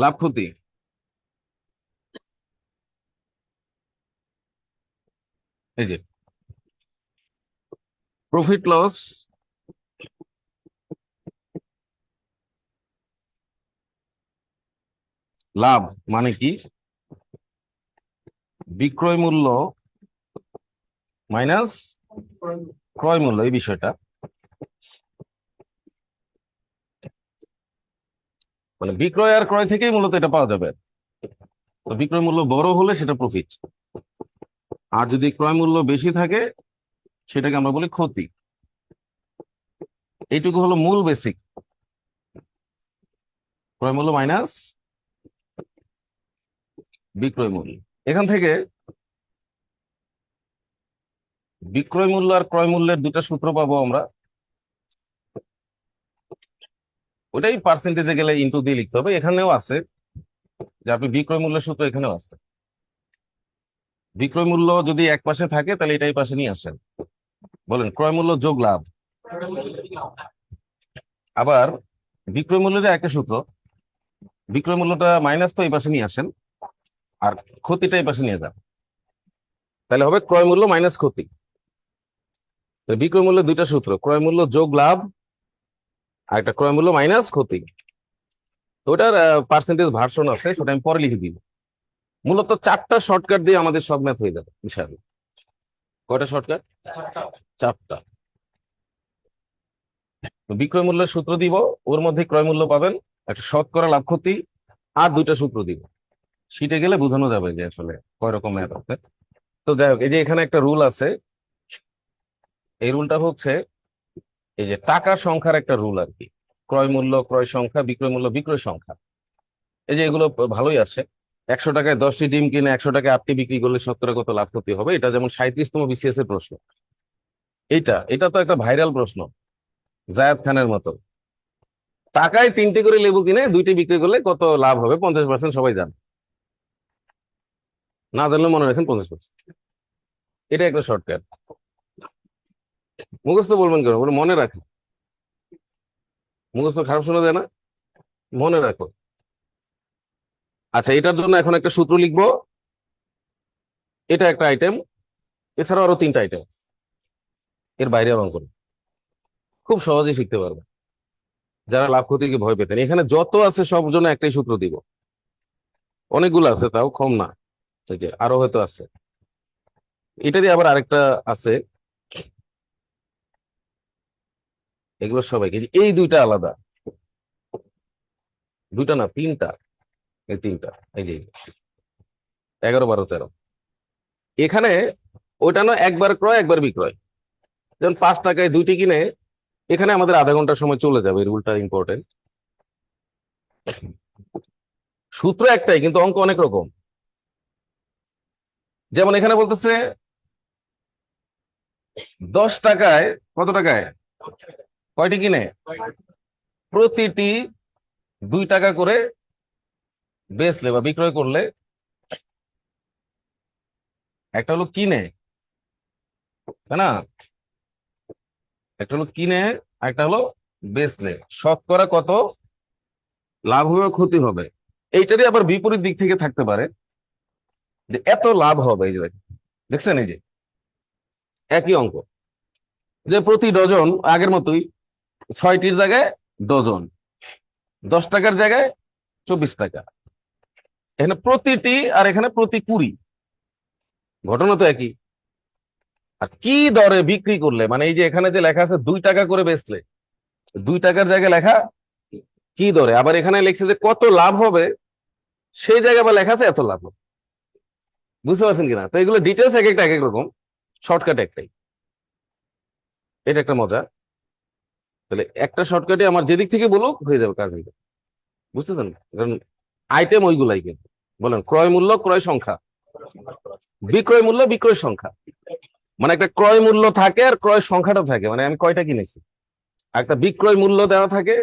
লাভ ক্ষতি। এই যে প্রফিট লস লাভ মানে কি? বিক্রয় মূল্য মাইনাস ক্রয় মূল্য, এই বিষয়টা মানে বিক্রয় আর ক্রয় থেকেই মূলত এটা পাওয়া যাবে। তো বিক্রয় মূল্য বড় হলে সেটা প্রফিট, আর যদি ক্রয় মূল্য বেশি থাকে সেটাকে আমরা বলি ক্ষতি। এইটুকু হলো মূল বেসিক, ক্রয় মূল্য মাইনাস বিক্রয় মূল্য। এখান থেকে বিক্রয় মূল্য আর ক্রয় মূল্যের দুটা সূত্র পাবো আমরা। ওটাই পার্সেন্টেজে গেলে ইনটু দিয়ে লিখতে হবে। এখানেও আছে যে আপনি বিক্রয় মূল্যের সূত্র এখানেও আছে। বিক্রয় মূল্য যদি এক পাশে থাকে তাহলে এটাই পাশে নিয়ে আসেন, বলেন ক্রয় মূল্য যোগ লাভ। আবার বিক্রয় মূল্যের একটা সূত্র, বিক্রয় মূল্যটা মাইনাস, তো এই পাশে নিয়ে আসেন আর ক্ষতিটা এই পাশে নিয়ে যান, তাহলে হবে ক্রয় মূল্য মাইনাস ক্ষতি। তো বিক্রয় মূল্যের দুইটা সূত্র, ক্রয় মূল্য যোগ লাভ আর একটা ক্রয় মূল্য মাইনাস ক্ষতি। তো ওটার পার্সেন্টেজ ভার্সন আছে, সেটা আমি পরে লিখে দিব। মূলত চারটা শর্টকাট দিয়ে আমাদের সব ম্যাথ হয়ে যাবে ইনশাআল্লাহ। কয়টা শর্টকাট? চারটা। তো বিক্রয় মূল্যের সূত্র দিব, ওর মধ্যে ক্রয় মূল্য পাবেন, একটা শতকরা লাভ ক্ষতি, আর দুইটা সূত্র দিব। শিটে গেলে বোঝানো যাবে যে আসলে কয় রকম ম্যাথ আছে। তো যাই হোক, এই যে এখানে একটা রুল আছে। এই রুলটা হচ্ছে এই যে টাকার সংখ্যার একটা রুল আর কি। ক্রয় মূল্য ক্রয় সংখ্যা, বিক্রয় মূল্য বিক্রয় সংখ্যা। এই যে এগুলো ভালোই আছে। 100 টাকায় 10টি ডিম কিনে 100 টাকায় 8টি বিক্রি করলে শতকরা কত লাভ ক্ষতি হবে, এটা যেমন 37তম বিসিএস এর প্রশ্ন। এটা এটা তো একটা ভাইরাল প্রশ্ন, জায়েদ খানের মতো। টাকায় 3টি করে লেবু কিনে 2টি বিক্রি করলে কত লাভ হবে 50%, সবাই জানে। না জানলে মনে রাখেন 50%। এটা একটা শর্টকাট। মুখস্থ বলবেন কেন, বলে মনে রাখেন। মুখস্থ খারাপ শোনা যায় না, মনে রাখো। আচ্ছা, এটার জন্য এখন একটা সূত্র লিখবো। এটা একটা আইটেম, এছাড়াও আরো 3টা আইটেম, এর বাইরে অঙ্ক নেই। খুব সহজেই শিখতে পারবে যারা লাভ ক্ষতিকে ভয় পেতেন। এখানে যত আছে সব জন্য একটাই সূত্র দিব। অনেকগুলো আছে, তাও কম না, এই যে আরো হয়তো আছে। এটারই আবার আরেকটা আছে। এগুলো সবাইকে, এই দুইটা আলাদা, দুইটা না 3টা। এই 3টা, এই যে 11, 12, 13। এখানে ওইটা না একবার ক্রয় একবার বিক্রয়। যেমন 5 টাকায় 2টি কিনে, এখানে আমাদের আধা ঘন্টার সময় চলে যাবে। এই রুলটা ইম্পর্টেন্ট। সূত্র একটাই কিন্তু অঙ্ক অনেক রকম। যেমন এখানে বলতেছে 10 টাকায় কত টাকায় কয়টি কিনে, প্রতিটি 2 টাকা করে বেচলে বা বিক্রয় করলে। একটা হলো কিনে, তাই না? একটা হলো কিনে, একটা হলো বেচলে শতকরা কত লাভ হবে ক্ষতি হবে। এইটারই আবার বিপরীত দিক থেকে থাকতে পারে, যে এত লাভ হবে। এই যে দেখছেন, এই যে একই অঙ্ক, যে প্রতি ডজন আগের মতোই 6টির জায়গায় ডজন, 10 টাকার জায়গায় 24 টাকা। এখানে প্রতিটি আর এখানে প্রতি কুড়ি, ঘটনা তো একই। আর কি দরে বিক্রি করলে, মানে এই যে এখানে যে লেখা আছে 2 টাকা করে বেচলে, 2 টাকার জায়গায় লেখা কি দরে, আবার এখানে লিখছে যে কত লাভ হবে, সেই জায়গায় আবার লেখা আছে এত লাভ হবে। বুঝতে পারছেন কিনা? তো এগুলো ডিটেলস এক একটা এক এক রকম, শর্টকাট একটাই। এটা একটা মজা। তাহলে একটা শর্টকাটে আমার যেদিক থেকে বলুক হয়ে যাবে কাজ হয়ে যাবে। বুঝতেছেন? কারণ আইটেম ওইগুলাই কিন্তু। বলেন ক্রয় মূল্য ক্রয় সংখ্যা, বিক্রয় মূল্য বিক্রয় সংখ্যা। মানে একটা ক্রয় মূল্য থাকে আর ক্রয় সংখ্যাটা থাকে, মানে আমি কয়টা কিনেছি। একটা বিক্রয় মূল্য দেওয়া থাকে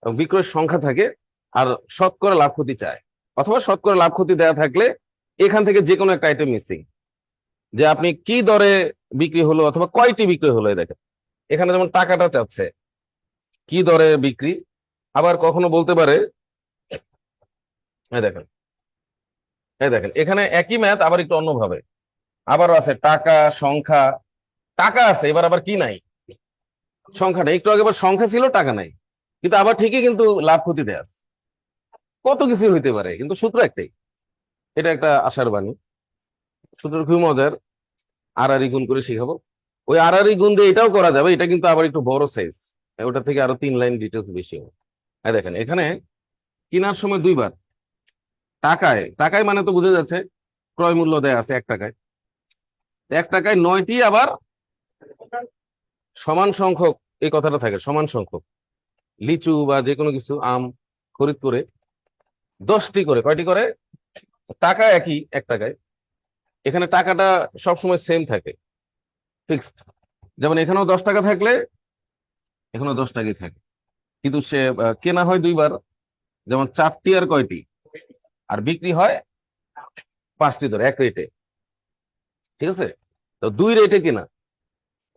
এবং বিক্রয় সংখ্যা থাকে, আর শতকরা লাভ ক্ষতি চায়। অথবা শতকরা লাভ ক্ষতি দেওয়া থাকলে এখান থেকে যে কোনো একটা আইটেম মিসিং, যে আপনি কি দরে বিক্রি হলো অথবা কয়টি বিক্রি হলো। দেখেন এখানে যেমন টাকাটা চাচ্ছে, কি দরে বিক্রি। আবার কখনো বলতে পারে এই দেখেন, এই দেখেন, এখানে একই ম্যাথ আবার একটু অন্যভাবে। আবারও আছে টাকা, সংখ্যা। টাকা আছে, এবার আবার কি নাই? সংখ্যা নেই। একটু আগে আবার সংখ্যা ছিল, টাকা নাই। কিন্তু আবার ঠিকই কিন্তু লাভ ক্ষতিতে আছে। কত কিছু হইতে পারে, কিন্তু সূত্র একটাই। এটা একটা আশার বাণী। সূত্র খুবই মজার। আড়াআড়ি গুণ করে শিখাবো। ওই আড়াআড়ি গুণ দিয়ে এটাও করা যাবে, এটা কিন্তু আবার একটু বড় সাইজ। ওটা থেকে আরো 3 লাইন ডিটেলস বেশি হবে। দেখেন, এখানে কেনার সময় দুইবার টাকায়, টাকায় মানে তো বোঝা যাচ্ছে ক্রয় মূল্য দেয়া আছে 1 টাকায়। 1 টাকায় 9টি আবার সমান সংখ্যক, এই কথাটা থাকে সমান সংখ্যক লিচু বা যে কোনো কিছু আম খরিদ করে 10টি করে, কয়টি করে? টাকা একই 1 টাকায়। এখানে টাকাটা সবসময় সেম থাকে, ফিক্সড। যেমন এখানেও 10 টাকা থাকলে এখানেও 10 টাকাই থাকে। কিন্তু সে কেনা হয় দুইবার। যেমন 4টি আর কয়টি, আর বিক্রি হয় 5টি ধরে, এক রেটে। ঠিক আছে? তো 2 রেটে কেনা,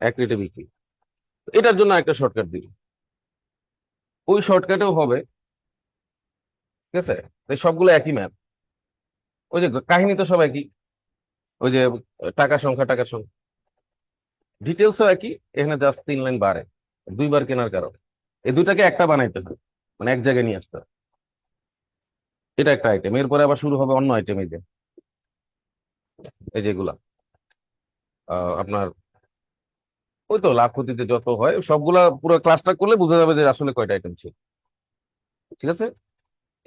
1 রেটে বিক্রি। এটার জন্য একটা শর্টকাট দিই, ওই শর্টকাটেও হবে। ঠিক আছে? তাই সবগুলো একই ম্যাথ। ওই যে কাহিনী তো সব একই। ওই যে টাকা সংখ্যা, টাকার সংখ্যা, ডিটেলসও একই। এখানে জাস্ট 3 লাইন বাড়ে দুইবার কেনার কারণে। এই দুইটাকে একটা বানাইতে হবে, মানে এক জায়গায় নিয়ে আসতে হবে। এটা একটা আইটেম। এরপরে আবার শুরু হবে অন্য আইটেম। এই যে, এই যেগুলা আপনার ওই তো লাভ ক্ষতিতে যত হয় সবগুলা পুরো ক্লাসটা করলে বোঝা যাবে যে আসলে কয়টা আইটেম ছিল। ঠিক আছে?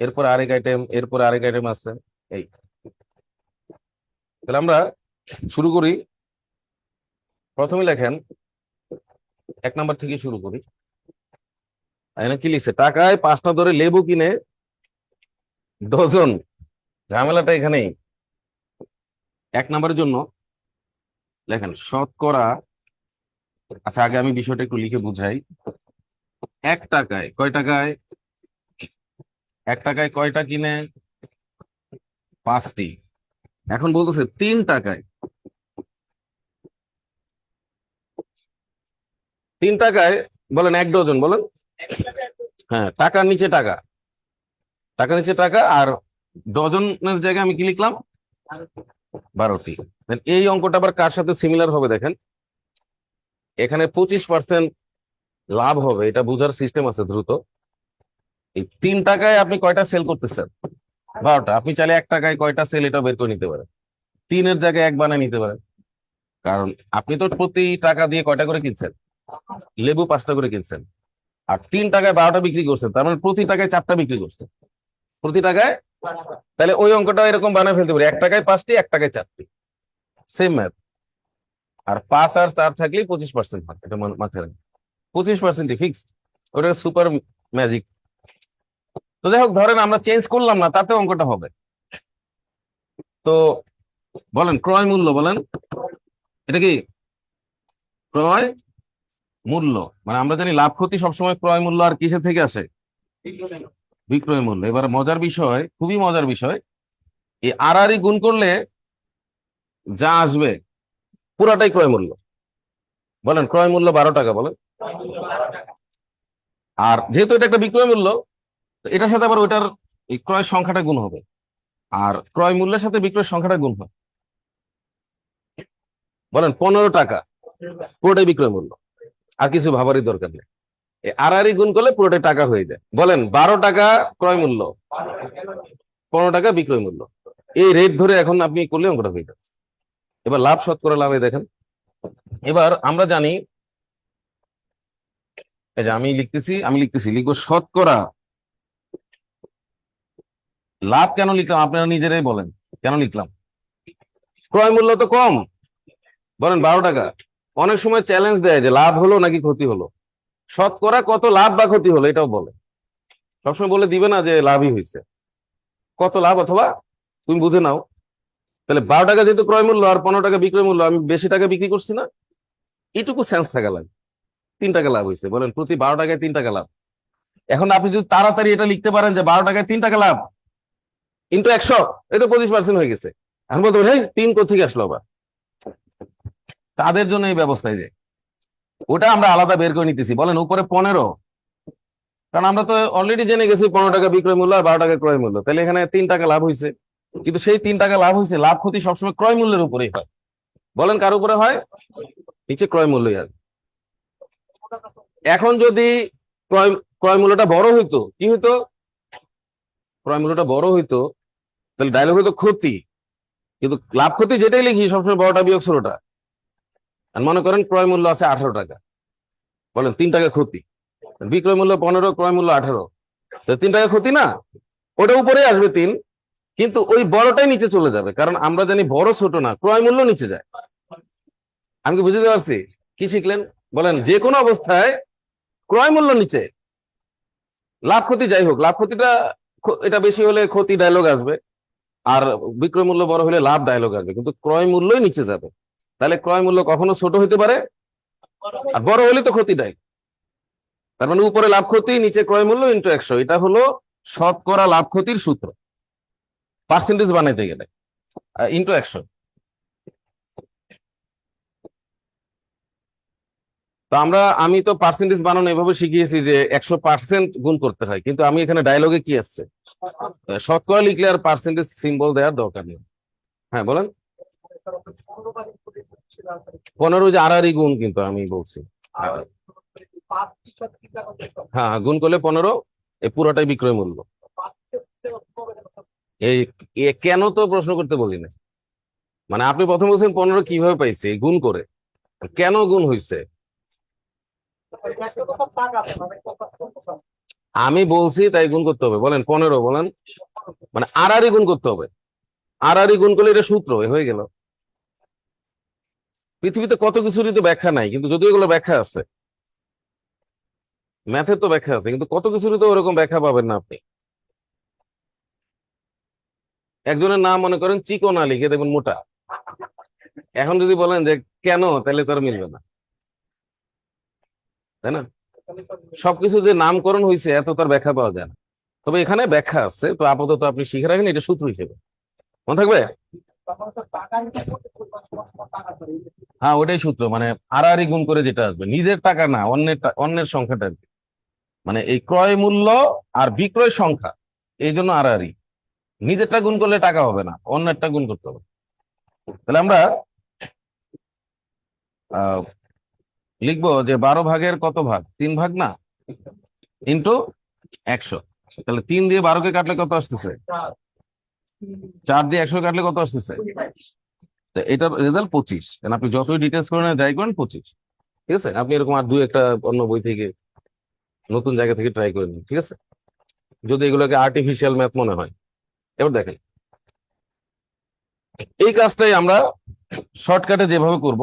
এরপর আরেক আইটেম, এরপর আরেক আইটেম আছে। এই, তাহলে আমরা শুরু করি। প্রথমে লেখেন 1 নাম্বার থেকে শুরু করি। এখানে কি লিখছে? টাকায় 5টা ধরে লেবু কিনে ডজন। ঝামেলাটা এখানেই। 1 নাম্বারের জন্য লেখেন শতকরা। আচ্ছা, আগে আমি বিষয়টা একটু লিখে বুঝাই। 1 টাকায় কয় টাকায়? 1 টাকায় কয়টা কিনে? 5টি। এখন বলতেছে 3 টাকায়। 3 টাকায় বলেন 1 ডজন, বলেন। হ্যাঁ, টাকার নিচে টাকা, টাকার নিচে টাকা। আর ডজনের জায়গায় আমি কি লিখলাম? 12টি। এই অঙ্কটা আবার কার সাথে সিমিলার হবে দেখেন। এখানে 25% লাভ হবে, এটা বোঝার সিস্টেম আছে দ্রুত। এই 3 টাকায় আপনি কয়টা সেল করতেছেন? 12টা। আপনি চাইলে 1 টাকায় কয়টা সেল এটা বের করে নিতে পারেন। 3-এর জায়গায় 1 বানায় নিতে পারেন। কারণ আপনি তো প্রতি টাকা দিয়ে কয়টা করে কিনছেন? লেবু 5টা করে কিনছেন। আর 3 টাকায় 12টা বিক্রি করছেন, তার মানে প্রতি টাকায় 4টা বিক্রি করছেন। প্রতি টাকায়, তাহলে ওই অঙ্কটা এরকম বানায় ফেলতে পারি, 1 টাকায় 5টি, 1 টাকায় 4টি। Same math. আর 5 আর 4 থাকলেই 25% হয়, এটা মাথায় রাখবেন। 25%ই ফিক্সড। ওটা সুপার ম্যাজিক। তো যাই হোক, ধরেন আমরা চেঞ্জ করলাম না, তাতে অঙ্কটা হবে। তো বলেন ক্রয় মূল্য, বলেন। এটা কি ক্রয় মূল্য? মানে আমরা জানি লাভ ক্ষতি সবসময় ক্রয় মূল্য আর কিসের থেকে আসে? বিক্রয় মূল্য। এবার মজার বিষয়, খুবই মজার বিষয়, এই আড়াআড়ি গুণ করলে যা আসবে পুরাটাই ক্রয় মূল্য। বলেন ক্রয় মূল্য 12 টাকা, বলেন। আর যেহেতু এটা একটা বিক্রয় মূল্য, তো এটার সাথে আবার ওইটার এই ক্রয় সংখ্যাটা গুণ হবে। আর ক্রয় মূল্যের সাথে বিক্রয় সংখ্যাটা গুণ হয়। বলেন 15 টাকা, পুরোটাই বিক্রয় মূল্য। আর কিছু ভাবারই দরকার নেই। এই আড়াআড়ি গুণ করলে পুরোটাই টাকা হয়ে যায়। বলেন 12 টাকা ক্রয় মূল্য, 15 টাকা বিক্রয় মূল্য। এই রেট ধরে এখন আপনি করলে অঙ্কটা হয়ে যাচ্ছে। এবার লাভ শতকরা লাভে দেখেন। এবার আমরা জানি, এই যে আমি লিখতেছি লিখবো শতকরা লাভ। কেন লিখলাম আপনারা নিজেরাই বলেন, কেন লিখলাম? ক্রয় মূল্য তো কম। বলেন 12 টাকা। অনেক সময় চ্যালেঞ্জ দেয় যে লাভ হলো নাকি ক্ষতি হলো, শতকরা কত লাভ বা ক্ষতি হলো এটাও বলে। সবসময় বলে দিবে না যে লাভই হয়েছে, কত লাভ অথবা তুমি বুঝে নাও। তাহলে 12 টাকা যেহেতু ক্রয় মূল্য আর 15 টাকা বিক্রয় মূল্য, আমি বেশি টাকা বিক্রি করছি না, এটুকু সেন্স থাকা লাগে। 3 টাকা লাভ হয়েছে, বলেন প্রতি 12 টাকায় 3 টাকা লাভ। এখন আপনি যদি তাড়াতাড়ি এটা লিখতে পারেন যে 12 টাকায় 3 টাকা লাভ ইন্টু 100, এটা 25% হয়ে গেছে। এখন বলতে পারেন 3 কোথেকে আসলো আবার? তাদের জন্য এই ব্যবস্থায় যে ওটা আমরা আলাদা বের করে নিতেছি। বলেন উপরে 15, কারণ আমরা তো অলরেডি জেনে গেছি 15 টাকা বিক্রয় মূল্য আর 12 টাকা ক্রয় মূল্য, তাহলে এখানে 3 টাকা লাভ হয়েছে। কিন্তু সেই 3 টাকা লাভ হয়েছে, লাভ ক্ষতি সবসময় ক্রয় মূল্যের উপরেই হয়। বলেন কার উপরে হয়? নিচে ক্রয় মূল্যই আছে। এখন যদি ক্রয় ক্রয় মূল্যটা বড় হইতো, কি হইতো? ক্রয় মূল্যটা বড় হইতো, তাহলে ডায়লগ হইতো ক্ষতি। কিন্তু লাভ ক্ষতি যেটাই লিখি সবসময় 12টা বিয়োগ 16টা। আর মনে করেন ক্রয় মূল্য আছে 18 টাকা, বলেন 3 টাকা ক্ষতি, বিক্রয় মূল্য 15, ক্রয় মূল্য 18, 3 টাকা ক্ষতি না? ওটা উপরে আসবে 3, কিন্তু ওই বড়টাই নিচে চলে যাবে, কারণ আমরা জানি বড় ছোট না, ক্রয় মূল্য নিচে যায়। আমি কি বুঝতে পারছি? কি শিখলেন বলেন? যে কোনো অবস্থায় ক্রয় মূল্য নিচে, লাভ ক্ষতি যাই হোক, লাভ ক্ষতিটা এটা বেশি হলে ক্ষতি ডায়লগ আসবে, আর বিক্রয় মূল্য বড় হলে লাভ ডায়লগ আসবে, কিন্তু ক্রয় মূল্যই নিচে যাবে। তাহলে ক্রয় মূল্য কখনো ছোট হইতে পারে, আর বড় হলে তো ক্ষতিটাই। তার মানে উপরে লাভ ক্ষতি, নিচে ক্রয় মূল্য ইন্টু 100, এটা হলো শতকরা লাভ ক্ষতির সূত্র পার্সেন্টেজ বানাইতে গেলে, ইন্টু 100। তো আমি তো পার্সেন্টেজ বানানো এভাবে শিখিয়েছি যে 100% গুণ করতে হয়, কিন্তু আমি এখানে ডায়লগে কি আসছে, শতকরা লিখলে আর পার্সেন্টেজ সিম্বল দেওয়ার দরকার নেই। হ্যাঁ বলেন। 15 যে আড়াআড়ি গুণ, কিন্তু আমি বলছি হ্যাঁ গুণ করলে 15, এই পুরোটাই বিক্রয় মূল্য। এই কেন তো প্রশ্ন করতে বলি না, মানে আপনি প্রথম বলছেন 15 কিভাবে পাইছে গুণ করে, কেন গুণ হয়েছে? আমি বলছি তাই গুণ করতে হবে, বলেন 15, বলেন মানে আড়াআড়ি গুণ করতে হবে। আড়াআড়ি গুণ করলে এটা সূত্র হয়ে গেল। পৃথিবীতে কত কিছুরই তো ব্যাখ্যা নাই, কিন্তু যদিও এগুলো ব্যাখ্যা আছে, ম্যাথের তো ব্যাখ্যা আছে, কিন্তু কত কিছুরই তো ওরকম ব্যাখ্যা পাবেন না আপনি। একজনের নাম মনে করেন চিকনা, লিখে দেখবেন মোটা। এখন যদি বলেন যে কেন, তাহলে তো আর মিলবে না, তাই না? সবকিছু যে নামকরণ হয়েছে এত তার ব্যাখ্যা পাওয়া যায় না। তবে এখানে ব্যাখ্যা আছে, তো আপাতত আপনি শিখে রাখেন এটা সূত্র হিসেবে, মনে থাকবে। হ্যাঁ ওটাই সূত্র, মানে আড়াআড়ি গুণ করে যেটা আসবে, নিজের টাকা না, অন্যের সংখ্যাটা আর কি। মানে এই ক্রয় মূল্য আর বিক্রয় সংখ্যা, এই জন্য আড়াআড়ি। নিজেরটা গুণ করলে টাকা হবে না, অন্যেরটা গুণ করতে হবে। তাহলে আমরা আহ লিখবো যে 12 ভাগের কত ভাগ, 3 ভাগ না, ইন্টু 100। তাহলে 3 দিয়ে 12কে কাটলে কত আসতেছে? 4 দিয়ে 100 কাটলে কত আসতেছে? তো এটার রেজাল্ট 25। কারণ আপনি যতই ডিটেলস করেন যাই করেন 25। ঠিক আছে, আপনি এরকম আর দুই একটা অন্য বই থেকে, নতুন জায়গা থেকে ট্রাই করে নিন, ঠিক আছে, যদি এগুলোকে আর্টিফিশিয়াল ম্যাথ মনে হয়। এবার দেখেন, এই কাজটাই আমরা শর্টকাটে যেভাবে করব,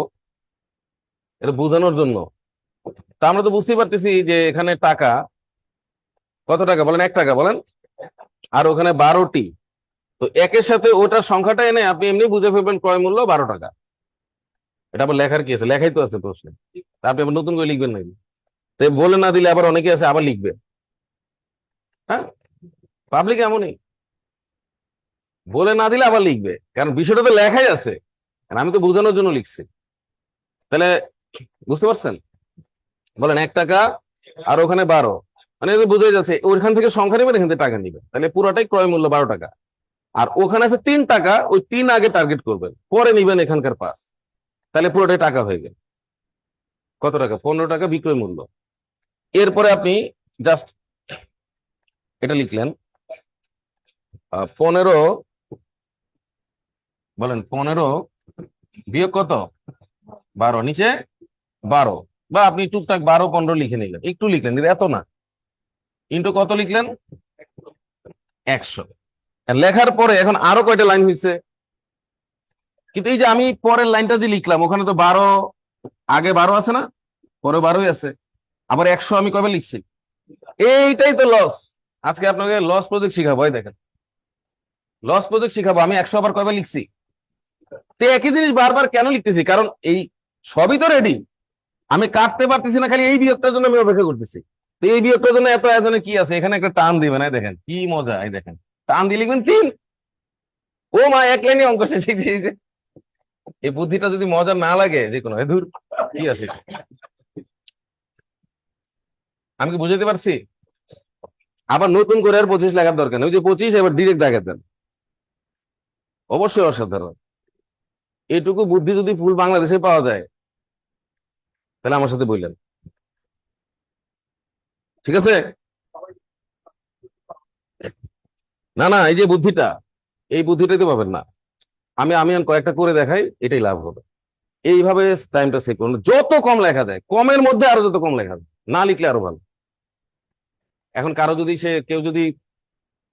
এটা বোঝানোর জন্য। তা আমরা তো বুঝতেই পারতেছি যে এখানে টাকা কত টাকা, বলেন 1 টাকা, বলেন, আর ওখানে 12টি। তো একের সাথে ওটার সংখ্যাটা এনে আপনি এমনি বুঝে ফেলবেন ক্রয় মূল্য 12 টাকা। এটা আবার লেখার কি আছে, লেখাই তো আছে প্রশ্নে, তা আপনি আবার নতুন করে লিখবেন নাকি? তো বলে না দিলে আবার অনেকে আছে আবার লিখবে। হ্যাঁ, পাবলিক এমনই, বলে না দিলে আবার লিখবে, কারণ বিষয়টা তো লেখাই আছে, কারণ আমি তো বোঝানোর জন্য লিখছি। তাহলে বুঝতে পারছেন? বলেন 1 টাকা আর ওখানে 12, মানে বুঝে যাচ্ছে ওইখান থেকে সংখ্যা নেবেন, এখান থেকে টাকা নিবেন, তাহলে পুরোটাই ক্রয় মূল্য 12 টাকা। আর ওখানে আছে 3 টাকা, ওই 3 আগে টার্গেট করবেন, পরে নিবেন এখানকার 5, তাহলে পুরোটাই টাকা হয়ে গেল। কত টাকা? 15 টাকা বিক্রয় মূল্য। এরপরে আপনি জাস্ট এটা লিখলেন 15, বলেন 15 বিয়োগ কত, 12, নিচে 12, বা আপনি টুকটাক 12 15 লিখে নিলেন, একটু লিখলেন কিন্তু এত না, ইন্টু কত লিখলেন, 100। লেখার পরে এখন আরো কয়টা লাইন হয়েছে, কিন্তু এই যে আমি পরের লাইনটা যে লিখলাম ওখানে তো 12, আগে 12 আছে না, পরে 12ই আছে, আবার 100 আমি কবে লিখছি, এইটাই তো লস। আজকে আপনাকে লস প্রজেক্ট শিখাবো, এই দেখেন লস প্রজেক্ট শিখাবো, আমি 100 আবার কবে লিখছি। তো একই জিনিস বারবার কেন লিখতেছি, কারণ এই সবই তো রেডি, আমি কাটতে পারতেছি না, খালি এই বিয়োগটার জন্য আমি অপেক্ষা করতেছি। তো এই বিয়োগটার জন্য এত আয়োজনে কি আছে, এখানে একটা টান দিবেন, এই দেখেন কি মজা, এই দেখেন টান দিয়ে লিখবেন 3। ও মা, এক লাইনে অঙ্ক শেষ হয়ে গেছে। এই বুদ্ধিটা যদি মজা না লাগে, যে কোনো দূর কি আছে, আমি কি বুঝাতে পারছি? আবার নতুন করে আর 25 লেখার দরকার নেই, ওই যে 25 এবার ডিরেক্ট দাগে দেন। অবশ্যই অসাধারণ। এইটুকু বুদ্ধি যদি ফুল বাংলাদেশে পাওয়া যায় তাহলে আমার সাথে বললেন, ঠিক আছে? না না, এই যে বুদ্ধিটা, এই বুদ্ধিটাই তো পাবেন না। আমি আমি আর কয়েকটা করে দেখাই, এটাই লাভ হবে। এইভাবে টাইমটা সেভ করুন, যত কম লেখা যায়, কমের মধ্যে আরো যত কম লেখা যায়, না লিখলে আরো ভালো। এখন কারো যদি কেউ যদি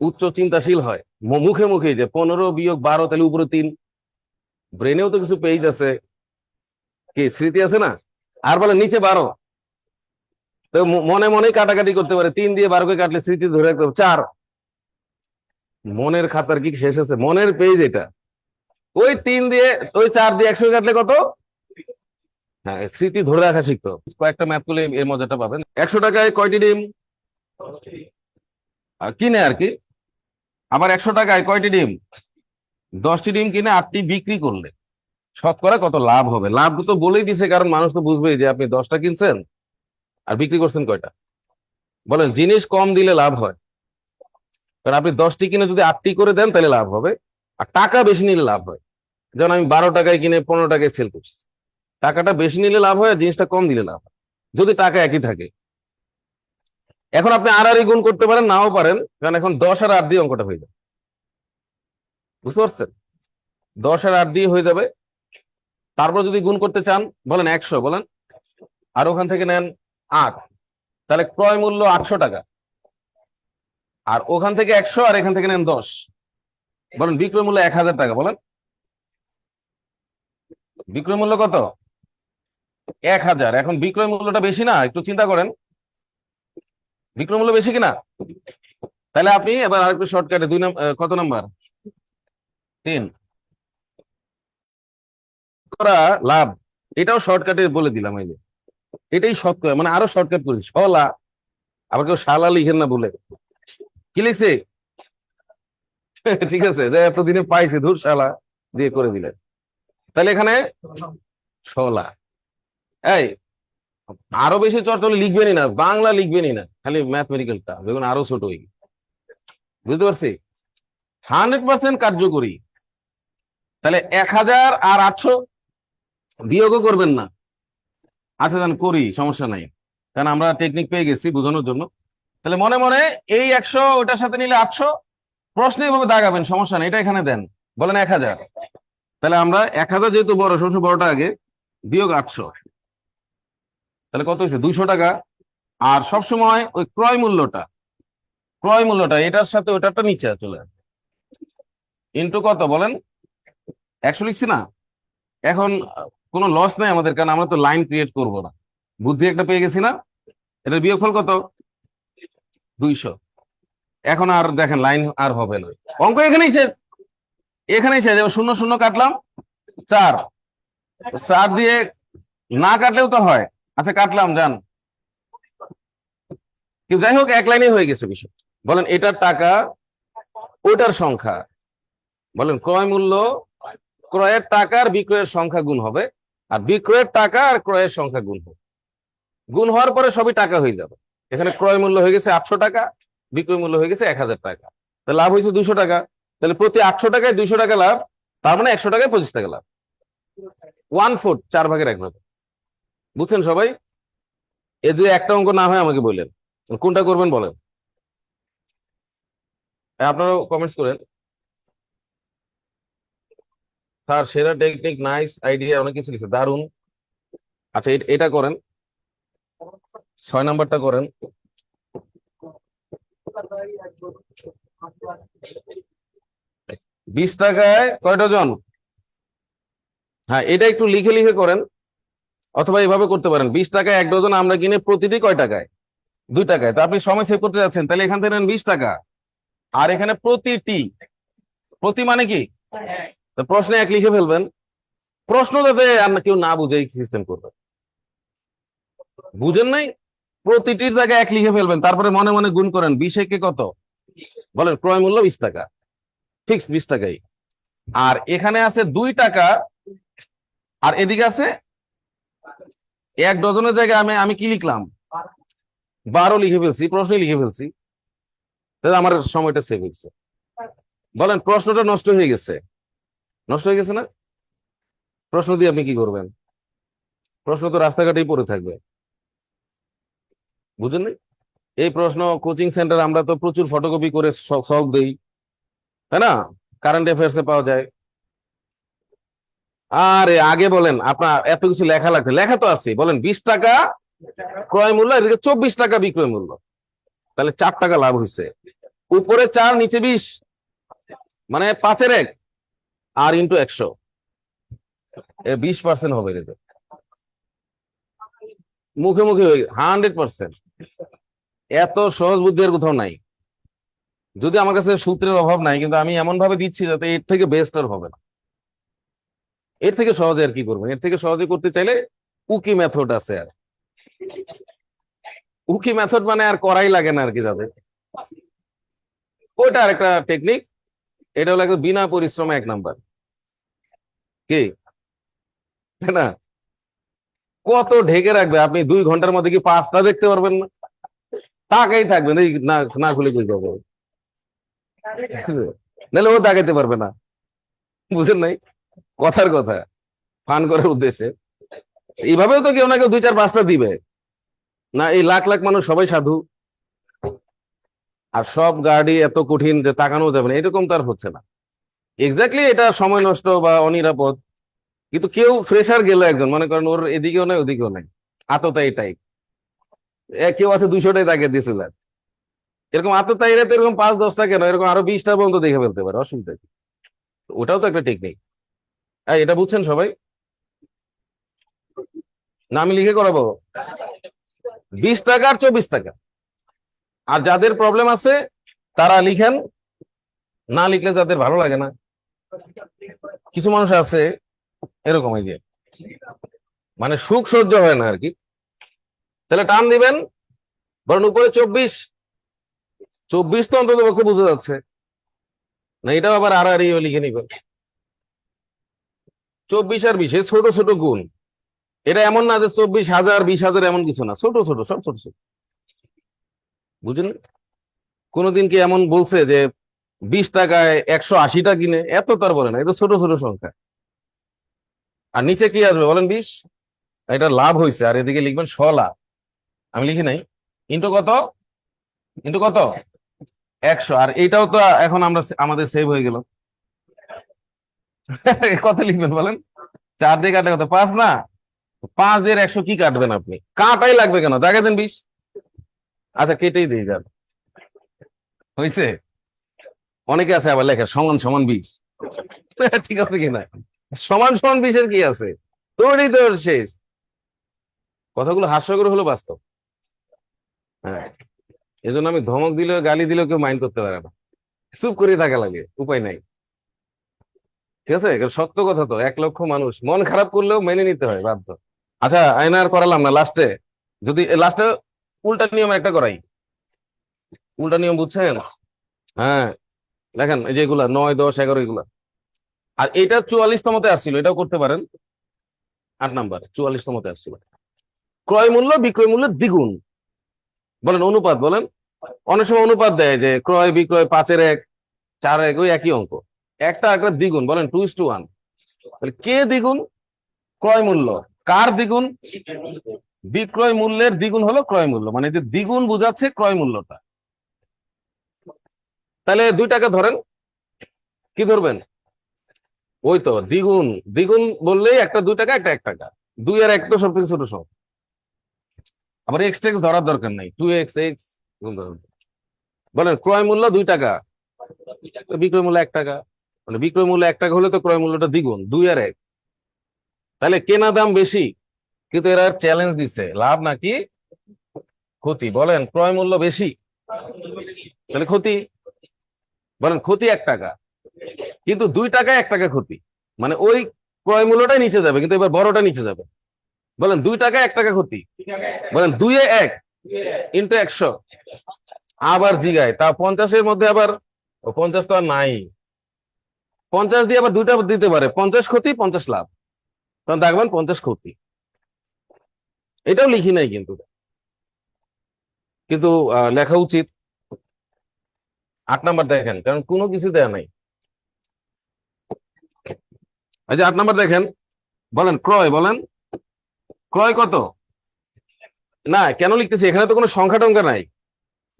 উচ্চ চিন্তাশীল হয়, মুখে মুখে যে 15 বিয়োগ 12 তাহলে উপরে 3, ব্রেনেও তো কিছু পেজ আছে, কি স্মৃতি আছে না, আর বলে নিচে 12, তো মনে মনে কাটাকাটি করতে পারে, 3 দিয়ে 12কে কাটলে স্মৃতি ধরে রাখতে হবে 4। মনের খাতার কি শেষ আছে? মনের পেজ এটা। ওই 3 দিয়ে, ওই 4 দিয়ে 100 কাটলে কত? হ্যাঁ, স্মৃতি ধরে রাখা শিখতো। কয়েকটা ম্যাথ করলে এর মজাটা পাবেন। 100 টাকায় কয়টি ডিম কিনে আর কি, আবার 100 টাকায় কয়টি ডিম? 10টি ডিম কিনে 8টি বিক্রি করলে শতকরা কত লাভ হবে? লাভ তো বলেই দিছে, কারণ মানুষ তো বুঝবেই যে আপনি 10টা কিনছেন আর বিক্রি করছেন কয়টা। বলেন, জিনিস কম দিলে লাভ হয়, কারণ আপনি 10টি কিনে যদি 8টি করে দেন তাহলে লাভ হবে, আর টাকা বেশি নিলে লাভ হয়। যেমন আমি 12 টাকায় কিনে 15 টাকায় সেল করছি, টাকাটা বেশি নিলে লাভ হয় আর জিনিসটা কম দিলে লাভ হয়, যদি টাকা একই থাকে। এখন আপনি আর গুণ করতে পারেন, নাও পারেন, কারণ এখন 10 আর 8 দিয়ে অঙ্কটা হয়ে যাবে। বুঝতে পারছেন? 10 আর 8 দিয়ে হয়ে যাবে। তারপর যদি গুণ করতে চান, বলেন 100, বলেন, আর ওখান থেকে নেন 8, তাহলে ক্রয় মূল্য 800 টাকা, আর ওখান থেকে 100 আর এখান থেকে নেন 10, বলেন বিক্রয় মূল্য 1000 টাকা। বলেন বিক্রয় মূল্য কত? 1000। এখন বিক্রয় মূল্যটা বেশি না? একটু চিন্তা করেন, বিক্রয় মূল্য বেশি কিনা? তাহলে আপনি এবার আরেকটু শর্টকাটে কত নাম্বার? 3 করা লাভ, এটাও শর্টকাটে বলে দিলাম। এই যে এটাই শর্টকাট, মানে আরো শর্টকাট করেছি, শলা। আবার কেউ শালা লিখেন না বলে, কি লিখছে? ঠিক আছে, যে এতদিনে পাইছে, ধুর শালা দিয়ে করে দিলেন। তাহলে এখানে শলা। এই আরো বেশি চর্চা হলে লিখবেনই না, বাংলা লিখবেনই না, খালি ম্যাথমেটিক্যালটা দেখুন আরো ছোট হয়ে গেছে। বুঝতে পারছি? 100% কার্যকরী। তাহলে 1000 আর 800 বিয়োগও করবেন না। আচ্ছা জান, করি, সমস্যা নাই, কারণ আমরা টেকনিক পেয়ে গেছি বোঝানোর জন্য। তাহলে মনে মনে এই 100 ওটার সাথে নিলে 800, প্রশ্ন এইভাবে দাগাবেন, সমস্যা নেই, এটা এখানে দেন, বলেন 1000। তাহলে আমরা 1000 যেহেতু বড়, সবসময় বড়টা আগে, বিয়োগ 800, তাহলে কত হয়েছে? 200 টাকা। আর সবসময় ওই ক্রয় মূল্যটা এটার সাথে ওটারটা নিচে চলে আসবে, ইন্টু কত বলেন? 100 লিখছি না? এখন কোনো লস নাই আমাদের, কারণ আমরা তো লাইন ক্রিয়েট করব না, বুদ্ধি একটা পেয়ে গেছি না। এটার বিয়োগফল কত? 200। এখন আর দেখেন লাইন আর হবে না, অঙ্ক এখানেই শেষ, এখানেই শেষ। এবার 0 0 কাটলাম, 4, 4 দিয়ে না কাটলেও তো হয়। আচ্ছা কাটলাম, যান, কিন্তু যাই হোক এক লাইনে হয়ে গেছে বিষয়। বলেন এটার টাকা, ওটার সংখ্যা, বলেন ক্রয় মূল্য, ক্রয়ের টাকা আর বিক্রয়ের সংখ্যা গুণ হবে, আর বিক্রয়ের টাকা আর ক্রয়ের সংখ্যা গুণ হবে। গুণ হওয়ার পরে সবই টাকা হয়ে যাবে। এখানে ক্রয় মূল্য হয়ে গেছে 800 টাকা, বিক্রয় মূল্য হয়ে গেছে 1000 টাকা, তাহলে লাভ হয়েছে 200 টাকা। তাহলে প্রতি 800 টাকায় 200 টাকা লাভ, তার মানে 100 টাকায় 25 টাকা লাভ। 1/4, 4/1 ভাগ। বুঝছেন সবাই? এ যদি একটা অঙ্ক না হয় আমাকে বললেন কোনটা করবেন, বলেন। আপনারাও কমেন্টস করেন। স্যার সেরা টেকনিক, নাইস আইডিয়া, অনেক কিছু লিখছে, দারুন। আচ্ছা এটা করেন, 6 নাম্বারটা করেন। 20 টাকায় কয় ডজন? হ্যাঁ, এটা একটু লিখে লিখে করেন, অথবা এইভাবে করতে পারেন, 20 টাকায় 1 ডজন আমরা কিনে প্রতিটি কয় টাকায়? 2 টাকায়। তো আপনি সময় সেভ করতে যাচ্ছেন, তাহলে এখান থেকে নেন 20 টাকা, আর এখানে প্রতিটি, প্রতি মানে কি? তো প্রশ্নে 1 লিখে ফেলবেন, প্রশ্ন যাতে আর কেউ না বুঝে সিস্টেম করবে। বুঝেন নাই? প্রতিটির জায়গায় 1 লিখে ফেলবেন, তারপরে মনে মনে গুণ করেন, 20 একে কত? বলেন ক্রয় মূল্য 20 টাকা, ফিক্স 20 টাকাই। আর এখানে আছে 2 টাকা, আর এদিকে আছে 1 ডজনের জায়গায় আমি আমি কি লিখলাম? 12 লিখে ফেলছি, প্রশ্নে লিখে ফেলছি। তাহলে আমার সময়টা সেভ হয়েছে। বলেন প্রশ্নটা নষ্ট হয়ে গেছে, নষ্ট হয়ে গেছে না? প্রশ্ন দিয়ে আপনি কি করবেন? প্রশ্ন তো রাস্তাঘাটেই পড়ে থাকবে, বুঝলেন না? এই প্রশ্ন কোচিং সেন্টার আমরা তো প্রচুর ফটোকপি করে সলভ দেই, তাই না? কারেন্ট অ্যাফেয়ার্স এ পাওয়া যায়। আরে আগে বলেন, আপনার এত কিছু লেখা লাগবে? লেখা তো আছে, বলেন 20 টাকা ক্রয় মূল্য, এদিকে 24 টাকা বিক্রয় মূল্য, তাহলে 4 টাকা লাভ হয়েছে। উপরে 4 নিচে 20, মানে 5-এর 1 আর ইন্টু 100, 20% হবে রে। মুখে মুখে 100%। এত সহজ বুদ্ধি আর কোথাও নাই। যদি আমার কাছে সূত্রের অভাব নাই, কিন্তু আমি এমন ভাবে দিচ্ছি যাতে এর থেকে বেস্ট আর হবে না। এর থেকে সহজে আর কি করবেন? এর থেকে সহজে করতে চাইলে উকি মেথড আছে। আর উকি মেথড মানে আর করাই লাগে না আর কি যাদের, ওইটা আর একটা টেকনিক। এটা হলো একদম বিনা পরিশ্রমে 1 নাম্বার, কি, তাই না? কত ঢেকে রাখবে আপনি? 2 ঘন্টার মধ্যে কি 5টা দেখতে পারবেন না? তাকাই থাকবেন, এই না না খুলে বুঝতে হবে, ঠিক আছে? নাহলে ও তাকাইতে পারবে না, বুঝেন নাই? কথার কথা, ফান করার উদ্দেশ্যে এইভাবেও তো কেউ না কেউ 2-4-5টা দিবে না। এই লাখ লাখ মানুষ সবাই সাধু, আর সব গাড়ি এত কঠিন যে তাকানো যাবে না, এরকম তো আর হচ্ছে না। এক্স্যাক্টলি এটা সময় নষ্ট বা অনিরাপদ। কিন্তু কেউ ফ্রেশার গেল একজন, মনে করেন ওর এদিকেও নাই ওদিকেও নাই, আততায়ী টাইপ, কেউ আছে 200টাই তাকে দিয়েছিল, এরকম আততায়ীরা তো এরকম 5-10টা কেন, এরকম আরো 20টা পর্যন্ত দেখে ফেলতে পারে, অসুবিধা কি? ওটাও তো একটা টেকনিক। এটা বুঝছেন সবাই? না আমি লিখে করাবো? 20 টাকা আর 24 টাকা। আর যাদের প্রবলেম আছে তারা লিখেন, না লিখলে যাদের ভালো লাগে না, কিছু মানুষ আছে এরকম, এই যে মানে সুখ সহ্য হয় না আর কি, তাহলে টান দিবেন। বরং উপরে 24, 24 তো অন্তত পক্ষে বোঝা যাচ্ছে না, এটাও আবার আর লিখে নিবেন। 24 আর 20 ছোট ছোট গুণ। এটা এমন না যে 24,000 20,000, এমন কিছু না, ছোট ছোট, সব ছোট ছোট, বুঝলেন? কোনোদিন কি এমন বলছে যে 20 টাকায় 180টা কিনে? এত তার বলে না, এটা ছোট ছোট সংখ্যা। আর নিচে কি আসবে বলেন? 20, এটা লাভ হয়েছে, আর এদিকে লিখবেন লাভ, আমি লিখি নাই, ইন্টু কত, ইন্টু কত, 100। আর এইটাও তো এখন আমরা আমাদের সেভ হয়ে গেল। কত লিখবেন বলেন? 4 দিয়ে কাটে কত? 5 না? 5 দিয়ে 100 কি কাটবেন আপনি? কাটাই লাগবে কেন, দেখা দেন 20। আচ্ছা কেটেই দিয়ে যান, হয়েছে? অনেকে আছে আবার লেখা সমান সমান 20। ঠিক আছে কিনা? সমান সমান 20-এর কি আছে? তোরই তোর শেষ। কথাগুলো হাস্যকর হলো বাস্তব। হ্যাঁ, এই জন্য আমি ধমক দিলেও গালি দিলেও কেউ মাইন্ড করতে পারে না, চুপ করে থাকা লাগে, উপায় নাই। ঠিক আছে, কারণ সত্য কথা তো, 1 লক্ষ মানুষ মন খারাপ করলেও মেনে নিতে হয়, বাধ্য। আচ্ছা আয়না আর করালাম না, লাস্টে যদি লাস্টে উল্টা নিয়ম একটা করাই। উল্টা নিয়ম বুঝছেন? হ্যাঁ, দেখেন এই যে এগুলা 9, 10, 11 এগুলা, আর এটা 44তমতে আসছিল, এটাও করতে পারেন। 8 নাম্বার 44তমতে আসছিল, ক্রয় মূল্য বিক্রয় মূল্যের দ্বিগুণ। বলেন অনুপাত, বলেন। অনেক সময় অনুপাত দেয় যে ক্রয় বিক্রয় 5-এর 1, 4-এর 1, ওই একই অঙ্ক, একটা একটা দ্বিগুণ, বলেন 2:1। তাহলে কে দ্বিগুণ? ক্রয় মূল্য। কার দ্বিগুণ? বিক্রয় মূল্যের দ্বিগুণ হলো ক্রয় মূল্য, মানে যে দ্বিগুণ বোঝাচ্ছে ক্রয় মূল্যটা। তাহলে 2 টাকা ধরেন, কি ধরবেন? ওই তো দ্বিগুণ, দ্বিগুণ বললেই একটা 2 টাকা, একটা 1 টাকা, 2-এর 1 তো সব থেকে ছোট সব। আবার এক্স টেক্স ধরার দরকার নাই, 2x x। বলেন ক্রয় মূল্য 2 টাকা, তো বিক্রয় মূল্য 1 টাকা, মানে বিক্রয় মূল্য 1 টাকা হলে তো ক্রয় মূল্যটা দ্বিগুণ, 2-এর 1। তাহলে কেনা দাম বেশি, কিন্তু এরা চ্যালেঞ্জ দিছে, লাভ নাকি ক্ষতি? বলেন ক্রয় মূল্য বেশি, তাহলে ক্ষতি। বলেন ক্ষতি 1 টাকা, কিন্তু 2 টাকায় 1 টাকা ক্ষতি, মানে ওই ক্রয় মূল্যটাই নিচে যাবে, কিন্তু এবার বড়টা নিচে যাবে। বলেন 2 টাকায় 1 টাকা ক্ষতি, বলেন 2-এ 1 ইন্টু 100। আবার জিগায় তা 50-এর মধ্যে আবার, ও 50 তো আর নাই, 50 দিয়ে আবার 2টা দিতে পারে, 50 ক্ষতি 50 লাভ, তখন দেখবেন 50 ক্ষতি। এটাও লিখি নাই কিন্তু, কিন্তু লেখা উচিত। 8 নাম্বার দেখেন, কারণ কোনো কিছু দেয়া নাই। এই যে 8 নাম্বার দেখেন, বলেন ক্রয়, বলেন ক্রয় কত? না, কেন লিখতেছি, এখানে তো কোনো সংখ্যা টংখ্যা নাই,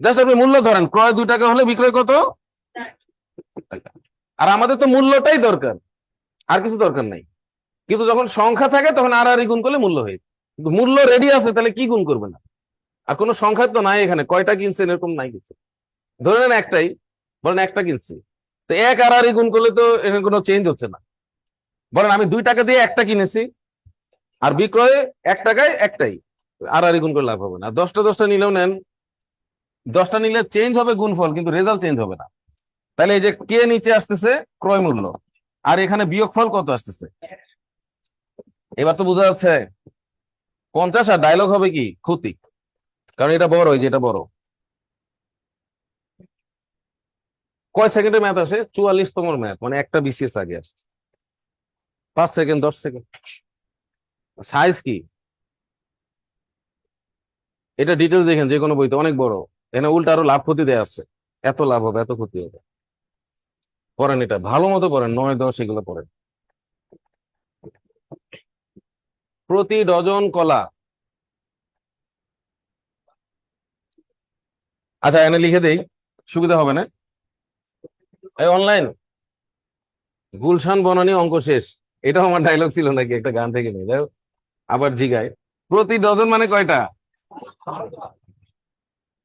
জাস্ট আপনি মূল্য ধরেন, ক্রয় 2 টাকা হলে বিক্রয় কত। আর আমাদের তো মূল্যটাই দরকার, আর কিছু দরকার নাই। কিন্তু যখন সংখ্যা থাকে তখন আর আর গুণ করলে মূল্য হয়। কিন্তু মূল্য রেডি আছে, তাহলে কি গুণ করবে না? আর কোনো সংখ্যা তো নাই এখানে, কয়টা কিনছেন এরকম নাই কিছু। ধরে নেন একটাই, বলেন একটা কিনছি, তো এক আর আর গুণ করলে তো এখানে কোনো চেঞ্জ হচ্ছে না। বলেন আমি 2 টাকা দিয়ে একটা কিনেছি, আর বিক্রয়ে 1 টাকায় একটাই, আর আর গুণ করে লাভ হবে না। 10টা 10টা নিলেও নেন, 10টা নিলে চেঞ্জ হবে গুণফল, কিন্তু রেজাল্ট চেঞ্জ হবে না। তাহলে এই যে কে নিচে আসতেছে, ক্রয় মূল্য, আর এখানে বিয়োগফল কত আসতেছে। এবার তো বোঝা যাচ্ছে 50, আর ডায়লগ হবে কি ক্ষতি, কারণ এটা বড়, এই যে এটা বড়। কয় সেকেন্ডের ম্যাথ আসে? 44তম ম্যাথ, মানে একটা বিসিএস আগে আসছে। 5 সেকেন্ড, 10 সেকেন্ড। সাইজ কি, এটা ডিটেলস দেখেন যে কোনো বইতে, অনেক বড়। এখানে উল্টা আরো লাভ ক্ষতি দেয়া আছে, এত লাভ হবে এত ক্ষতি হবে। পড়েন, এটা ভালো মতো পড়েন, 9 10 এগুলো পড়েন। প্রতি ডজন কলা, আচ্ছা এনে লিখে দেই, সুবিধা হবে না। এই অনলাইন, গুলশান বনানী অঙ্ক শেষ, এটাও আমার ডায়লগ ছিল নাকি, একটা গান থেকে নিয়ে যাই হোক, আবার জিগায়। প্রতি ডজন মানে কয়টা?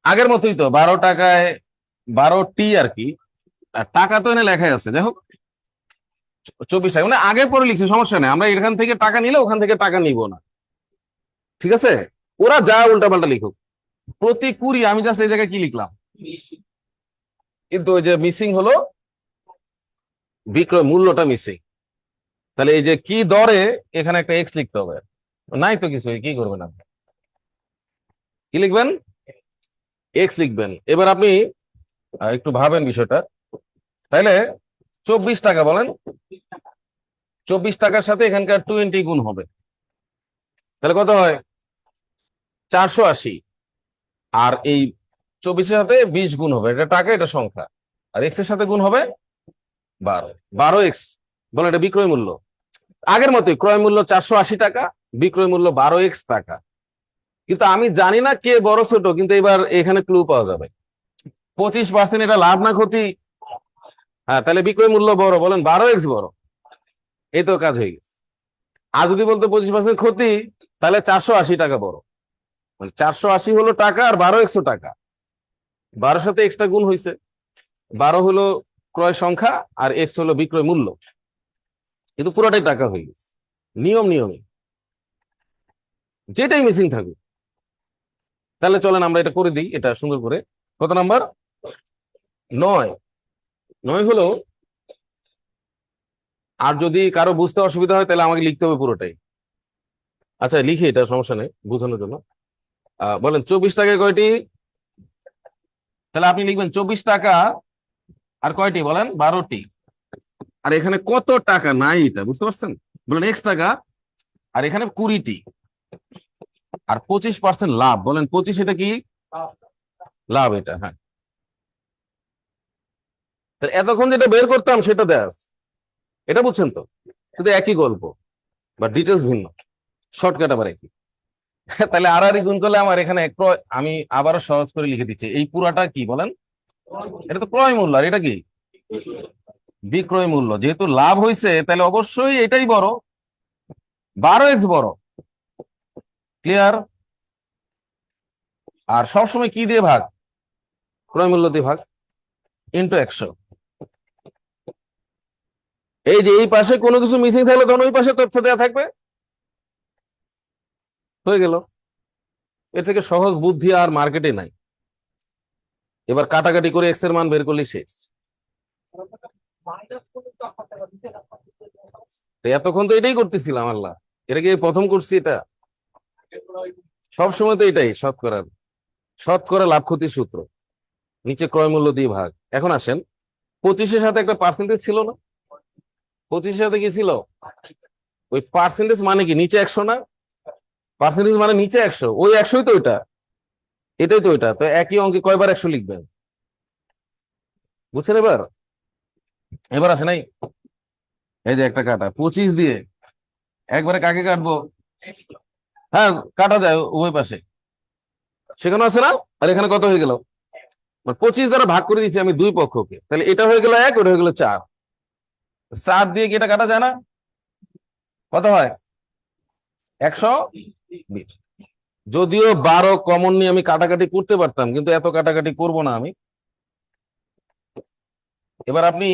আগের মতোই তো, 12 টাকায় 12টি আর কি। আর টাকা তো এনে লেখাই আছে, যাই হোক 24 টাকা, মানে আগে পরে লিখছি, সমস্যা নেই, আমরা এখান থেকে টাকা নিলে ওখান থেকে টাকা নিব না, ঠিক আছে। ওরা যা উল্টা পাল্টা লিখুক। প্রতি 20, আমি জাস্ট এই জায়গায় কি লিখলাম, কিন্তু ওই যে মিসিং হলো বিক্রয় মূল্যটা মিসিং। তাহলে এই যে কি দরে, এখানে একটা এক্স লিখতে হবে, নাই তো কিছু, কি করবেন আপনি, কি লিখবেন, এক্স লিখবেন। এবার আপনি একটু ভাবেন বিষয়টা, তাইলে 24 টাকা, বলেন 24 টাকার সাথে এখানকার 20 গুণ হবে, তাহলে কত হয়? 480। আর এই 24-এর সাথে 20 গুণ হবে, এটা টাকা, এটা সংখ্যা, আর এক্স এর সাথে গুণ হবে 12, 12x। বলেন এটা বিক্রয় মূল্য। আগের মতোই ক্রয় মূল্য 480 টাকা, বিক্রয় মূল্য 12x টাকা। কিন্তু আমি জানি না কে বড় ছোট, কিন্তু এবার এখানে ক্লু পাওয়া যাবে। 25%, এটা লাভ না ক্ষতি? হ্যাঁ, তাহলে বিক্রয় মূল্য বড়, বলেন 12x বড়, এই তো কাজ হয়ে গেছে। আর যদি বলতো 25% ক্ষতি, তাহলে 480 টাকা বড়, মানে 480 হলো টাকা, আর 12x টাকা, 12 সাথে এক্সট্রা গুণ হয়েছে, 12 হলো ক্রয় সংখ্যা, আর এক্স হলো বিক্রয় মূল্য, কিন্তু পুরোটাই টাকা হয়ে গেছে। নিয়ম নিয়মে, যেটাই মিসিং থাকুক। তাহলে চলেন আমরা এটা করে দিই, এটা সুন্দর করে। কত নাম্বার? 9। 9 হলো, আর যদি কারো বুঝতে অসুবিধা হয় তাহলে আমাকে লিখতে হবে পুরোটাই। আচ্ছা লিখি, এটা সমস্যা নেই বোঝানোর জন্য। বলেন 24 টাকায় কয়টি? তাহলে আপনি লিখবেন 24 টাকা, আর কয়টি বলেন? 12টি। আর এখানে কত টাকা নাই, এটা বুঝতে পারছেন? বলেন x টাকা, আর এখানে 20টি, আর 25% লাভ, বলেন 25, এটা কি লাভ? এটা হ্যাঁ। তাহলে এতক্ষণ যেটা বের করতাম সেটা দেখ, এটা বুঝছেন তো, শুধু একই গল্প, বা ডিটেলস ভিন্ন, শর্টকাট আবার একই। তাহলে আর আর গুণ করলে আমার এখানে আমি আবারও সহজ করে লিখে দিচ্ছি, এই পুরাটা কি বলেন? এটা তো ক্রয় মূল্য, আর এটা কি বিক্রয় মূল্য। যেহেতু লাভ হয়েছে তাহলে অবশ্যই এটাই বড়, 12x বড়, ক্লিয়ার। আর সবসময় কি দিয়ে ভাগ? ক্রয় মূল্য দিয়ে ভাগ, ইন্টু 100। এই যে এই পাশে কোনো কিছু মিসিং থাকলে তখন ওই পাশে তথ্য দেওয়া থাকবে, হয়ে গেল। এর থেকে সহজ বুদ্ধি আর মার্কেটে নাই। এবার কাটাকাটি করে এক্স এর মান বের করলে শেষ। তো এতক্ষণ তো এটাই করতেছিলাম, আল্লাহ, এটা কি প্রথম করছি? এটা সবসময় তো এটাই শতকরার, শতকরা লাভ ক্ষতির সূত্র, নিচে ক্রয় মূল্য দিয়ে ভাগ। এখন আসেন, 25-এর সাথে একটা পার্সেন্টেজ ছিল না? 25-এর সাথে কি ছিল? ওই পার্সেন্টেজ মানে কি, নিচে 100 না? পার্সেন্টেজ মানে নিচে 100, ওই 100ই তো ওইটা, এটাই তো ওইটা। তো একই অঙ্কে কয়বার 100 লিখবেন? বুঝছেন? এবার এবার আসে নাই, এই যে একটা কাটা 25 দিয়ে একবারে কাকে কাটবো? হ্যাঁ, কাটা যায় উভয় পাশে, সেখানে আছে না? আর এখানে কত হয়ে গেল? 25 দ্বারা ভাগ করে দিচ্ছি আমি দুই পক্ষকে, তাহলে এটা হয়ে গেল 1, ওটা হয়ে গেল 4। 4 দিয়ে কি এটা কাটা যায় না? কত হয়? 120। যদিও 12 কমন নিয়ে আমি কাটাকাটি করতে পারতাম, কিন্তু এত কাটাকাটি করব না আমি। এবার আপনি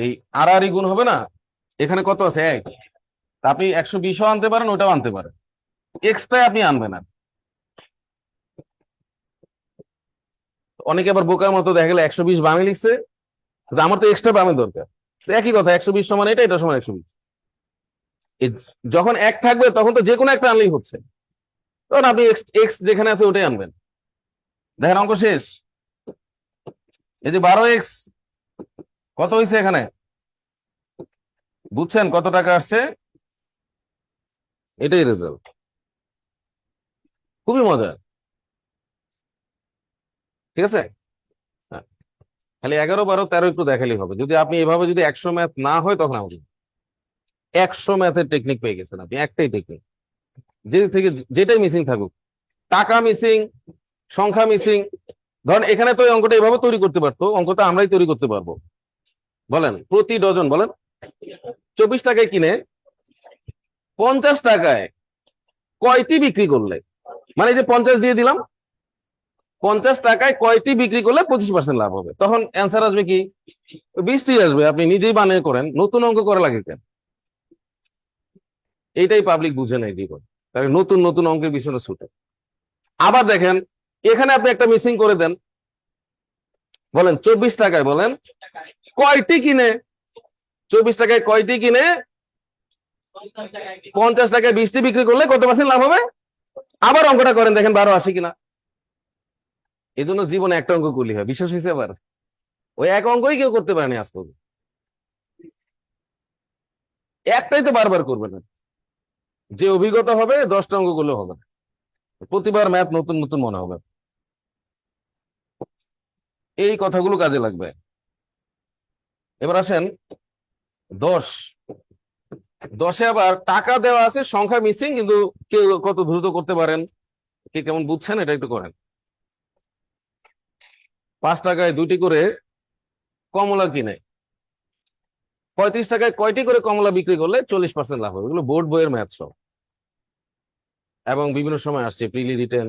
এই আর গুণ হবে না, এখানে কত আছে? 1। আপনি 120ও আনতে পারেন, ওটাও আনতে পারেন, এক্সট্রা আপনি আনবেন না। অনেকে আবার বোকার মতো দেখা গেলে 120 বামে লিখছে, কিন্তু আমার তো এক্সট্রা বামে দরকার। তো একই কথা, 120 সমান এটা, এটা সমান 120। যখন 1 থাকবে তখন তো যে কোনো একটা আনলেই হচ্ছে, তখন আপনি এক্স এক্স যেখানে আছে ওটাই আনবেন। দেখেন অঙ্ক শেষ। এই যে 12x কত হয়েছে এখানে? বুঝছেন কত টাকা আসছে? এটাই রেজাল্ট। খুবই মজা, ঠিক আছে? হ্যাঁ, খালি 11, 12, 13 একটু দেখালেই হবে। যদি আপনি এভাবে যদি 100 ম্যাথ না হয় তখন আমাকে 100 ম্যাথের টেকনিক পেয়ে গেছেন আপনি, একটাই টেকনিক, যে থেকে যেটাই মিসিং থাকুক, টাকা মিসিং, সংখ্যা মিসিং। ধরেন এখানে তো এই অঙ্কটা এভাবে তৈরি করতে পারতো, অঙ্কটা আমরাই তৈরি করতে পারবো। বলেন প্রতি ডজন, বলেন 24 টাকায় কিনে 50 টাকায় কয়টি বিক্রি করলে, মানে এই যে 50 দিয়ে দিলাম, 50 টাকায় কয়টি বিক্রি করলে 25% লাভ হবে, তখন অ্যান্সার আসবে কি? 20টি আসবে। আপনি নিজেই বানিয়ে করেন, নতুন অঙ্ক করা লাগে কেন? এইটাই পাবলিক বুঝে নেই জীবন, তাই নতুন নতুন অঙ্কের পিছনে ছুটে। আবার দেখেন এখানে আপনি একটা মিসিং করে দেন, বলেন 24 টাকায়, বলেন কয়টি কিনে, 24 টাকায় কয়টি কিনে 50 টাকায় 20টি বিক্রি করলে কত পার্সেন্ট লাভ হবে? আবার অঙ্কটা করেন, দেখেন 12 আসে কিনা। এই জন্য জীবনে একটা অঙ্ক করলে হয়, বিশ্বাস হয়েছে? আবার ওই এক অঙ্কই কেউ করতে পারেনি আজ পর্যন্ত, একটাই তো বারবার করবে না। যে অভিজ্ঞতা হবে 10টা অঙ্ক করলে হবে না, প্রতিবার ম্যাথ নতুন নতুন মনে হবে। এই কথাগুলো কাজে লাগবে। এবার আসেন 10। 10-এ আবার টাকা দেওয়া আছে, সংখ্যা মিসিং, কিন্তু কেউ কত দ্রুত করতে পারেন, কে কেমন বুঝছেন এটা একটু করেন। 5 টাকায় 2টি করে কমলা কিনে 35 টাকায় কয়টি করে কমলা বিক্রি করলে 40% লাভ হবে? এগুলো বোর্ড বইয়ের ম্যাথ সব, এবং বিভিন্ন সময় আসছে প্রিলি রিটেন।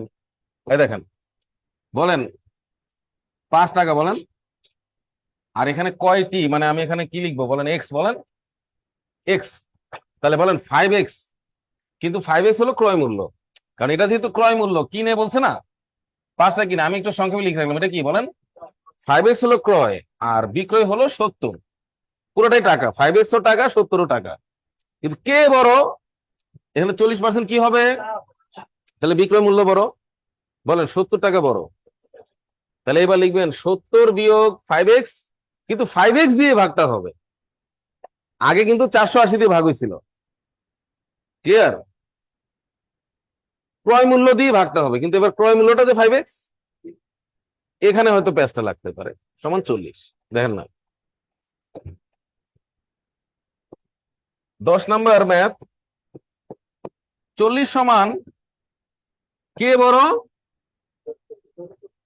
এই দেখেন, বলেন 5 টাকা, বলেন, আর এখানে কয়টি, মানে আমি এখানে কি লিখবো বলেন? এক্স, বলেন এক্স। তাহলে বলেন 5x, কিন্তু 5x হলো ক্রয় মূল্য, কারণ এটা যেহেতু ক্রয় মূল্য, কিনে বলছে না, 5টা কিনে, আমি একটু সংক্ষেপে লিখে রাখলাম, এটা কি বলেন? 5x হলো ক্রয়, আর বিক্রয় হলো 70, পুরোটাই টাকা। 5x ও টাকা, 70ও টাকা, কিন্তু কে বড়? এখানে 40% কি হবে? তাহলে বিক্রয় মূল্য বড়। বলেন 70 টাকা বড়। তাহলে এবার লিখবেন 70 বিয়োগ 5x, কিন্তু 5x দিয়ে ভাগটা হবে, আগে কিন্তু 480 দিয়ে ভাগ হয়েছিল। ক্লিয়ার? ক্রয় মূল্য দিয়ে ভাগটা হবে, কিন্তু এবার ক্রয় মূল্যটা যে 5x, এখানে হয়তো প্যাঁচটা লাগতে পারে, সমান 40। দেখেন না, 10 নাম্বার ম্যাথ। 40 সমান কে বড়?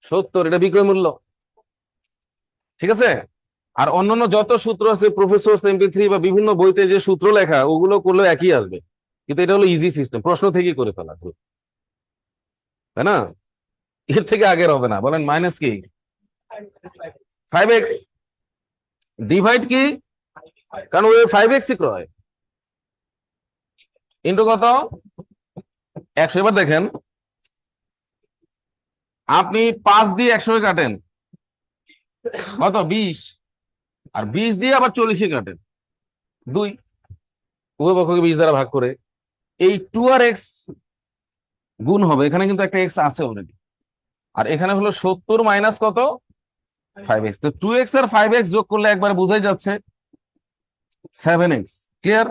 70, এটা বিক্রয় মূল্য, ঠিক আছে? আর অন্যান্য যত সূত্র আছে, প্রফেসর MP3 বা বিভিন্ন বইতে যে সূত্র লেখা, ওগুলো করলে একই আসবে, কিন্তু এটা হলো ইজি সিস্টেম, প্রশ্ন থেকে করে ফেলা, তাই না? এর থেকে আগের হবে না। বলেন মাইনাস কি? 5x ডিভাইড কি, কারণ ওই 5x ক্রয়, ইন্টু কত? 100। এবার দেখেন, আপনি 5 দিয়ে 100 কাটেন, কত? 20। আর 20 দিয়ে আবার 40 কাটেন, 2। উভয় পক্ষকে 20 দ্বারা ভাগ করে এই 2 আর x গুণ হবে, এখানে কিন্তু একটা x আছে অলরেডি, আর এখানে হলো 70 মাইনাস কত? 5x। তো 2x আর 5x যোগ করলে একবার বোঝাই যাচ্ছে 7x। ক্লিয়ার?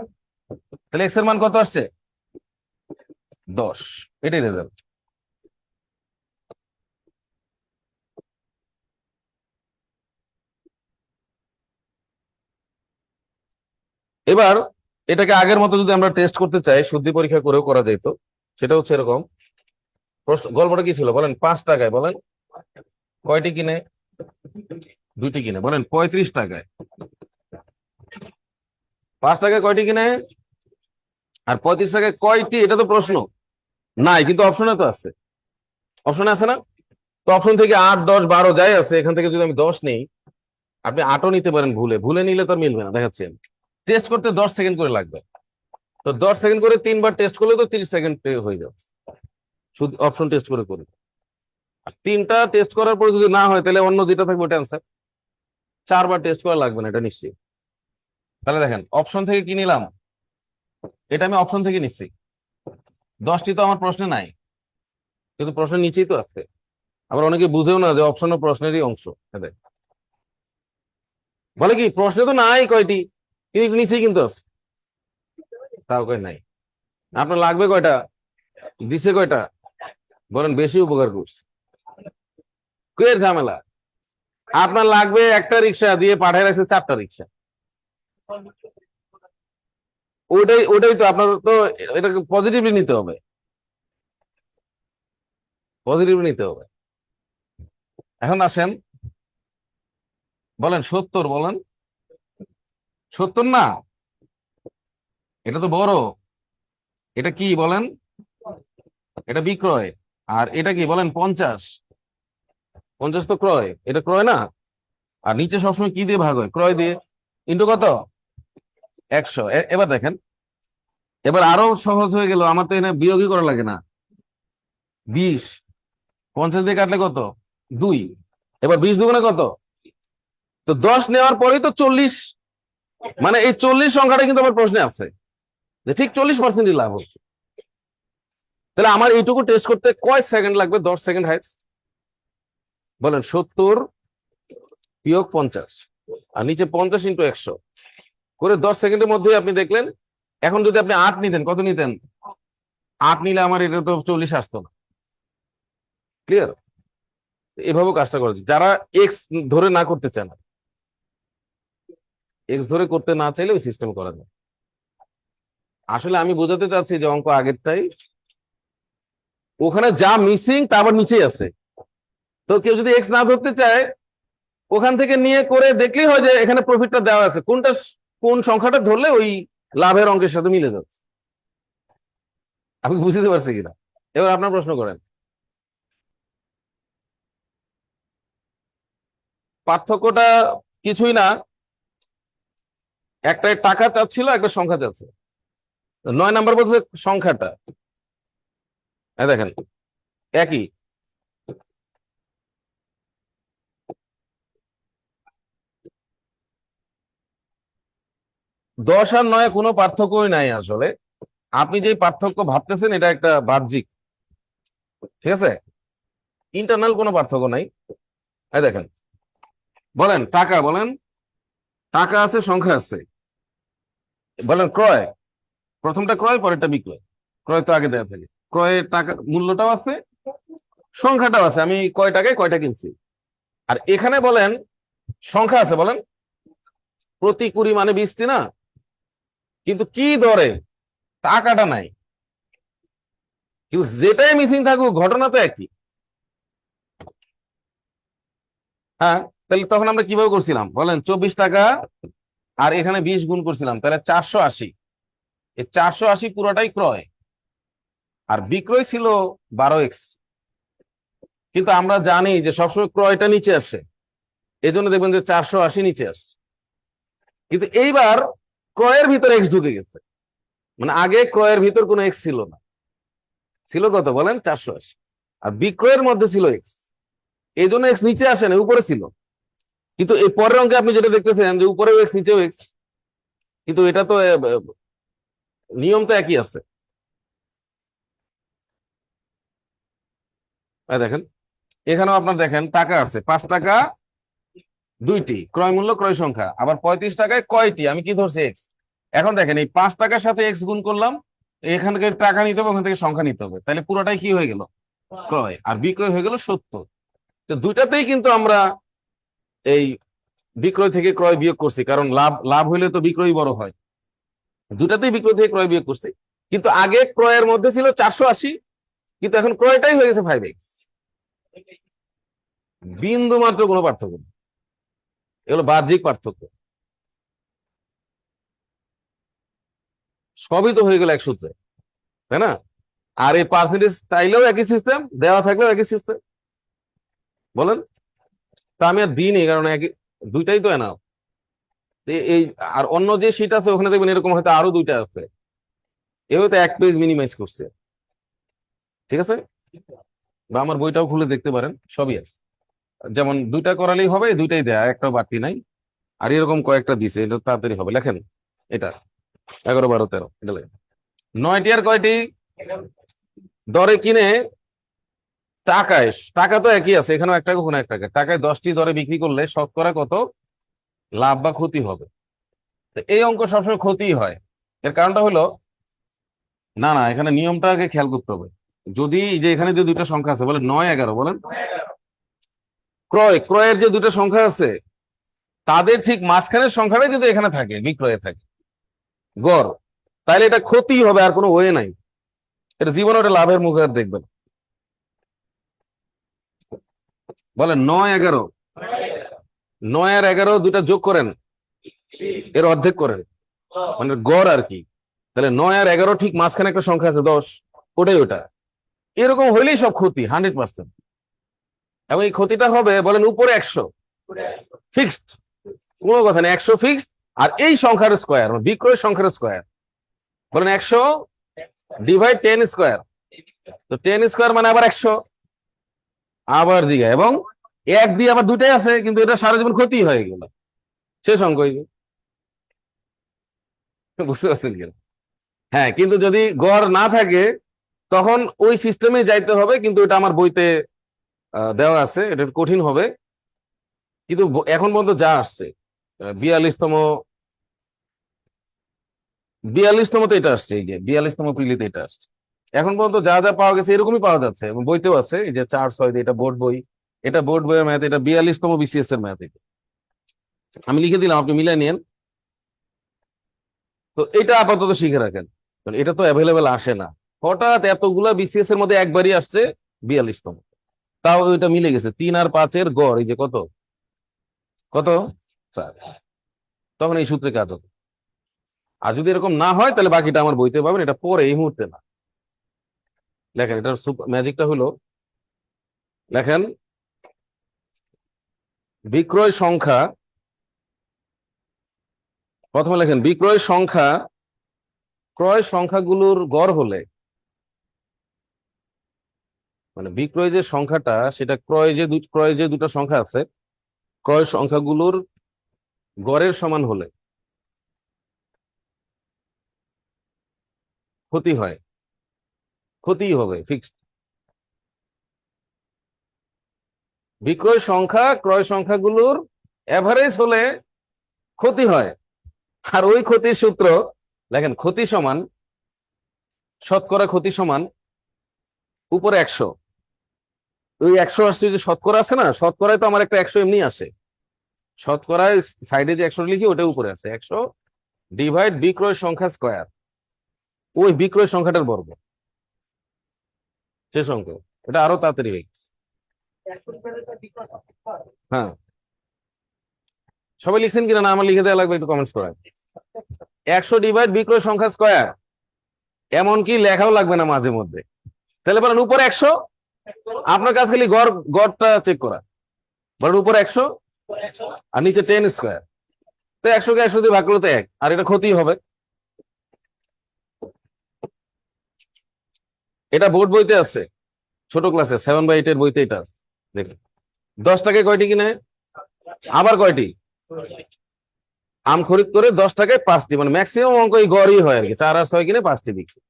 তাহলে x এর মান কত আসছে? 10। এটাই রেজাল্ট। এবার এটাকে আগের মতো যদি আমরা টেস্ট করতে চাই, শুদ্ধি পরীক্ষা করেও করা যেত। সেটা হচ্ছে এরকম, প্রশ্ন গল্পটা কি ছিল বলেন? 5 টাকায় বলেন কয়টি কিনে? দুইটি কিনে। বলেন 35 টাকায় 5 টাকায় কয়টি কিনে? আর 35 টাকায় কয়টি? এটা তো প্রশ্ন নাই, কিন্তু অপশনে তো আছে। অপশনে আছে না? তো অপশন থেকে 8, 10, 12 যাই আছে, এখান থেকে যদি আমি 10 নেই, আপনি 8ও নিতে পারেন। ভুলে ভুলে নিলে তো আর মিলবে না, দেখাচ্ছেন। টেস্ট করতে 10 সেকেন্ড করে লাগবে। তো 10 সেকেন্ড করে 3 বার টেস্ট করলে তো 30 সেকেন্ড হয়ে যাচ্ছে, শুধু অপশন টেস্ট করে করি। আর 3টা টেস্ট করার পরে যদি না হয়, তাহলে অন্য যেটা থাকবে ওটা অ্যান্সার। 4 বার টেস্ট করা লাগবে না, এটা নিশ্চিত। তাহলে দেখেন অপশন থেকে কি নিলাম, এটা আমি অপশন থেকে নিচ্ছি। 10টি তো আমার প্রশ্নে নাই, কিন্তু প্রশ্নের নিচেই তো আছে। আবার অনেকে বুঝেও না যে অপশন ও প্রশ্নেরই অংশ। এদের বলে কি প্রশ্নে তো নাই কয়টি, কিন্তু নিচেই কিন্তু আছে। তাও কয় নাই। আপনার লাগবে কয়টা? দিছে কয়টা? বলেন বেশি উপকার করছে। কুয়ের ঝামেলা। আপনার লাগবে একটা রিক্সা, দিয়ে পাঠায় রাখছে 4টা রিক্সা। ওটাই ওটাই তো আপনার তো, এটাকে পজিটিভলি নিতে হবে, পজিটিভলি নিতে হবে। এখন আসেন, বলেন 70, বলেন 70 না, এটা তো বড়। এটা কি বলেন? এটা বিক্রয়। আর এটা কি বলেন? 50। 50 তো ক্রয়, এটা ক্রয় না? আর নিচে সবসময় কি দিয়ে ভাগ হয়? ক্রয় দিয়ে। ইন্টু কত? 100। এবার দেখেন, এবার আরো সহজ হয়ে গেল, আমার তো এখানে বিয়োগই করা লাগে না। 20, 50 দিয়ে কাটলে কত? 2। এবার 20 দুগুণে কত? তো 10 নেওয়ার পরেই তো 40। মানে এই 40 সংখ্যাটা কিন্তু আমার প্রশ্নে আছে, যে ঠিক 40%ই লাভ হচ্ছে। তাহলে আমার এইটুকু টেস্ট করতে কয় সেকেন্ড লাগবে? 10 সেকেন্ড হাইস্ট। বলেন 70 বিয়োগ 50, আর নিচে 50 × 100 করে 10 সেকেন্ডের মধ্যে আপনি দেখলেন। এখন যদি আপনি 8 নিতেন, কত নিতেন? 8 নিলে আমার এটা তো 40 আসতো না। ক্লিয়ার? এভাবেও কাজটা করা যায়। যারা এক্স ধরে না করতে চান, এক্স ধরে করতে না চাইলে ওই সিস্টেম করা যায়। আসলে আমি বোঝাতে চাচ্ছি যে অঙ্ক আগেরটাই, ওখানে যা মিসিং তা আবার নিচেই আছে। তো কেউ যদি এক্স না ধরতে চায়, ওখান থেকে নিয়ে করে দেখলেই হয় যে এখানে প্রফিটটা দেওয়া আছে, কোনটা কোন সংখ্যাটা ধরলে ওই লাভের অঙ্কের সাথে মিলে যাচ্ছে। আপনি বুঝতে পারছি কিনা? এবার আপনার প্রশ্ন করেন। পার্থক্যটা কিছুই না, একটা টাকা চাচ্ছিল, একটা সংখ্যা চাচ্ছে। 9 নাম্বার বলছে সংখ্যাটা, দেখেন একই। 10 আর 9 কোনো পার্থক্যই নাই আসলে। আপনি যে পার্থক্য ভাবতেছেন, এটা একটা বাহ্যিক, ঠিক আছে? ইন্টারনাল কোনো পার্থক্য নাই। দেখেন, বলেন টাকা, বলেন টাকা আছে, সংখ্যা আছে। বলেন ক্রয়, প্রথমটা ক্রয়, পরেরটা বিক্রয়। ক্রয় তো আগে দেওয়া থাকে, ক্রয়ের টাকা মূল্যটাও আছে, সংখ্যাটাও আছে, আমি কয় টাকায় কয়টা কিনছি। আর এখানে বলেন সংখ্যা আছে, বলেন প্রতি কুড়ি মানে 20টি না, কিন্তু কি দরে? টাকাটা নাই। কিন্তু যেটাই মিসিং থাকুক, ঘটনা তো একই। হ্যাঁ, তাহলে তখন আমরা কিভাবে করছিলাম বলেন? 24 টাকা আর এখানে 20 গুণ করছিলাম, তাহলে 480। এই 480 পুরোটাই ক্রয়, আর বিক্রয় ছিল 12x। কিন্তু আমরা জানি যে সবসময় ক্রয়টা নিচে আসে, এই জন্য দেখবেন যে 480 নিচে আসছে। কিন্তু এইবার ক্রয়ের ভিতরে এক্স ঢুকে গেছে, মানে আগে ক্রয়ের ভিতর কোনো এক্স ছিল না। ছিল কত বলেন? 480। আর বিক্রয়ের মধ্যে ছিল এক্স, এই জন্য এক্স নিচে আসে না, উপরে ছিল। কিন্তু এই পরের অঙ্কে আপনি যেটা দেখতেছেন যে উপরেও এক্স, নিচেও এক্স, কিন্তু এটা তো নিয়ম তো একই আছে। দেখেন এখানেও আপনার দেখেন টাকা আছে 5 টাকা, দুইটি ক্রয় মূল্য, ক্রয় সংখ্যা। আবার 35 টাকায় কয়টি? আমি কি ধরছি? এক্স। এখন দেখেন এই 5 টাকার সাথে এক্স গুণ করলাম, এখান থেকে টাকা নিতে হবে, ওখান থেকে সংখ্যা নিতে হবে, তাহলে পুরোটাই কি হয়ে গেল? ক্রয়। আর বিক্রয় হয়ে গেল 70। তো দুইটাতেই কিন্তু আমরা এই বিক্রয় থেকে ক্রয় বিয়োগ করছি, কারণ লাভ লাভ হইলে তো বিক্রয় বড় হয়। দুটাতেই বিক্রয় থেকে ক্রয় বিয়োগ করছি, কিন্তু আগে ক্রয়ের মধ্যে ছিল 480, কিন্তু এখন ক্রয়টাই হয়ে গেছে 5x। বিন্দু মাত্র কোনো পার্থক্য নেই, এগুলো বাহ্যিক পার্থক্য, সবই তো হয়ে গেল এক সূত্রে, তাই না? আর এই পার্সেন্টেজ চাইলেও একই সিস্টেম, দেওয়া থাকলেও একই সিস্টেম, বলেন। তা আমি আর দিইনি, কারণ একই, দুইটাই তো এনাফ। এই আর অন্য যে শীট আছে ওখানে দেখবেন এরকম হয়তো আরো দুইটা আছে, এভাবে তো এক পেজ মিনিমাইজ করছে, ঠিক আছে? বা আমার বইটাও খুলে দেখতে পারেন, সবই আছে। যেমন দুইটা করালেই হবে, দুইটাই দেয়া, একটাও বাড়তি নাই। আর এরকম কয়েকটা দিছে, এটা তাড়াতাড়ি হবে, লেখেন এটা 11, 12, 13, এটা লেখেন। 9টি আর কয়টি? দরে কিনে টাকায়, টাকা তো একই আছে, এখানেও 1 টাকা ওখানে 1 টাকা, টাকায় 10টি দরে বিক্রি করলে শতকরা কত লাভ বা ক্ষতি হবে? তো এই অঙ্ক সবসময় ক্ষতি হয়। এর কারণটা হলো, না না, এখানে নিয়মটা আগে খেয়াল করতে হবে। যদি এই যে এখানে যে দুইটা সংখ্যা আছে, বলে 9, 11, বলেন, ক্রয়ের যে দুইটা সংখ্যা আছে তাদের ঠিক মাঝখানের সংখ্যাটাই যদি এখানে থাকে, বিক্রয়ে থাকে গড়, তাহলে এটা ক্ষতি হবে, আর কোনো ওয়ে নাই। এটা জীবনে ওটা লাভের মুখে আর দেখবেন। বলেন 9, 11, 9 আর 11 দুটা যোগ করেন, এর অর্ধেক করেন, মানে গড় আর কি। তাহলে 9 আর 11 ঠিক মাঝখানে একটা সংখ্যা আছে 10, ওটাই ওটা। এরকম হইলেই সব ক্ষতি 100%। এবং এই ক্ষতিটা হবে, বলেন উপরে 100 ফিক্সড, কোনো কথা নেই, 100 ফিক্সড। আর এই সংখ্যার স্কোয়ার, বিক্রয় সংখ্যার স্কোয়ার, বলেন 100 ডিভাইড 10 স্কোয়ার, তো 10 স্কোয়ার মানে আবার 100, আবার দিকে, এবং 1 দিয়ে আবার দুটাই আছে, কিন্তু এটা সারা জীবন ক্ষতি হয়ে গেল, শেষ অঙ্ক। বুঝতে পারছেন কিনা? হ্যাঁ, কিন্তু যদি গড় না থাকে তখন ওই সিস্টেমে যাইতে হবে, কিন্তু এটা আমার বইতে দেওয়া আছে, এটা একটু কঠিন হবে। কিন্তু এখন পর্যন্ত যা আসছে, 42তম, 42তমতে এটা আসছে, এই যে 42তম প্রিলিতে এটা আসছে। এখন পর্যন্ত যা যা পাওয়া গেছে এরকমই পাওয়া যাচ্ছে, এবং বইতেও আছে, এই যে 4, 6, এটা বোর্ড বই, এটা বোর্ড বইয়ের ম্যাথ, এটা 42তম বিসিএস এর ম্যাথ। আমি লিখে দিলাম, আপনি মিলাই নিন। তো এটা আপাতত শিখে রাখেন, কারণ এটা তো অ্যাভেলেবেল আসে না। হঠাৎ এতগুলা বিসিএস এর মধ্যে একবারই আসছে 42তম, তাও ওইটা মিলে গেছে, 3 আর 5-এর গড়, এই যে কত কত 4, তখন এই সূত্রে কাজ হবে। আর যদি এরকম না হয় তাহলে বাকিটা আমার বইতে পাবেন, এটা পরে, এই মুহূর্তে না। লেখেন, এটার ম্যাজিকটা হলো, লেখেন বিক্রয় সংখ্যা, প্রথমে লেখেন বিক্রয় সংখ্যা ক্রয় সংখ্যাগুলোর গড় হলে, মানে বিক্রয় যে সংখ্যাটা সেটা ক্রয় যে দুটো সংখ্যা আছে, ক্রয় সংখ্যাগুলোর গড়ের সমান হলে ক্ষতি হয়, ক্ষতি হবে ফিক্সড। বিক্রয় সংখ্যা ক্রয় সংখ্যাগুলোর এভারেজ হলে ক্ষতি হয়। আর ওই ক্ষতির সূত্র, দেখেন, ক্ষতি সমান শতকরা, ক্ষতি সমান উপরে 100, ওই 100 আসছে, যে শতকরা আছে না, শতকরায় তো আমার একটা 100 এমনি আসে, শতকরায় সাইডে যে 100 লিখি ওটা উপরে আছে, 100 ডিভাইড বিক্রয় সংখ্যা স্কোয়ার, ওই বিক্রয় সংখ্যাটার বর্গ, শেষ অঙ্ক। এটা আরো তাড়াতাড়ি হয়ে গেছে। হ্যাঁ, সবাই লিখছেন কিনা, না আমার লিখে দেওয়া লাগবে, একটু কমেন্টস করেন। 100 ডিভাইড বিক্রয় সংখ্যা স্কোয়ার, এমনকি লেখাও লাগবে না মাঝে মধ্যে। তাহলে বলেন উপরে 100, আপনার কাছে খালি গড়টা চেক করা, বলেন উপরে 100 আর নিচে 10 স্কোয়ার, তো 100 কে 100 দিয়ে ভাগ করলে তো 1, আর এটা ক্ষতি হবে। এটা বোর্ড বইতে আছে, ছোট ক্লাসে 7/8 এর বইতে এটা আছে, দেখুন। 10 টাকায় কয়টি কিনে, আবার কয়টি আম খরিদ করে 10 টাকায় 5টি, মানে ম্যাক্সিমাম অঙ্ক এই গড়ই হয় আর কি, 4 আর 6 কিনে 5টি বিক্রি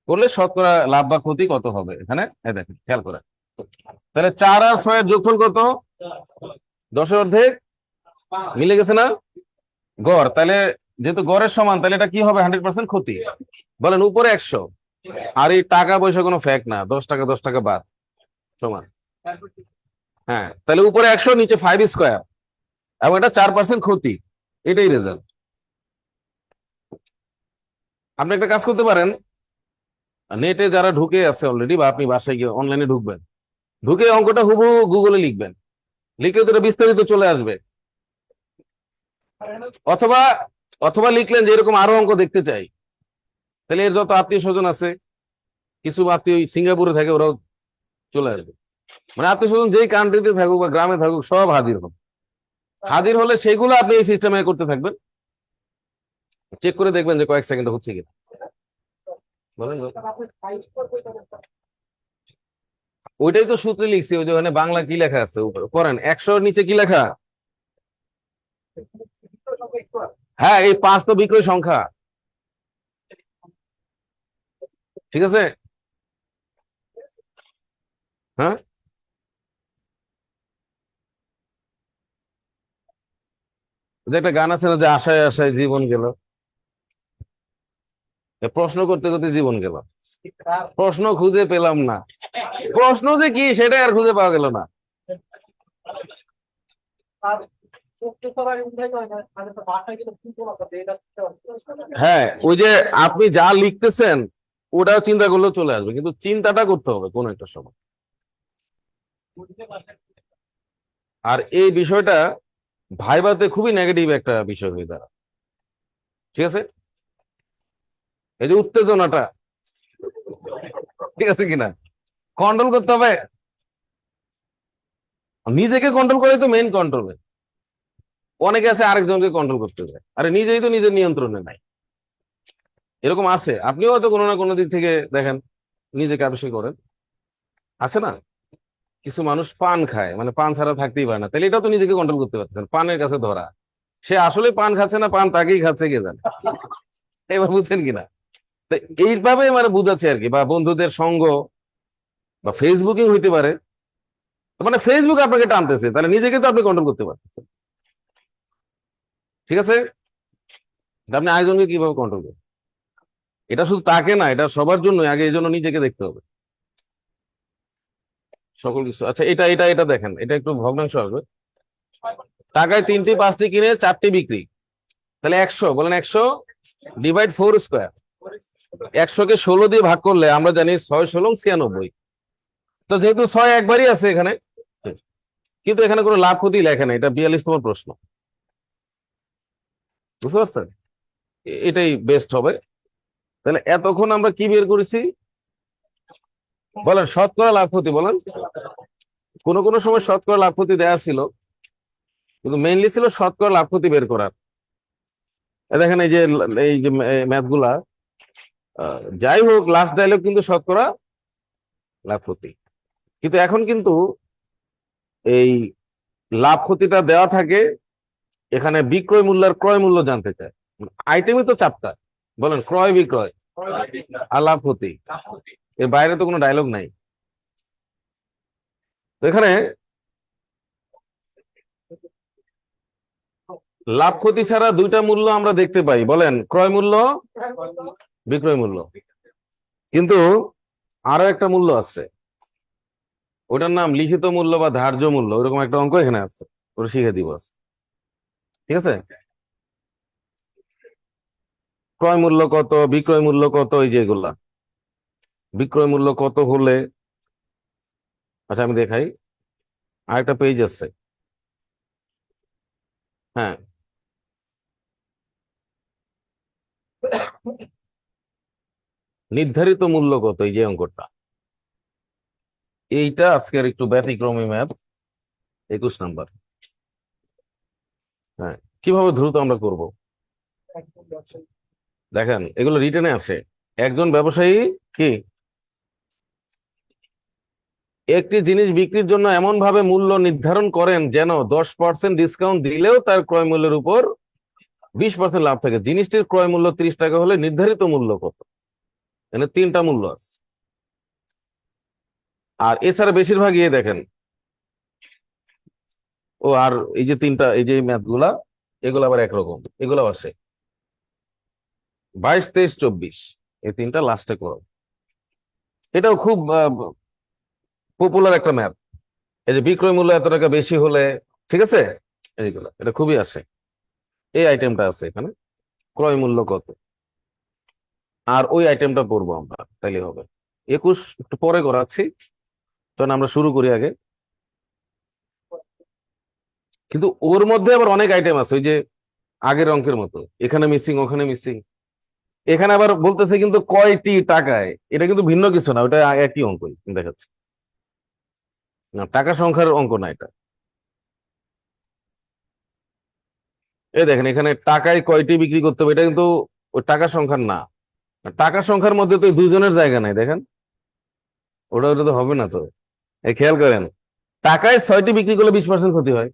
করলে শতকরা লাভ বা ক্ষতি কত হবে এখানে, দেখেন খেয়াল করে। তাহলে 4 আর 6 এর যোগফল কত, 10-এর অর্ধেক, মিলে গেছে না গড়? তাহলে যেহেতু গড়ের সমান, তাহলে এটা কি হবে, 100% ক্ষতি। বলেন উপরে 100, আর এই টাকা পয়সা কোনো ফ্যাক্ট না, 10 টাকা 10 টাকা বাদ সমান। হ্যাঁ, তাহলে উপরে 100, নিচে 5 স্কোয়ার, এবং এটা 4% ক্ষতি, এটাই রেজাল্ট। আপনি একটা কাজ করতে পারেন, নেটে যারা ঢুকে আছে অলরেডি, বা আপনি বাসায় গিয়ে অনলাইনে ঢুকবেন, ঢুকে অঙ্কটা হুবহু গুগলে লিখবেন, লিখলে তো এটা বিস্তারিত চলে আসবে। অথবা অথবা লিখলেন যে এরকম আরো অঙ্ক দেখতে চাই, তাহলে এর যত আত্মীয় স্বজন আছে, কিছু আত্মীয় ওই সিঙ্গাপুরে থাকে, ওরাও চলে আসবে। মানে আত্মীয় স্বজন যেই কান্ট্রিতে থাকুক বা গ্রামে থাকুক, সব হাজির হবে। হাজির হলে সেগুলো আপনি এই সিস্টেমে করতে থাকবেন, চেক করে দেখবেন যে কয়েক সেকেন্ডে হচ্ছে কিনা। বলেন বলেন। ওইটাই তো সূত্রে লিখছি, ওই যে ওখানে বাংলা কি লেখা আছে উপরে পড়েন, 100 নিচে কি লেখা? হ্যাঁ, এই 5 তো বিক্রয় সংখ্যা, ঠিক আছে? হ্যাঁ, যে একটা গান আছে না, যে আশায় আশায় জীবন গেল, এ প্রশ্ন করতে করতে জীবন গেল, প্রশ্ন খুঁজে পেলাম না, প্রশ্ন যে কি সেটা আর খুঁজে পাওয়া গেল না। হ্যাঁ, ওই যে আপনি যা লিখতেছেন ওটাও চিন্তা করলেও চলে আসবে, কিন্তু চিন্তাটা করতে হবে কোন একটা সময়। আর এই বিষয়টা ভাইভাতে খুবই নেগেটিভ একটা বিষয় হয়ে দাঁড়ায়, ঠিক আছে? এই যে উত্তেজনাটা, ঠিক আছে কিনা, কন্ট্রোল করতে হবে। নিজেকে কন্ট্রোল করে তো মেইন কন্ট্রোল। অনেকে আছে আরেকজনকে কন্ট্রোল করতে যায়, আরে নিজেই তো নিজের নিয়ন্ত্রণে নাই। এরকম আছে, আপনিও হয়তো কোনো না কোনো দিক থেকে দেখেন নিজেকে আবিষ্কার করেন, আছে না? কিছু মানুষ পান খায়, মানে পান ছাড়া থাকতেই পারে না, তাহলে এটাও তো নিজেকে কন্ট্রোল করতে পারতেছেন, পানের কাছে ধরা। সে আসলে পান খাচ্ছে না পান তাকেই খাচ্ছে, কে জানে। এবার বুঝছেন কিনা? তো এইভাবে মানে বুঝাচ্ছে আর কি, বা বন্ধুদের সঙ্গ, বা ফেসবুকিং হইতে পারে। তো মানে ফেসবুক আপনাকে টানতেছে, তাহলে নিজেকে তো আপনি কন্ট্রোল করতে পারতেছেন, ঠিক আছে? তা আপনি আরেকজনকে কিভাবে কন্ট্রোল করবেন? এটা শুধু তাকে না, এটা সবার জন্য, আগে এই জন্য নিজেকে দেখতে হবে সকল কিছু। আচ্ছা, এটা এটা এটা দেখেন, এটা একটু ভগ্নাংশ আসবে। টাকায় 3টি 5টি কিনে 4টি বিক্রি, তাহলে 100, বলেন 100 ডিভাইড 4 স্কোয়ার। 100-কে 16 দিয়ে ভাগ করলে আমরা জানি 6 × 16 = 96। তো যেহেতু 6 একবারই আছে এখানে, কিন্তু এখানে কোনো লাভ ক্ষতি লেখা নেই, এটা 42তম প্রশ্ন, বুঝতে পারছেন? এটাই বেস্ট হবে। তাহলে এতক্ষণ আমরা কি বের করেছি? বলেন শতকরা লাভ ক্ষতি, বলেন। কোন কোন সময় শতকরা লাভ ক্ষতি দেওয়া ছিল, কিন্তু মেইনলি ছিল শতকরা লাভ ক্ষতি বের করার। দেখেন এই যে ম্যাথ গুলা, যাই হোক, লাস্ট ডায়লগ কিন্তু শতকরা লাভ ক্ষতি। কিন্তু এখন কিন্তু এই লাভ ক্ষতিটা দেওয়া থাকে, এখানে বিক্রয় মূল্য আর ক্রয় মূল্য জানতে চায়। আইটেমই তো 4টা, বলেন ক্রয় বিক্রয় আর লাভ ক্ষতি, এর বাইরে তো কোনো ডায়লগ নাই। তো এখানে লাভ ক্ষতি ছাড়া 2টা মূল্য আমরা দেখতে পাই, বলেন ক্রয় মূল্য, বিক্রয় মূল্য। কিন্তু আরো একটা মূল্য আছে, ওটার নাম লিখিত মূল্য বা ধার্য মূল্য, ওরকম একটা অঙ্ক এখানে আছে, ওটা শিখে দিব আজকে, ঠিক আছে? ক্রয় মূল্য কত, বিক্রয় মূল্য কত, এই যে এগুলা, বিক্রয় মূল্য কত হলে, আচ্ছা আমি দেখাই, আরেকটা পেজ আছে। হ্যাঁ, নির্ধারিত মূল্য কত, এই যে অঙ্কটা, এইটা আজকের একটু ব্যতিক্রমী ম্যাথ, 21 নাম্বার। হ্যাঁ, কিভাবে দ্রুত আমরা করব, দেখেন এগুলো রিটেনে আছে। একজন ব্যবসায়ী কি একটি জিনিস বিক্রির জন্য এমন ভাবে মূল্য নির্ধারণ করেন যেন 10% ডিসকাউন্ট দিলেও তার ক্রয় মূল্যের উপর 20% লাভ থাকে। জিনিসটির ক্রয় মূল্য 30 টাকা হলে নির্ধারিত মূল্য কত? এখানে 3টা মূল্য আছে। আর এছাড়া বেশিরভাগ ইয়ে দেখেন, ও আর এই যে 3টা, এই যে ম্যাথ গুলা, এগুলো আবার একরকম, এগুলো আসে 22, 23, 24, এই 3টা লাস্টে করো। এটাও খুব পপুলার একটা ম্যাথ, এই যে বিক্রয় মূল্য এত টাকা বেশি হলে, ঠিক আছে, এইগুলো এটা খুবই আসে। এই আইটেমটা আছে এখানে, ক্রয় মূল্য কত। আর ওই আইটেমটা করবো আমরা, তাইলে হবে। 21 একটু পরে করাচ্ছি, চলুন আমরা শুরু করি আগে। কিন্তু ওর মধ্যে আবার অনেক আইটেম আছে, ওই যে আগের অঙ্কের মতো এখানে মিসিং ওখানে মিসিং। এখানে আবার বলতেছে কিন্তু কয়টি টাকায়, এটা কিন্তু ভিন্ন কিছু না, ওটা একই অঙ্কই দেখাচ্ছে। না, টাকা সংখ্যার অঙ্ক না এটা। এই দেখেন এখানে টাকায় কয়টি বিক্রি করতে হবে, এটা কিন্তু ওই টাকা সংখ্যার না। টাকা সংখ্যার মধ্যে তো দুইজনের জায়গা নাই, দেখেন। ওটা ওটা তো হবে না তো। এই খেয়াল করেন, টাকায় 6টি বিক্রি করলে 20% ক্ষতি হয়।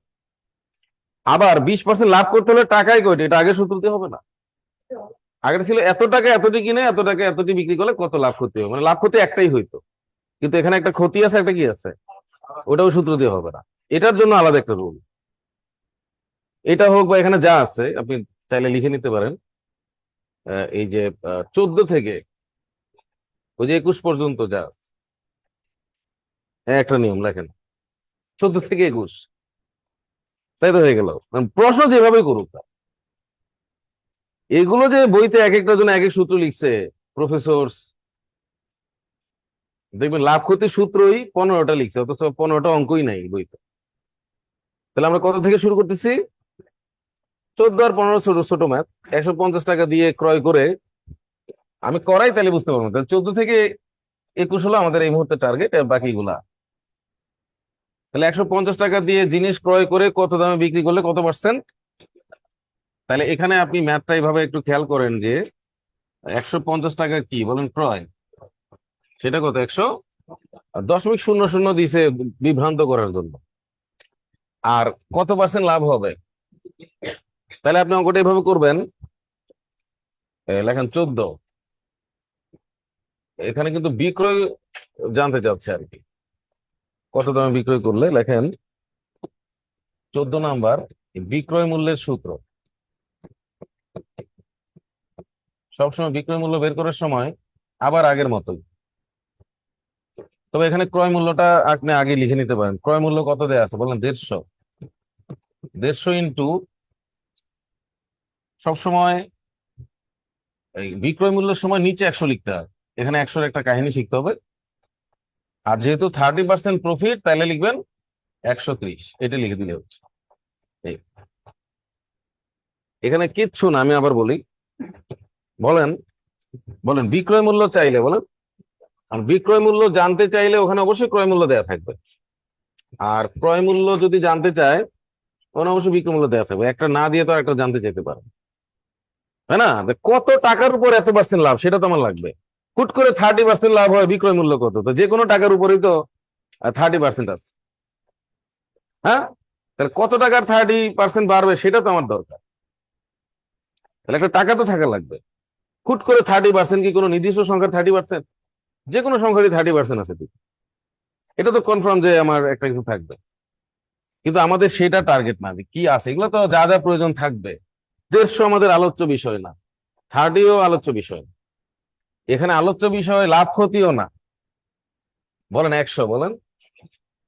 আবার 20% লাভ করতে হলে টাকায় কয়টি, এটা আগে সূত্রতে হবে না। আগে ছিল এত টাকা এতটি কিনে এত টাকা এতটি বিক্রি করলে কত লাভ ক্ষতি হবে, মানে লাভ ক্ষতি একটাই হইতো। কিন্তু এখানে একটা ক্ষতি আছে, একটা কি আছে, ওটাও সূত্র দিয়ে হবে না। এটার জন্য আলাদা একটা রুল। এটা হোক বা এখানে যা আছে আপনি চাইলে লিখে নিতে পারেন। এই যে 14 থেকে ওই যে 21 পর্যন্ত যা আছে, একটা নিয়ম লেখেন, 14 থেকে 21, তাই তো হয়ে গেল। মানে প্রশ্ন যেভাবে করুক, এগুলো যে বইতে এক একটা জন এক এক সূত্র লিখছে, প্রফেসর, দেখবেন লাভ ক্ষতির সূত্রই 15টা লিখছে, অথচ 15টা অঙ্কই নাই বইতে। তাহলে আমরা কত থেকে শুরু করতেছি? 14 আর 15 ছোট ছোট ম্যাথ। 150 টাকা দিয়ে ক্রয় করে, আমি করাই তাহলে বুঝতে পারবো। তাহলে 14 থেকে 21 হলো আমাদের এই মুহূর্তে টার্গেট, বাকিগুলা। তাহলে 150 টাকা দিয়ে জিনিস ক্রয় করে কত দামে বিক্রি করলে কত পার্সেন্ট। তাহলে এখানে আপনি ম্যাথটা এইভাবে একটু খেয়াল করেন যে 150 টাকা কি বলেন ক্রয়, সেটা কত, 100.00 দিছে বিভ্রান্ত করার জন্য। আর কত পার্সেন্ট লাভ হবে, তাহলে আপনি অঙ্কটা এইভাবে করবেন। লেখেন 14, এখানে কিন্তু বিক্রয় জানতে চাচ্ছে আর কি, কত দামে বিক্রয় করলে। লেখেন 14 নাম্বার, বিক্রয় মূল্যের সূত্র। সবসময় বিক্রয় মূল্য বের করার সময় আবার আগের মতোই, তবে এখানে ক্রয় মূল্যটা আপনি আগে লিখে নিতে পারেন। ক্রয় মূল্য কত দেয়া আছে বলেন, 150। 150 ইন্টু, সবসময় এই বিক্রয় মূল্যের সময় নিচে 100 লিখতে হবে। এখানে 100-র একটা কাহিনী শিখতে হবে। আর যেহেতু 30% প্রফিট, তাহলে লিখবেন 130, এটা লিখে দিলে হচ্ছে। এই, এখানে কিচ্ছু না, আমি আবার বলি। বলেন, বলেন বিক্রয় মূল্য চাইলে বলেন। আর বিক্রয় মূল্য জানতে চাইলে ওখানে অবশ্যই ক্রয় মূল্য দেওয়া থাকবে। আর ক্রয় মূল্য যদি জানতে চায়, ওখানে অবশ্যই বিক্রয় মূল্য দেওয়া থাকবে। একটা না দিয়ে তো আর একটা জানতে চাইতে পারে, তাই না? যে কত টাকার উপর এত পার্সেন্ট লাভ, সেটা তো আমার লাগবে। হুট করে 30% লাভ হয়, বিক্রয় মূল্য কত, তো যে কোনো টাকার উপরেই তো 30% আছে। হ্যাঁ, তাহলে কত টাকার 30% বাড়বে সেটা তো আমার দরকার। তাহলে একটা টাকা তো থাকা লাগবে। হুট করে 30% কি কোনো নির্দিষ্ট সংখ্যার 30%? যে কোনো সংখ্যারই 30% আছে ঠিক, এটা তো কনফার্ম যে আমার একটা কিছু থাকবে। কিন্তু আমাদের সেটা টার্গেট না, যে কি আছে, এগুলো তো যা যা প্রয়োজন থাকবে। 150 আমাদের আলোচ্য বিষয় না, 30ও আলোচ্য বিষয় না। এখানে আলোচ্য বিষয় লাভ ক্ষতিও না। বলেন 100, বলেন,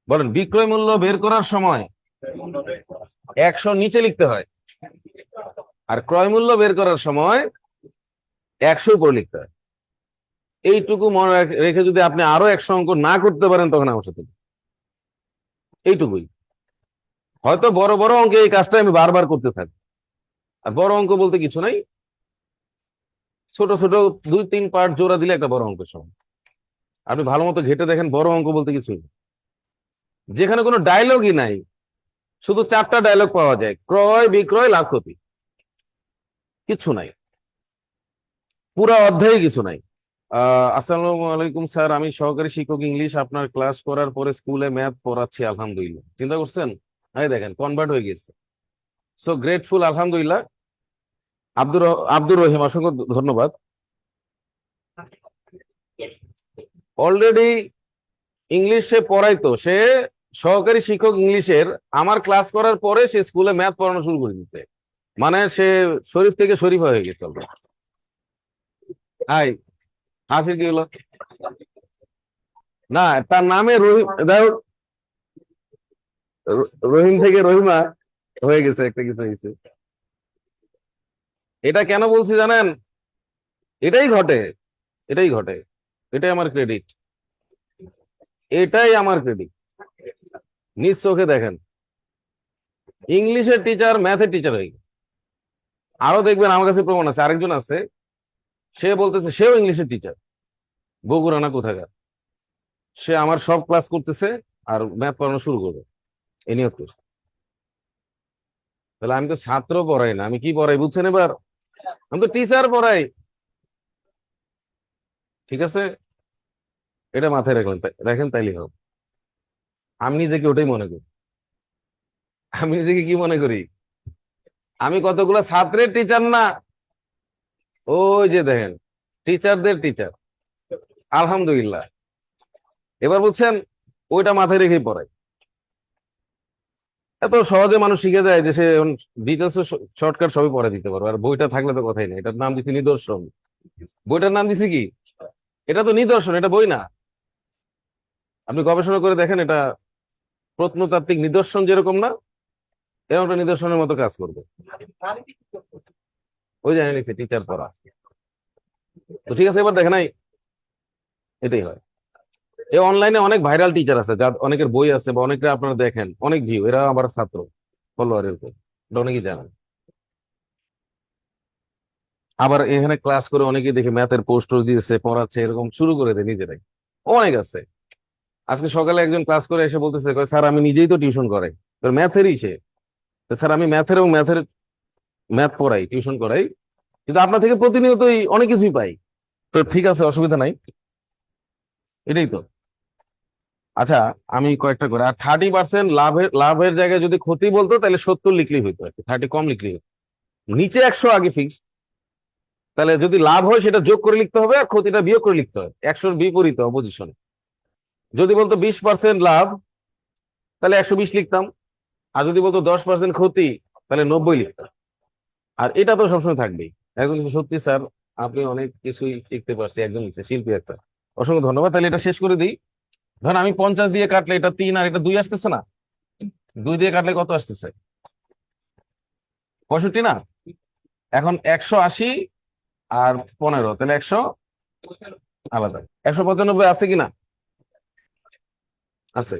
বলেন বিক্রয় মূল্য বের করার সময় 100 নিচে লিখতে হয়, আর ক্রয় মূল্য বের করার সময় 100 উপরে লিখতে হয়। এইটুকু মনে রেখে যদি আপনি আরো 100 অঙ্ক না করতে পারেন, তখন আমার সাথে এইটুকুই। হয়তো বড় বড় অঙ্কে এই কাজটা আমি বারবার করতে থাকি। আর বড় অঙ্ক বলতে কিছু নাই, ছোট ছোট 2-3 পার্ট জোড়া দিলে একটা বড় অঙ্কের সমান। আপনি ভালো মতো ঘেটে দেখেন, বড় অঙ্ক বলতে কিছুই না, যেখানে কোনো ডায়লগই নাই, শুধু 4টা ডায়লগ পাওয়া যায়, ক্রয় বিক্রয় লাভ ক্ষতি, কিছু নাই, পুরা অধ্যায়ে কিছু নাই। আসসালামু আলাইকুম স্যার, আমি সহকারী শিক্ষক ইংলিশ, আপনার ক্লাস করার পরে স্কুলে ম্যাথ পড়াচ্ছি, আলহামদুলিল্লাহ। চিন্তা করছেন, এই দেখেন কনভার্ট হয়ে গেছে। সো গ্রেটফুল, আলহামদুলিল্লাহ। আব্দুর রহিম, অসংখ্য ধন্যবাদ। অলরেডি ইংলিশে পড়াইতো সে, সহকারী শিক্ষক ইংলিশের, আমার ক্লাস করার পরে সে স্কুলে ম্যাথ পড়ানো শুরু করে দিতে। মানে সে শরীফ থেকে শরীফ হয়ে গেছে। হাই, হাসির কি হলো? না, তার নামে রহিম, দেখো, রহিম থেকে রহিমা হয়ে গেছে, একটা কিছু হয়েছে। এটা কেন বলছি জানেন? এটাই ঘটে, এটাই ঘটে, এটাই আমার ক্রেডিট, এটাই আমার ক্রেডিট। নিজ চোখে দেখেন, ইংলিশের টিচার ম্যাথের টিচার হয়ে গেছে। আরো দেখবেন আমার কাছে প্রমাণ আছে, আরেকজন আছে, সে বলতেছে সেও ইংলিশের টিচার, বগুড়া না কোথাকার। সে আমার সব ক্লাস করতেছে আর ম্যাথ পড়ানো শুরু করবে এ নিয়ত করছে। তাহলে আমি তো ছাত্র পড়াই না, আমি কি পড়াই বুঝছেন এবার? আমি তো টিচার পড়াই। ঠিক আছে, এটা মাথায় রাখলেন, রাখেন, তাইলে হবে। আমি নিজেকে ওটাই মনে করি। আমি নিজেকে কি মনে করি? আমি কতগুলো ছাত্রের টিচার না, ওই যে দেখেন, টিচারদের টিচার, আলহামদুলিল্লাহ। এবার বুঝছেন, ওইটা মাথায় রেখেই পড়াই। এত সহজে মানুষ শিখে যায় যে সে ডিটেলস শর্টকাট সবই পড়ে দিতে পারবে। আর বইটা থাকলে তো কথাই নেই, এটার নাম দিচ্ছি নিদর্শন। বইটার নাম দিছি কি? এটা তো নিদর্শন, এটা বই না। আপনি গবেষণা করে দেখেন, এটা প্রত্নতাত্ত্বিক নিদর্শন যেরকম না, এরকম একটা নিদর্শনের মতো কাজ করবে। ওই জানি লিখছে টিচার পড়া। তো ঠিক আছে, এবার দেখেন নাই, এটাই হয়। এই অনলাইনে অনেক ভাইরাল টিচার আছে, যার অনেকের বই আছে বা অনেকে আপনারা দেখেন অনেক ভিউ, এরা আবার ছাত্র, ফলোয়ার, এরকম, এটা অনেকেই জানেন। আবার এখানে ক্লাস করে অনেকেই দেখে ম্যাথের পোস্টার দিয়েছে, পড়াচ্ছে, এরকম শুরু করে দেয় নিজেরাই। অনেক আছে। আজকে সকালে একজন ক্লাস করে এসে বলতেছে, কয়, স্যার আমি নিজেই তো টিউশন করাই, ম্যাথেরই সে। তো স্যার আমি ম্যাথের এবং ম্যাথ পড়াই, টিউশন করাই, কিন্তু আপনার থেকে প্রতিনিয়তই অনেক কিছুই পাই। তো ঠিক আছে, অসুবিধা নাই, এটাই তো। আচ্ছা, আমি কয়েকটা করে, আর 30% লাভের জায়গায় যদি ক্ষতি বলতো তাহলে 70 লিখলেই হইতো, আর কি 30 কম লিখলেই হতো। নিচে 100 আগে ফিক্স। তাহলে যদি লাভ হয় সেটা যোগ করে লিখতে হবে, আর ক্ষতিটা বিয়োগ করে লিখতে হবে, 100-র বিপরীত অপোজিশন। যদি বলতো 20% লাভ, তাহলে 120 লিখতাম। আর যদি বলতো 10% ক্ষতি, তাহলে 90 লিখতাম। আর এটা তো সবসময় থাকবেই। একজন লিখছে, সত্যি স্যার, আপনি অনেক কিছুই শিখতে পারছি। একজন লিখছে, শিল্পী একটা, অসংখ্য ধন্যবাদ। তাহলে এটা শেষ করে দিই। ধরেন আমি 50 দিয়ে কাটলে এটা 3 আর এটা 2 আসতেছে না? 2 দিয়ে কাটলে কত আসতেছে? 65 না? এখন 180 আর 15, তাহলে 100 আলাদা, 195 আছে কিনা? আছে।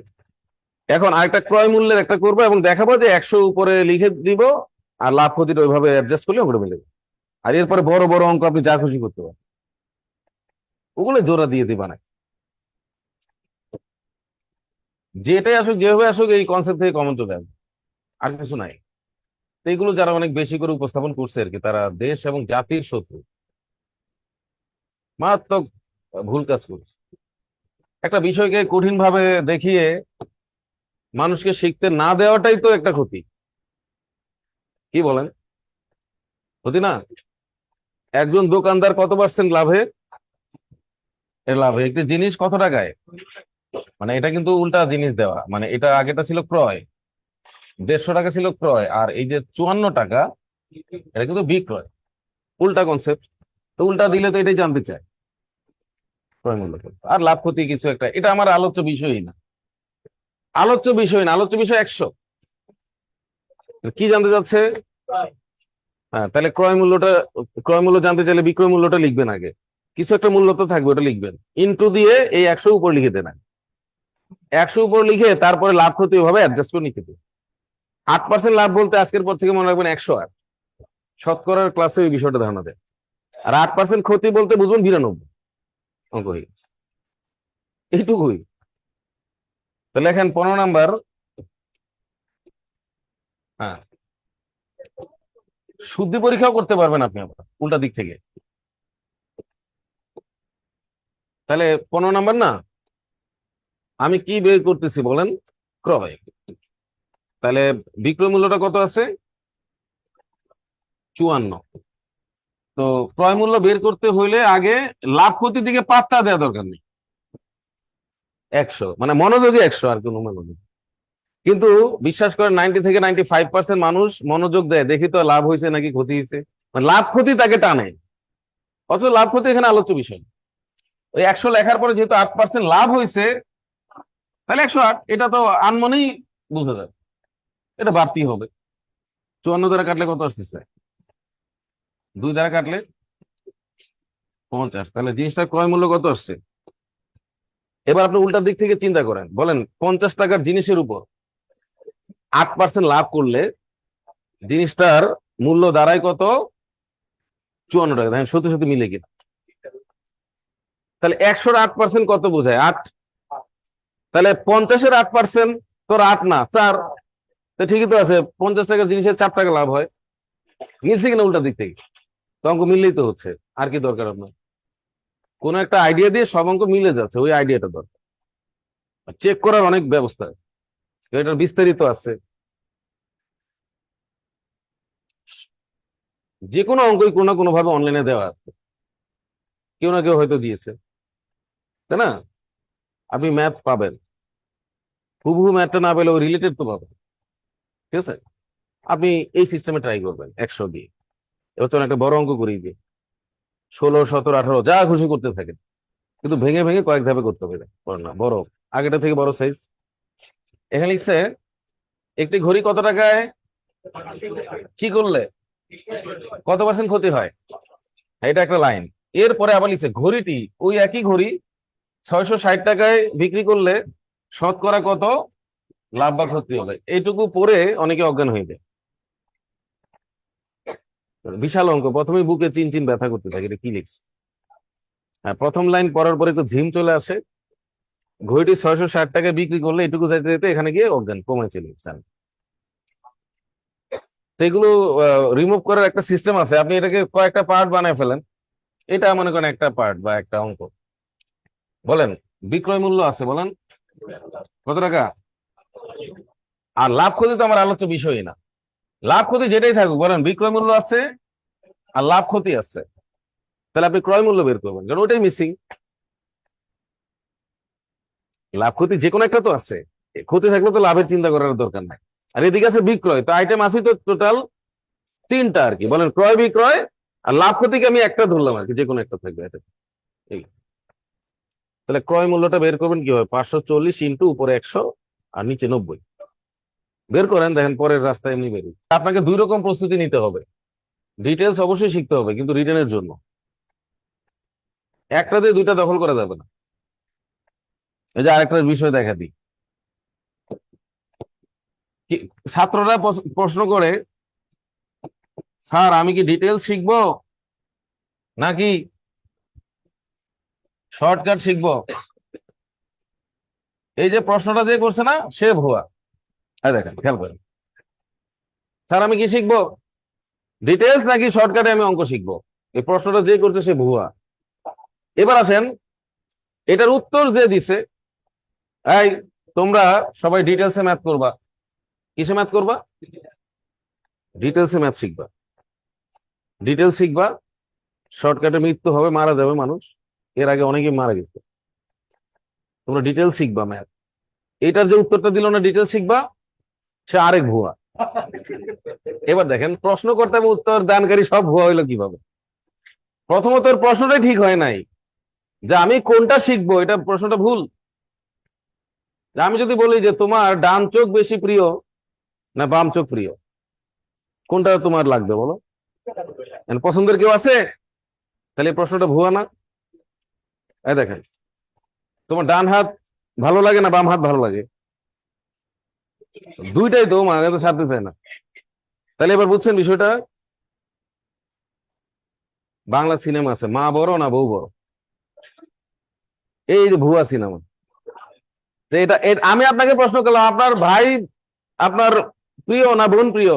এখন আরেকটা ক্রয় মূল্যের একটা করবো এবং দেখাবো যে 100 উপরে লিখে দিব, আর লাভ ক্ষতিটা ওইভাবে অ্যাডজাস্ট করলে ওগুলো মিলে যাবে। আর এরপরে বড় বড় অঙ্ক আপনি যা খুশি করতে পারেন, ওগুলো জোড়া দিয়ে দিবা না। যেটাই আসুক, যেভাবে আসুক, এই কনসেপ্ট থেকে কমন চলে আসবে, আর কিছু নাই। তো এইগুলো যারা অনেক বেশি করে উপস্থাপন করছে আর কি, তারা দেশ এবং জাতির শত্রু, মারাত্মক ভুল কাজ করছে। একটা বিষয়কে কঠিন ভাবে দেখিয়ে মানুষকে শিখতে না দেওয়াটাই তো একটা ক্ষতি, কি বলেন? ক্ষতি না? একজন দোকানদার কত পার্সেন্ট লাভে, এর লাভে একটি জিনিস কত টাকায়, মানে এটা কিন্তু উল্টা জিনিস দেওয়া, মানে এটা আগেটা ছিল ক্রয়, 150 টাকা ছিল ক্রয়, আর এই যে 54 টাকা, এটা কিন্তু বিক্রয়। উল্টা কনসেপ্ট। তো উল্টা দিলে তো এটাই জানতে চায়, ক্রয় মূল্য কত। আর লাভ ক্ষতি কিছু একটা, এটা আমার আলোচ্য বিষয়ই না, আলোচ্য বিষয় না, আলোচ্য বিষয় 100। কি জানতে চাচ্ছে? হ্যাঁ, তাহলে ক্রয় মূল্য জানতে চাইলে বিক্রয় মূল্যটা লিখবেন আগে। কিছু একটা মূল্য তো থাকবে, ওটা লিখবেন, ইনটু দিয়ে এই 100 উপর লিখে দেন। 100 উপর লিখে তারপরে লাভ ক্ষতি ওইভাবে অ্যাডজাস্ট করে লিখে দেন। 8% লাভ বলতে আজকের পর থেকে মনে রাখবেন 108। শতকরার ক্লাসে ওই বিষয়টা ধারণা দেয়। আর 8% ক্ষতি বলতে বুঝবেন 92 অঙ্ক হয়ে গেছে। এইটুকুই। তো লেখেন 15 নাম্বার। হ্যাঁ, শুদ্ধি পরীক্ষাও করতে পারবেন আপনি আবার উল্টা দিক থেকে। তাহলে 15 নাম্বার না, আমি কি বের করতেছি বলেন? ক্রয়। তাহলে বিক্রয় মূল্যটা কত আছে? 54। তো ক্রয় মূল্য বের করতে হইলে আগে লাভ ক্ষতির দিকে পাত্তা দেওয়া দরকার নেই। 100 মানে মনোযোগী 100, আর কোনো মনোযোগ। কিন্তু বিশ্বাস করেন, 90 থেকে 95% মানুষ মনোযোগ দেয়, দেখি তো লাভ হয়েছে নাকি ক্ষতি হয়েছে, মানে লাভ ক্ষতি তাকে টানে। অথচ লাভ ক্ষতি এখানে আলোচ্য বিষয় না। ওই 100 লেখার পরে যেহেতু 8% লাভ হয়েছে, তাহলে 108, এটা তো আনমনেই বুঝা যাবে, এটা বাড়তি হবে। 54 দ্বারা কাটলে কত আসতেছে? 2 দ্বারা কাটলে 50, তাহলে জিনিসটার ক্রয় মূল্য কত আসছে? এবার আপনি উল্টা দিক থেকে চিন্তা করেন, বলেন 50 টাকার জিনিসের উপর 8% লাভ করলে জিনিসটার মূল্য দাঁড়ায় কত? 54 টাকা। দেখেন সত্যি সত্যি মিলে কিনা। তাহলে 100-র 8% কত বোঝায়? 8। তাহলে 50-এর 8% তোর 8 না 4। তো ঠিকই তো আছে, 50 টাকার জিনিসের 4 টাকা লাভ হয়। মিলছে কিনা উল্টা দিক থেকে? তো অঙ্ক মিললেই তো হচ্ছে, আর কি দরকার আপনার? কোন একটা আইডিয়া দিয়ে সব অঙ্ক মিলে যাচ্ছে, ওই আইডিয়াটা দরকার। চেক করার অনেক ব্যবস্থা, এটার বিস্তারিত আছে। যে কোনো অঙ্কই কোনো না কোনো ভাবে অনলাইনে দেওয়া আছে, কেউ না কেউ হয়তো দিয়েছে, তাই না? আপনি ম্যাথ পাবেন, হুবহু ম্যাথটা না পেলেও রিলেটেড তো পাবেন। ঠিক আছে, আপনি এই সিস্টেমে ট্রাই করবেন 100 দিয়ে। এবার চলুন একটা বড় অঙ্ক করিয়ে দিয়ে 16, 17, 18 যা খুশি করতে থাকেন, কিন্তু ভেঙে ভেঙে কয়েক ধাপে করতে হবে। বড় না বড়, আগেটা থেকে বড় সাইজ। এখানে লিখছে একটি ঘড়ি কত টাকায় কি করলে কত পার্সেন্ট ক্ষতি হয়, এটা একটা লাইন। এরপরে আবার লিখছে ঘড়িটি ওই একই ঘড়ি 660 টাকায় বিক্রি করলে শতকরা কত লাভ বা ক্ষতি হবে। এইটুকু পরে অনেকে অজ্ঞান হয়ে যায়। বিশাল অঙ্ক, প্রথমে বুকে চিন চিন ব্যথা করতে থাকে, এটা কি লিখছে? হ্যাঁ, প্রথম লাইন পড়ার পরে একটু ঝিম চলে আসে। ঘড়িটি 660 টাকায় বিক্রি করলে এটুকু যাইতে যেতে এখানে গিয়ে অজ্ঞান কমে চলে গেছেন। তো এগুলো রিমুভ করার একটা সিস্টেম আছে, আপনি এটাকে কয়েকটা পার্ট বানায় ফেলেন। এটা মনে করেন একটা পার্ট বা একটা অঙ্ক। বলেন বিক্রয় মূল্য আছে, বলেন কত টাকা। আর লাভ ক্ষতি তো আমার আলোচ্য বিষয়ই না। লাভ ক্ষতি যেটাই থাকুক, বলেন বিক্রয় মূল্য আছে আর লাভ ক্ষতি আছে, তাহলে আপনি ক্রয় মূল্য বের করবেন, কারণ ওটাই মিসিং। লাভ ক্ষতি যে কোনো একটা তো আছে, ক্ষতি থাকলে তো লাভের চিন্তা করার দরকার নাই। আর এদিকে আছে বিক্রয়, তো আইটেম আছে তো টোটাল 3টা আর কি। বলেন ক্রয় বিক্রয় আর লাভ ক্ষতিকে আমি একটা ধরলাম আর কি, যে কোনো একটা থাকবে এটা। এই, তাহলে ক্রয় মূল্যটা বের করবেন কি হয়? 540 ইন্টু উপরে 100 আর নিচে 90। বের করেন, দেখেন পরের রাস্তায় এমনি বেরোয়। আপনাকে 2 রকম প্রস্তুতি নিতে হবে। ডিটেলস অবশ্যই শিখতে হবে, কিন্তু রিটেনের জন্য একটা দিয়ে 2টা দখল করা যাবে না। এই যে আরেকটা বিষয় দেখা দিই, ছাত্ররা প্রশ্ন করে, স্যার আমি কি ডিটেলস শিখবো নাকি শর্টকাট শিখবো? এই যে প্রশ্নটা যে করছে না, সে ভুয়া। দেখেন খেয়াল করেন, স্যার আমি কি শিখবো, ডিটেলস নাকি শর্টকাটে আমি অঙ্ক শিখবো? এই প্রশ্নটা যে করছে সে ভুয়া। এবার আসেন, এটার উত্তর যে দিছে, এই তোমরা সবাই ডিটেলসে ম্যাথ করবা। কিসে ম্যাথ করবা? ডিটেলসে ম্যাথ শিখবা। ডিটেলস শিখবা, শর্টকাটে মৃত্যু হবে, মারা যাবে মানুষ, এর আগে অনেকে মারা গেছে। তোমরা ডিটেলস শিখবা ম্যাথ। এটার যে উত্তরটা দিল না ডিটেলস শিখবা, সে আরেক ভুয়া। এবার দেখেন প্রশ্নকর্তা এবং উত্তর দানকারী সব ভুয়া হইলো কিভাবে? প্রথমত এর প্রশ্নটাই ঠিক হয় নাই, যে আমি কোনটা শিখবো, এটা প্রশ্নটা ভুল। যে আমি যদি বলি যে তোমার ডান চোখ বেশি প্রিয় না বাম চোখ প্রিয়, কোনটা তোমার লাগবে বলো? পছন্দের কেউ আছে? তাহলে এই প্রশ্নটা ভুয়া না? এই দেখেন, তোমার ডান হাত ভালো লাগে না বাম হাত ভালো লাগে? দুইটাই তো মাকে তো ছাড়তে চায় না। তাহলে এবার বুঝছেন বিষয়টা? বাংলা সিনেমা আছে মা বড় না বউ বড়, এই যে ভুয়া সিনেমা। তো এটা আমি আপনাকে প্রশ্ন করলাম, আপনার ভাই আপনার প্রিয় না বোন প্রিয়?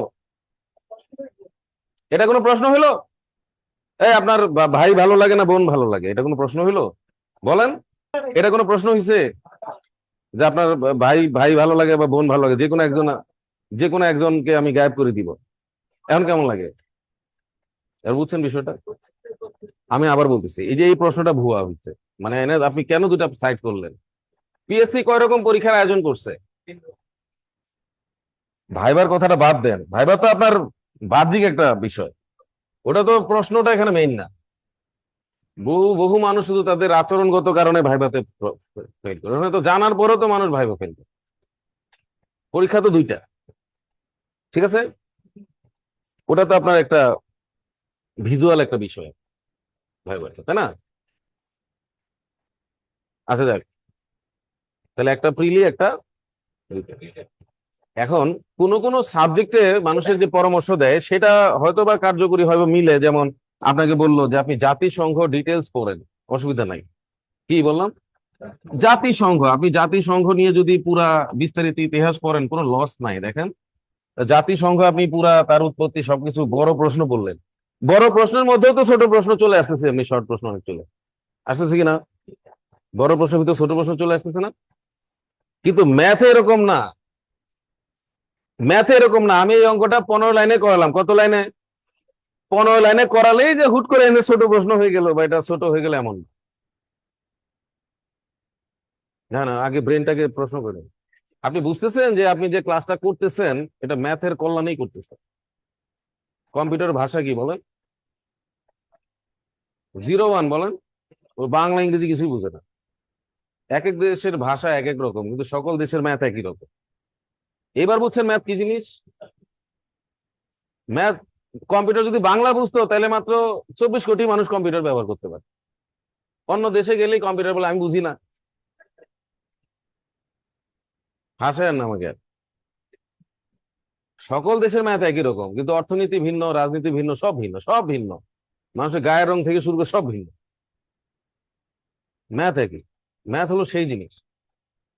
এটা কোনো প্রশ্ন হলো? এই আপনার ভাই ভালো লাগে না বোন ভালো লাগে, এটা কোনো প্রশ্ন হইলো? বলেন, এটা কোনো প্রশ্ন হয়েছে যে আপনার ভাই ভাই ভালো লাগে বা বোন ভালো লাগে? যে কোনো একজনকে আমি গায়েব করে দিব, এখন কেমন লাগে? এবার বুঝছেন বিষয়টা? আমি আবার বলতেছি, এই যে এই প্রশ্নটা ভুয়া হচ্ছে। মানে আপনি কেন দুটা সাইড করলেন? পিএসসি কয় রকম পরীক্ষার আয়োজন করছে? ভাইবার কথাটা বাদ দেন, ভাইবার তো আপনার বাহ্যিক একটা বিষয়, ওটা তো প্রশ্নটা এখানে মেইন না। বহু বহু মানুষ শুধু তাদের আচরণগত কারণে ভাইভাতে ফেল করে, তো জানার পরেও তো মানুষ ভাইবা ফেল করে। পরীক্ষা তো 2টা, ঠিক আছে? ওটা তো আপনার একটা ভিজুয়াল একটা বিষয়। ভাই ভাই, তাই না? আচ্ছা যাক, তাহলে একটা প্রিলি একটা written। এখন কোন কোন সাবজেক্টে মানুষের যে পরামর্শ দেয় সেটা হয়তো বা কার্যকরী হয় বা মিলে, যেমন আপনাকে বললো যে আপনি জাতিসংঘ ডিটেলস পড়েন, অসুবিধা নাই। কি বললাম? জাতিসংঘ, আপনি জাতিসংঘ নিয়ে যদি পুরা বিস্তারিত ইতিহাস পড়েন কোনো লস নাই। দেখেন, জাতিসংঘ আপনি পুরা তার উৎপত্তি সবকিছু বড় প্রশ্ন বললেন, বড় প্রশ্নের মধ্যেও তো ছোট প্রশ্ন চলে আসতেছে, এমনি শর্ট প্রশ্ন অনেক চলে আসতেছে কিনা, বড় প্রশ্নের ভিতরে ছোট প্রশ্ন চলে আসতেছে না? কিন্তু ম্যাথে এরকম না, ম্যাথে এরকম না। আমি এই অঙ্কটা 15 লাইনে করালাম, কত লাইনে? 15 লাইনে করালেই যে হুট করে এনে ছোট প্রশ্ন হয়ে গেল বা এটা ছোট হয়ে গেল এমন না। না না, আগে ব্রেনটাকে প্রশ্ন করেন। আপনি বুঝতেছেন যে আপনি যে ক্লাসটা করতেছেন এটা ম্যাথের কল্যাণেই করতেছেন। কম্পিউটার ভাষা কি বলেন? 01 বলেন। ও বাংলা ইংরেজি কিছুই বুঝে না। এক এক দেশের ভাষা এক এক রকম, কিন্তু সকল দেশের ম্যাথ একই রকম। এবার বুঝছেন ম্যাথ কি জিনিস? ম্যাথ, কম্পিউটার যদি বাংলা বুঝতো তাহলে মাত্র 24 কোটি মানুষ কম্পিউটার ব্যবহার করতে পারে। অন্য দেশে গেলেই কম্পিউটার বলে আমি বুঝি না। হাসায় না আমাকে আর। সকল দেশের ম্যাথ একই রকম, কিন্তু অর্থনীতি ভিন্ন, রাজনীতি ভিন্ন, সব ভিন্ন, সব ভিন্ন। মানুষের গায়ের রং থেকে শুরু করে সব ভিন্ন। ম্যাথ একই। ম্যাথ হলো সেই জিনিস।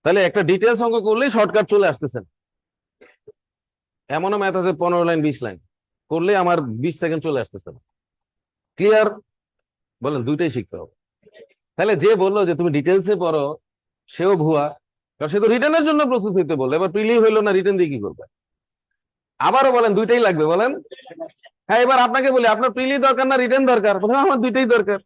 তাহলে একটা ডিটেলস অঙ্ক করলেই শর্টকাট চলে আসতেছেন। এমনও ম্যাথ আছে 15 লাইন 20 লাইন করলে আমার 20 সেকেন্ড চলে আসতেছে না। ক্লিয়ার? বলেন, দুইটাই শিখতে হবে। তাহলে যে বললো যে তুমি ডিটেলসে পড়ো সেও ভুয়া, কারণ সে তো রিটার্নের জন্য প্রস্তুত হইতে বললো। এবার প্রিলি হইলো না, রিটার্ন দিয়ে কি করবে? আবারও বলেন, দুইটাই লাগবে বলেন। হ্যাঁ, এবার আপনাকে বলি আপনার প্রিলি দরকার না রিটার্ন দরকার? বলেন আমার দুইটাই দরকার।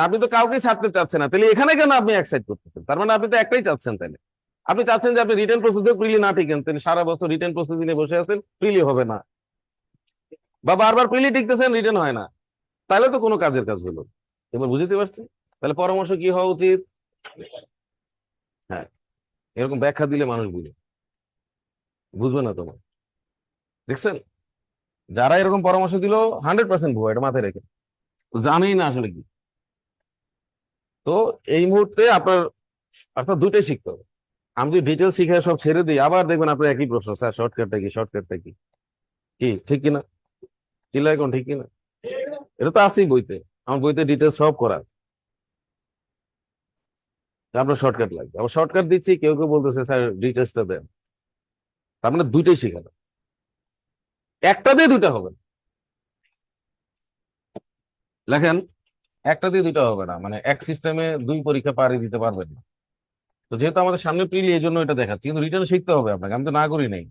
আপনি তো কাউকে ছাড়তে চাচ্ছেন না, তাহলে এখানে কেন আপনি এক সাইড করতেছেন? তার মানে আপনি তো একটাই চাচ্ছেন। তাহলে আপনি চাচ্ছেন যে আপনি রিটার্ন প্রস্তুতি প্রিলি না টিকেন, তাহলে সারা বছর রিটার্ন প্রস্তুতি নিয়ে বসে আছেন, প্রিলি হবে না। বা বারবার প্রিলি টিকতেছেন, রিটার্ন হয় না। তাহলে তো কোনো কাজের কাজ হলো না। এবার বুঝতে পারছি। তাহলে পরামর্শ কি হওয়া উচিত? হ্যাঁ, এরকম ব্যাখ্যা দিলে মানুষ বুঝে, বুঝবে না তোমার। দেখছেন, যারা এরকম পরামর্শ দিল 100% ভুয়া, এটা মাথায় রেখে। তো জানেই না আসলে কি। তো এই মুহূর্তে আপনার অর্থাৎ দুইটাই শিখতে হবে। আমি যদি ডিটেলস শিখে সব ছেড়ে দিই, আবার দেখবেন আপনার একই প্রশ্ন, স্যার শর্টকাটটা কি, শর্টকাটটা কি? কি ঠিক কিনা? চিল্লা এখন ঠিক কিনা? এটা তো আছেই বইতে, আমার বইতে ডিটেলস সব করা। আপনার শর্টকাট লাগবে, আবার শর্টকাট দিচ্ছি, কেউ কেউ বলতেছে স্যার ডিটেলসটা দেন। তার মানে দুইটাই শিখানো, একটা দিয়ে দুইটা হবে না। লেখেন, একটা দিয়ে দুইটা হবে না, মানে এক সিস্টেমে দুই পরীক্ষা পাড়ি দিতে পারবেন না। তো যেহেতু আমাদের সামনে প্রিলি, এই জন্য এটা দেখাচ্ছি, কিন্তু রিটার্ন শিখতে হবে আপনাকে, আমি তো না করি নাই।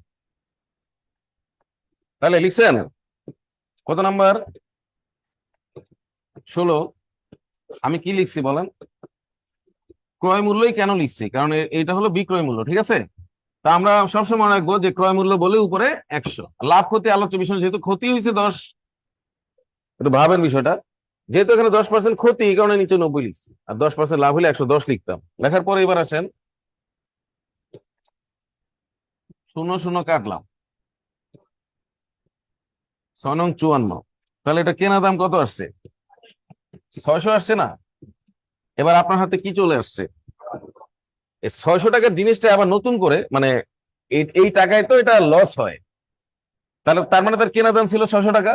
তাহলে লিখছেন কত নাম্বার? 16। আমি কি লিখছি বলেন? ক্রয় মূল্যই কেন লিখছি, কারণ এটা হলো বিক্রয় মূল্য, ঠিক আছে? তা আমরা সবসময় মনে রাখবো যে ক্রয় মূল্য বলে উপরে 100, লাভ ক্ষতি আলোচ্য বিষয়, যেহেতু ক্ষতি হয়েছে 10, একটু ভাবেন বিষয়টা। যেহেতু এখানে 10% ক্ষতি, এই কারণে নিচে 90 লিখছি, আর 10% লাভ হলে 110 লিখতাম। লেখার পরে এবার আসেন, 0 0 কাটলাম, 6 নং 54। তাহলে এটা কেনা দাম কত আসছে? 600 আসছে না? এবার আপনার হাতে কি চলে আসছে? এই 600 টাকার জিনিসটা আবার নতুন করে, মানে এই টাকায় তো এটা লস হয়। তাহলে তার মানে তার কেনা দাম ছিল 600 টাকা।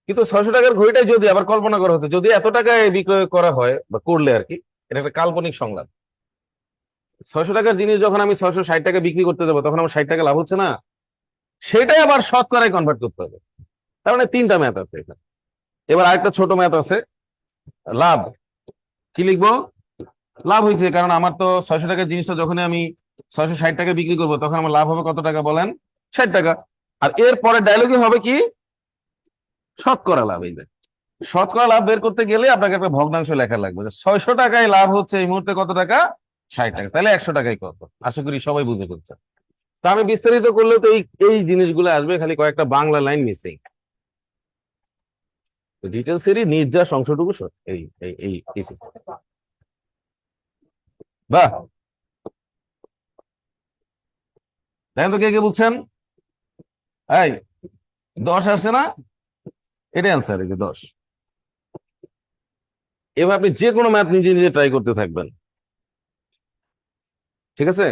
কিন্তু 600 টাকার ঘড়িটাই যদি আবার কল্পনা করা হতো, যদি এত টাকায় বিক্রয় করা হয় বা করলে আর কি, এটা একটা কাল্পনিক সংলাপ। 600 টাকার জিনিস যখন আমি 660 টাকা বিক্রি করতে যাবো, তখন আমার 60 টাকা লাভ হচ্ছে না? সেটাই আবার শতকরায় কনভার্ট করতে হবে। তার মানে তিনটা ম্যাথ আছে এখানে। এবার আরেকটা ছোট ম্যাথ আছে, লাভ। কি লিখবো? লাভ হয়েছে, কারণ আমার তো 600 টাকার জিনিসটা যখন আমি 660 টাকা বিক্রি করবো, তখন আমার লাভ হবে কত টাকা বলেন? 60 টাকা। আর এর পরে ডায়লগে হবে কি? শতকরা লাভ। এই যে শতকরা লাভ বের করতে গেলে আপনাকে একটা ভগ্নাংশ লেখা লাগবে, যে 600 টাকায় লাভ হচ্ছে এই মুহূর্তে কত টাকা? 60 টাকা। তাহলে 100 টাকায় কত? আশা করি সবাই বুঝে ফেলছে। তা আমি বিস্তারিত করলে তো এই এই জিনিসগুলো আসবে, খালি কয়েকটা বাংলা লাইন মিসিং। ডিটেলসেরই নির্যাস অংশটুকু এই এই এই এই বাহ, দেখেন তো কে কে বুঝছেন? এই 10 আসছে না? এটা অ্যান্সার, এই যে 10। এবার আপনি যে কোনো ম্যাথ নিজে নিজে ট্রাই করতে থাকবেন, ঠিক আছে?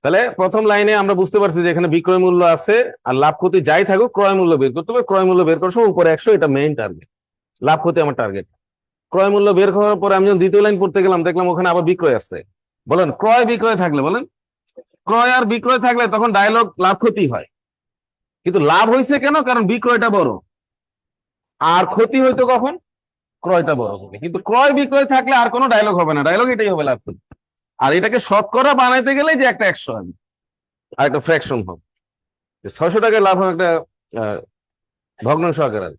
তাহলে প্রথম লাইনে আমরা বুঝতে পারছি যে এখানে বিক্রয় মূল্য আছে, আর লাভ ক্ষতি যাই থাকুক ক্রয় মূল্য বের করতে হবে। ক্রয় মূল্য বের করার সময় উপরে 100, এটা মেইন টার্গেট। লাভ ক্ষতি আমার টার্গেট। ক্রয় মূল্য বের করার পরে আমি যখন দ্বিতীয় লাইন পড়তে গেলাম, দেখলাম ওখানে আবার বিক্রয় আছে। বলেন ক্রয় বিক্রয় থাকলে, বলেন ক্রয় আর বিক্রয় থাকলে তখন ডায়লগ লাভ ক্ষতি হয়। কিন্তু লাভ হয়েছে কেন? কারণ বিক্রয়টা বড়। আর ক্ষতি হইতো কখন? ক্রয়টা বড় হবে। কিন্তু ক্রয় বিক্রয় থাকলে আর কোনো ডায়লগ হবে না, ডায়লগ এটাই হবে, লাভ ক্ষতি। আর এটাকে শতকরা বানাইতে গেলে যে একটা 100 হবে, আর একটা ফ্র্যাকশন হবে। 600 টাকায় লাভ হয় একটা ভগ্নাংশ আকারে।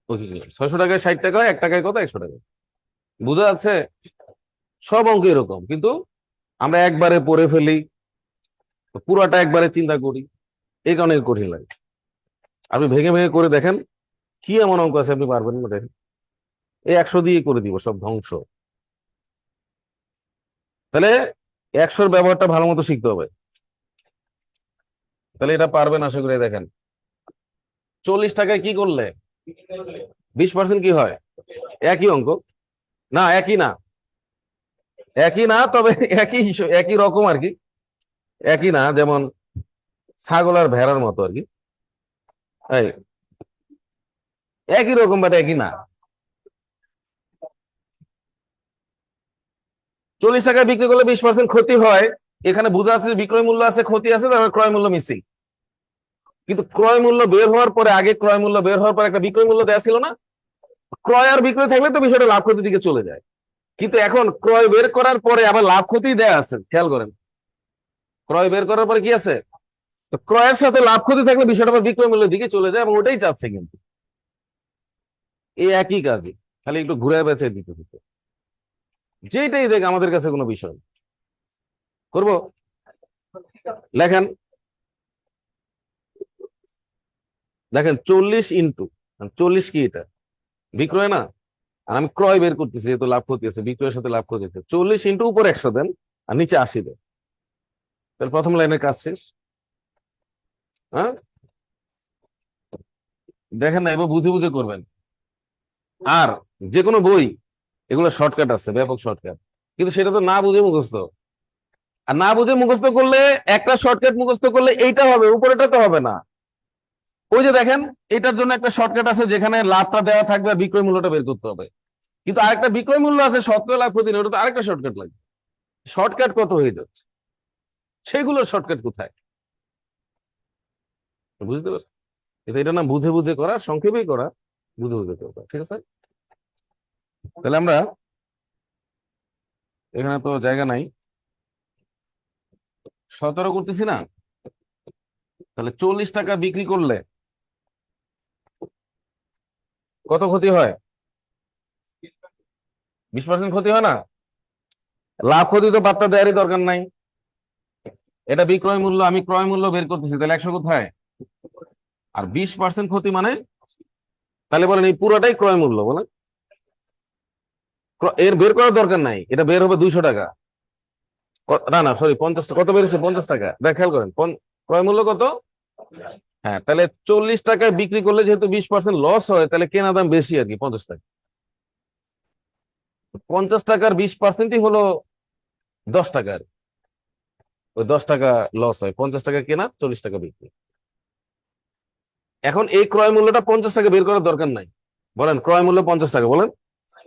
ওকে, 600 টাকায় 60 টাকা হয়, 1 টাকায় কত? 100 টাকা। বুঝা যাচ্ছে? সব অঙ্ক এরকম, কিন্তু আমরা একবারে পড়ে ফেলি, পুরাটা একবারে চিন্তা করি, এই কারণে কঠিন লাগে। আপনি ভেঙে ভেঙে করে দেখেন, কি এমন অঙ্ক আছে আপনি পারবেন না? দেখেন, এই 100 দিয়ে করে দিব সব ধ্বংস। তাহলে 100-র ব্যবহারটা ভালো মতো শিখতে হবে। তাহলে এটা পারবেন আশা করি। দেখেন 40 টাকায় কি করলে 20% কি হয়? একই অঙ্ক না? একই না, একই না, তবে একই একই রকম আর কি। একই না, যেমন ছাগল আর ভেড়ার মতো আর কি। এই একই রকম, বাট একই না। 40 টাকায় বিক্রি করলে 20% ক্ষতি হয়। এখানে বোঝা যাচ্ছে যে বিক্রয় মূল্য আছে, ক্ষতি আছে, তারপরে ক্রয় মূল্য মিসিং। কিন্তু ক্রয় মূল্য বের হওয়ার পরে, আগে ক্রয় মূল্য বের হওয়ার পরে একটা বিক্রয় মূল্য দেওয়া ছিল না? ক্রয় আর বিক্রয় থাকলে তো বিষয়টা লাভ ক্ষতির দিকে চলে যায়। কিন্তু এখন ক্রয় বের করার পরে আবার লাভ ক্ষতি দেয়া আছে, খেয়াল করেন। ক্রয় বের করার পরে কি আছে? তো ক্রয়ের সাথে লাভ ক্ষতি থাকলে বিষয়টা আবার বিক্রয় মূল্যের দিকে চলে যায়, এবং ওটাই চাচ্ছে কিন্তু। এই একই কাজই, খালি একটু ঘুরে বেঁচে দিতে হতো। যেটাই দেখ আমাদের কাছে কোনো বিষয় করব। লেখেন, দেখেন 40 × 40 কি? এটা বিক্রয় না? আর আমি ক্রয় বের করতেছি, যেহেতু লাভ ক্ষতি আছে, বিক্রয়ের সাথে লাভ ক্ষতি আছে। 40 উপর 100 দেন, আর নিচে 80 দেন। তাহলে প্রথম লাইনের কাজ শেষ। হ্যাঁ, দেখেন না, এবার বুঝে বুঝে করবেন। আর যে কোনো বই, এগুলো শর্টকাট আছে, ব্যাপক শর্টকাট, কিন্তু সেটা তো না বুঝে মুখস্থ। আর না বুঝে মুখস্থ করলে, একটা শর্টকাট মুখস্থ করলে এইটা হবে, উপরেটা তো হবে না। ওই যে দেখেন, এটার জন্য একটা শর্টকাট আছে, যেখানে লাভটা দেওয়া থাকবে আর বিক্রয় মূল্যটা বের করতে হবে। কিন্তু আরেকটা বিক্রয় মূল্য আছে, শতকরা লাভ ক্ষতি নেই, ওটা তো আরেকটা শর্টকাট লাগবে। শর্টকাট কত হয়ে যাচ্ছে, সেগুলোর শর্টকাট কোথায়? বুঝতে পারছি? কিন্তু এটা না বুঝে বুঝে করা, সংক্ষেপেই করা, বুঝে বুঝে করা, ঠিক আছে? তাহলে আমরা, এখানে তো জায়গা নাই, 17 করতেছি না? তাহলে 40 টাকা বিক্রি করলে কত ক্ষতি হয়? 20% ক্ষতি হয় না? লাভ ক্ষতি তো পাত্তা দেওয়ারই দরকার নাই। এটা বিক্রয় মূল্য, আমি ক্রয় মূল্য বের করতেছি, তাহলে 100 কোথায়? আর 20% ক্ষতি মানে, তাহলে বলেন এই পুরোটাই ক্রয় মূল্য, বলেন। এর বের করার দরকার নাই, এটা বের হবে 200 টাকা। না না, সরি, 50 টাকা। কত বেড়েছে? 50 টাকা। দেখ, খেয়াল করেন, ক্রয় মূল্য কত? হ্যাঁ, তাহলে 40 টাকায় বিক্রি করলে যেহেতু 20% লস হয়, তাহলে কেনা দাম বেশি আর কি, 50 টাকা। 50 টাকার 20%ই হলো 10 টাকা। ওই 10 টাকা লস হয়, 50 টাকা কেনা, 40 টাকা বিক্রি। এখন এই ক্রয় মূল্যটা 50 টাকা বের করার দরকার নাই। বলেন ক্রয় মূল্য 50 টাকা, বলেন।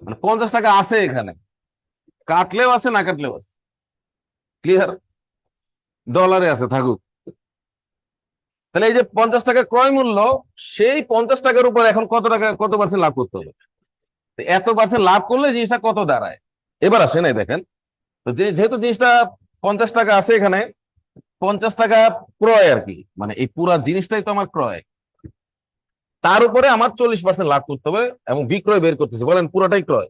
মানে 50 টাকা আছে এখানে, কাটলেও আছে, না কাটলেও আছে। ক্লিয়ার? ডলারে আছে, থাকুক। তাহলে এই যে 50 টাকা ক্রয় মূল্য, সেই 50 টাকার উপর এখন কত টাকা, কত পার্সেন্ট লাভ করতে হবে? তো এত পার্সেন্ট লাভ করলে জিনিসটা কত দাঁড়ায়? এবার আসে নাই, দেখেন তো, যেহেতু জিনিসটা 50 টাকা আছে এখানে, 50 টাকা ক্রয় আর কি, মানে এই পুরা জিনিসটাই তো আমার ক্রয়। তার উপরে আমার 40% লাভ করতে হবে, এবং বিক্রয় বের করতেছে, বলেন পুরোটাই ক্রয়।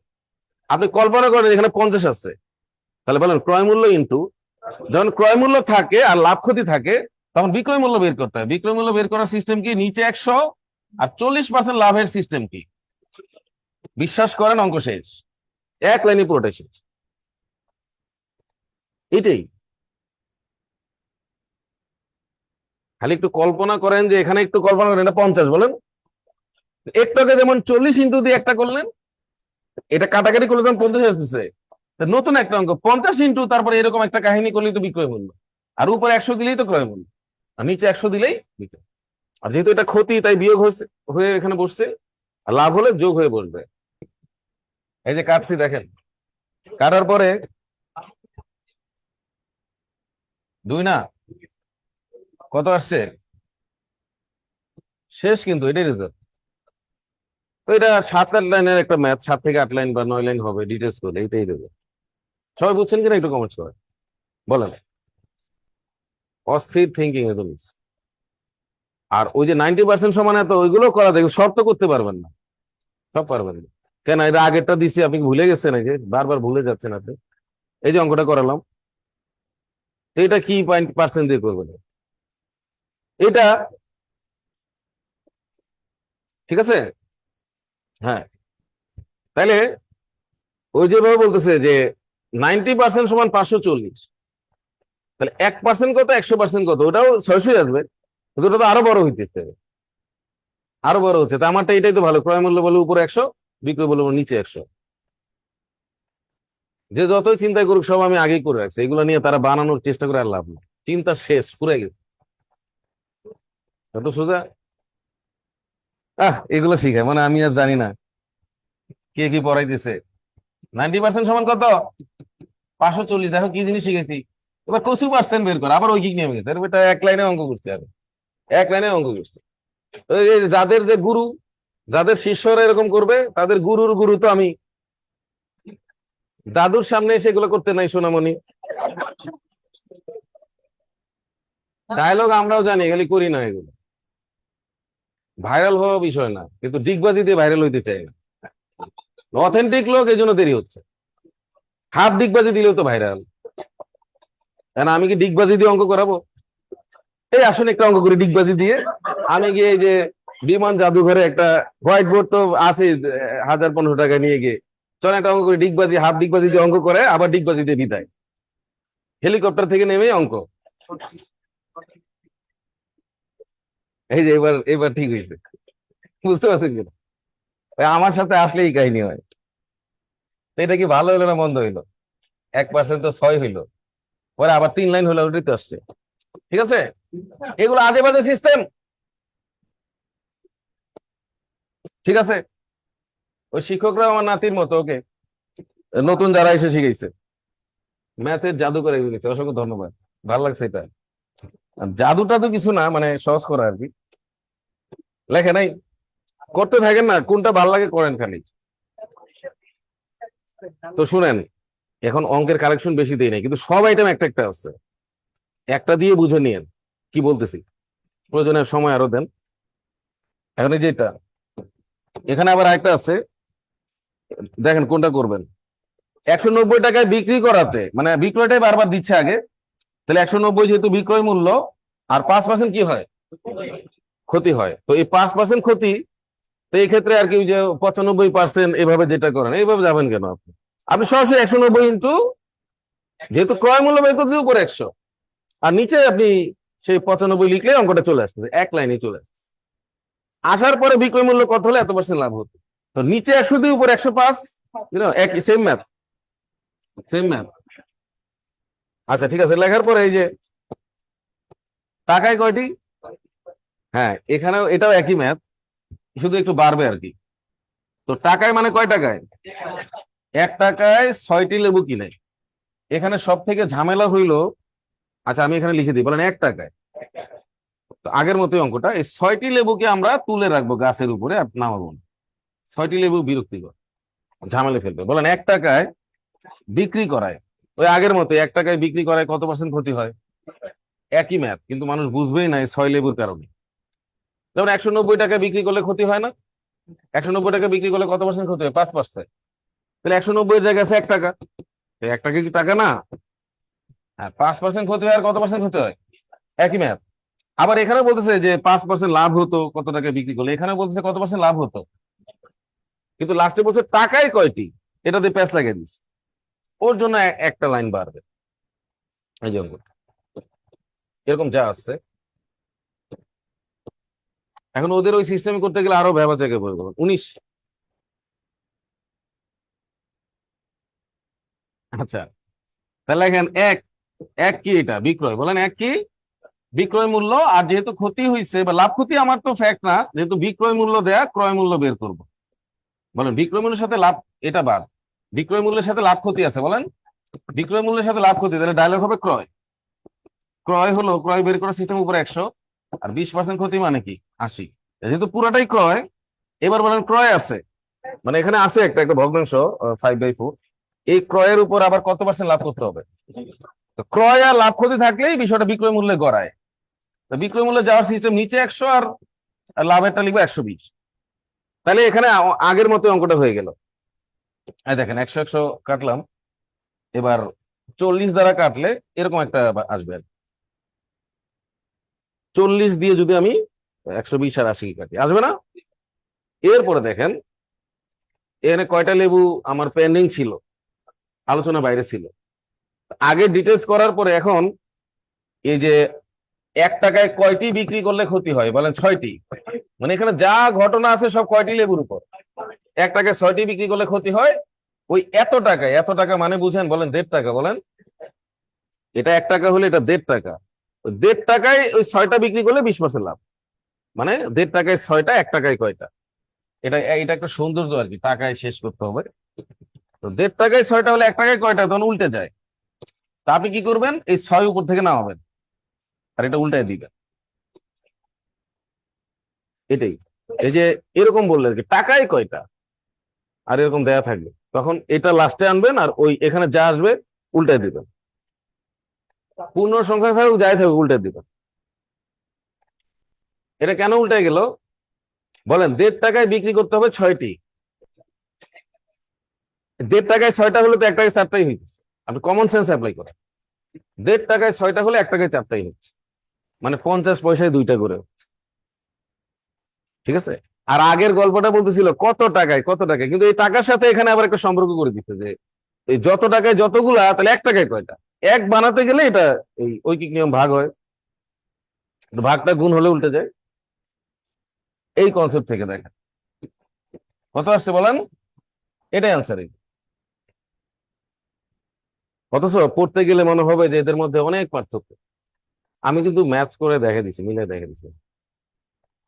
আপনি কল্পনা করেন এখানে 50 আছে, তাহলে বলেন ক্রয় মূল্য ইন্টু, যখন ক্রয় মূল্য থাকে আর লাভ ক্ষতি থাকে, তখন বিক্রয় মূল্য বের করতে হয়। বিক্রয় মূল্য বের করার সিস্টেম কি? নিচে 100 আর 40% লাভের সিস্টেম কি? বিশ্বাস করেন, অঙ্ক শেষ, এক লাইনে পুরোটাই শেষ। এটাই, খালি একটু কল্পনা করেন, যে এখানে একটু কল্পনা করেন এটা 50, বলেন। একটাকে যেমন 40 ইন্টু দিয়ে একটা করলেন, এটা কাটাকাটি করলে তখন 50 আসতেছে। তা নতুন একটা অঙ্ক 50 ইন্টু তারপরে এরকম একটা কাহিনী করলেই তো বিক্রয় মূল্য। আর উপরে 100 দিলেই তো ক্রয় মূল্য, আর নিচে 100 দিলেই বিক্রয়। আর যেহেতু এটা ক্ষতি তাই বিয়োগ হয়ে এখানে বসছে, আর লাভ হলে যোগ হয়ে বসবে। এই যে কাটছি দেখেন, কাটার পরে 2 না কত আসছে শেষ, কিন্তু এটাই রেজাল্ট। তো এটা 7-8 লাইনের একটা ম্যাথ, 7 থেকে 8 লাইন বা 9 লাইন হবে, ডিটেলস করলে এইটাই দেবে। সবাই বুঝছেন কিনা একটু কমেন্টস করে বলেন। অস্থির থিঙ্কিং একদম। আর ওই যে 90% সমান এত, ওইগুলো করা যায়, সব তো করতে পারবেন না, সব পারবেন না। কেন, এটা আগেরটা দিছি আপনি কি ভুলে গেছেন নাকি? বারবার ভুলে যাচ্ছেন আপনি। এই যে অঙ্কটা করালাম, এটা কি পয়েন্ট পার্সেন্ট দিয়ে করবেন এটা, ঠিক আছে? হ্যাঁ, তাহলে ওই যেভাবে বলতেছে যে 90% সমান 540, তাহলে 1% কত, 100% কত, ওটাও 600 আসবে, কিন্তু ওটা তো আরো বড় হইতেছে, আরো বড় হচ্ছে। তা আমারটা এটাই তো ভালো, ক্রয় মূল্য বলে উপরে 100, বিক্রয় মূল্য বলে নিচে 100। যে যতই চিন্তা করুক সব আমি আগেই করে রাখছি, এগুলো নিয়ে তারা বানানোর চেষ্টা করে আর লাভ নেই, চিন্তা শেষ, পুরে গেছে। এত সোজা। এগুলো শিখায় মানে আমি আর জানি না কে কি পড়াইতেছে। 90% সমান কত, 540, দেখো কি জিনিস শিখেছি। এবার কচু পার্সেন্ট বের করে আবার ঐকিক নিয়মে গেছে, এটা 1 লাইনে অঙ্ক করছে, আমি 1 লাইনে অঙ্ক করছে। ওই যে যাদের যে গুরু, যাদের শিষ্যরা এরকম করবে, তাদের গুরুর গুরু তো আমি। দাদুর সামনে এসে এগুলো করতে নাই সোনামণি। ডায়লগ আমরাও জানি, খালি করি না এগুলো। ভাইরাল হওয়া বিষয় না, কিন্তু ডিগবাজি দিয়ে ভাইরাল হইতে চাই না। অথেন্টিক লোক, এই জন্য দেরি হচ্ছে। হাফ ডিগবাজি দিলেও তো ভাইরাল। কেন, আমি কি ডিগবাজি দিয়ে অঙ্ক করাবো? এই আসুন একটা অঙ্ক করি ডিগবাজি দিয়ে। আমি গিয়ে এই যে বিমান জাদুঘরে একটা হোয়াইট বোর্ড তো আছে, 1000-1500 টাকা নিয়ে গিয়ে চল একটা অঙ্ক করি ডিগবাজি, হাফ ডিগবাজি দিয়ে অঙ্ক করে আবার ডিগবাজি দিয়ে বিদায়, হেলিকপ্টার থেকে নেমে অঙ্ক। এই যে এবার এবার ঠিক হয়েছে, বুঝতে পারছেন কিনা? ওই আমার সাথে আসলে এই কাহিনী হয়। তো এটা কি ভালো হইলো না মন্দ হইলো? 1% তো 6 হইলো, পরে আবার 3 লাইন হলো, ওটাই তো আসছে। ঠিক আছে, এগুলো আজে বাজে সিস্টেম। ঠিক আছে, ওই শিক্ষকরা আমার নাতির মতো, ওকে নতুন যারা এসে শিখাইছে ম্যাথের জাদু করে দিয়েছে, অসংখ্য ধন্যবাদ। ভালো লাগছে এটা। আর জাদুটা তো কিছু না, মানে সহজ করা আর কি। লেখে নাই, করতে থাকেন না, কোনটা ভালো লাগে করেন খালি। তো শুনেন, এখন অঙ্কের কালেকশন বেশি দেই নাই, কিন্তু সব আইটেম একটা একটা আছে, একটা দিয়ে বুঝে নিয়েন কি বলতেছি। প্রয়োজনের সময় আরো দেন। এখন এই যে এটা, এখানে আবার একটা আছে, দেখেন কোনটা করবেন। 190 টাকায় বিক্রি করাতে, মানে বিক্রয়টাই বারবার দিচ্ছে আগে, তাহলে 190 যেহেতু বিক্রয় মূল্য, আর 5% কি হয়, ক্ষতি হয়। তো এই 5% ক্ষতি, তো এই ক্ষেত্রে আর কি ওই যে 95% এভাবে যেটা করেন, এইভাবে যাবেন কেন আপনি? আপনি সরাসরি 190 ইন্টু, যেহেতু ক্রয় মূল্য বের করতে উপরে 100, আর নিচে আপনি সেই 95 লিখলে অঙ্কটা চলে আসছে, 1 লাইনে চলে আসছে। আসার পরে বিক্রয় মূল্য কত হলে এত% লাভ হতো। তো নিচে 100 দিয়ে উপরে 105, একই সেম ম্যাথ, সেম ম্যাথ। আচ্ছা ঠিক আছে, লেখার পরে এই যে টাকায় কয়টি, হ্যাঁ এখানেও এটাও একই ম্যাথ, শুধু একটু বাড়বে আর কি। তো টাকায় মানে কয় টাকায়, 1 টাকায় 6টি লেবু কিনে। এখানে সব থেকে ঝামেলা হইলো, আচ্ছা আমি এখানে লিখে দিই, বলেন 1 টাকায়। তো আগের মতোই অঙ্কটা, এই 6টি লেবুকে আমরা তুলে রাখবো গাছের উপরে, আর নামাবো না। 6টি লেবু বিরক্তিকর, ঝামেলা ফেলবে। বলেন 1 টাকায় বিক্রি করায়, ওই আগের মতো 1 টাকায় বিক্রি করায় কত% ক্ষতি হয়? একই ম্যাথ, কিন্তু মানুষ বুঝবেই না এই 6 লেবুর কারণে। যেমন 190 টাকায় বিক্রি করলে ক্ষতি হয় না, 190 টাকা বিক্রি করলে কত% ক্ষতি হয়? 5%। তাহলে 190 এর জায়গায় আছে 1 টাকা, 1 টাকা কি টাকা না? হ্যাঁ, 5% ক্ষতি হয়, আর কত% ক্ষতি হয়? একই ম্যাথ। আবার এখানে বলতেছে যে 5% লাভ হতো কত টাকায় বিক্রি করলে, এখানে বলতেছে কত% লাভ হতো, কিন্তু লাস্টে বলছে টাকায় কয়টি, এটাতে প্যাঁচ লাগিয়ে দিচ্ছে। ওর জন্য একটা লাইন বাড়বে, এই জন্য এরকম যা আসছে। এখন ওদের ওই সিস্টেমে করতে গেলে আরো ভেবা জায়গায় পড়বে। 19, আচ্ছা, তাহলে এখন এক, এক কি এটা বিক্রয়, বলেন এক কি বিক্রয় মূল্য। আর যেহেতু ক্ষতি হয়েছে বা লাভ ক্ষতি আমার তো ফ্যাক্ট না, যেহেতু বিক্রয় মূল্য দেয়া, ক্রয় মূল্য বের করব। বলেন বিক্রয় মূল্যের সাথে লাভ, এটা বাদ, বিক্রয় মূল্যের সাথে লাভ ক্ষতি আছে, বলেন বিক্রয় মূল্যের সাথে লাভ ক্ষতি, তাহলে ডায়লগ হবে ক্রয়। ক্রয় হলো, ক্রয় বের করার সিস্টেম উপরে 100, আর 20% ক্ষতি মানে কি 80। যেহেতু পুরাটাই ক্রয়, এবার বলেন ক্রয় আছে, মানে এখানে আছে একটা একটা ভগ্নাংশ 5/4, এই ক্রয়ের উপর আবার কত পার্সেন্ট লাভ করতে হবে। তো ক্রয় আর লাভ ক্ষতি থাকলেই বিষয়টা বিক্রয় মূল্যে গড়ায়। তো বিক্রয় মূল্যে যাওয়ার সিস্টেম নিচে 100 আর লাভেরটা লিখবো 120। তাহলে এখানে আগের মতো অঙ্কটা হয়ে গেল। এই দেখেন 100 100 কাটলাম, এবার 40 দ্বারা কাটলে এরকম একটা আসবে আর কি। 40 দিয়ে যদি আমি 120 আর 80 কাটি, আসবে না? এরপরে দেখেন এখানে কয়টা লেবু আমার পেন্ডিং ছিল, আলোচনা বাইরে ছিল। আগে ডিটেলস করার পরে এখন এই যে 1 টাকায় কয়টি বিক্রি করলে ক্ষতি হয়, বলেন 6টি। মানে এখানে যা ঘটনা আছে সব কয়টি লেবুর উপর। 1 টাকায় 6টি বিক্রি করলে ক্ষতি হয়, ওই এত টাকায়, এত টাকা মানে বুঝেন, বলেন 1.5 টাকা, বলেন এটা 1 টাকা হলে এটা 1.5 টাকা, 1.5 টাকায় ওই 6টা বিক্রি করলে 20% লাভ। মানে 1.5 টাকায় 6টা, 1 টাকায় কয়টা। এটা এটা একটা সৌন্দর্য আর কি, টাকায় শেষ করতে হবে। তো 1.5 টাকায় 6টা হলে 1 টাকায় কয়টা, তখন উল্টে যায়। তা আপনি কি করবেন, এই 6 উপর থেকে নামাবেন আর এটা উল্টায় দিবেন, এটাই। এই যে এরকম বললে আর কি, টাকায় কয়টা আর এরকম দেয়া থাকবে, তখন এটা লাস্টে আনবেন আর ওই এখানে যা আসবে উল্টায় দিবেন। পূর্ণ সংখ্যা থাকুক যাই থাকুক উল্টে দিবেন। এটা কেন উল্টে গেল, বলেন 1.5 টাকায় বিক্রি করতে হবে 6টি, 1.5 টাকায় 6টা হলে তো 1 টাকায় 4টাই হইতেছে। আপনি কমন সেন্স অ্যাপ্লাই করেন, 1.5 টাকায় 6টা হলে 1 টাকায় 4টাই হচ্ছে, মানে 50 পয়সায় 2টা করে হচ্ছে। ঠিক আছে। আর আগের গল্পটা বলতেছিল কত টাকায় কত টাকায়, কিন্তু এই টাকার সাথে এখানে আবার একটা সম্পর্ক করে দিচ্ছে যে এই যত টাকায় যতগুলা, তাহলে 1 টাকায় কয়টা। এক বানাতে গেলে এটা এই ঐকিক নিয়ম ভাগ হয়, ভাগটা গুণ হলে উল্টে যায়। এই কনসেপ্ট থেকে দেখেন কত আসছে, বলেন এটাই অ্যান্সার। অথচ পড়তে গেলে মনে হবে যে এদের মধ্যে অনেক পার্থক্য। আমি কিন্তু ম্যাচ করে দেখে দিছি, মিলে দেখে দিছি।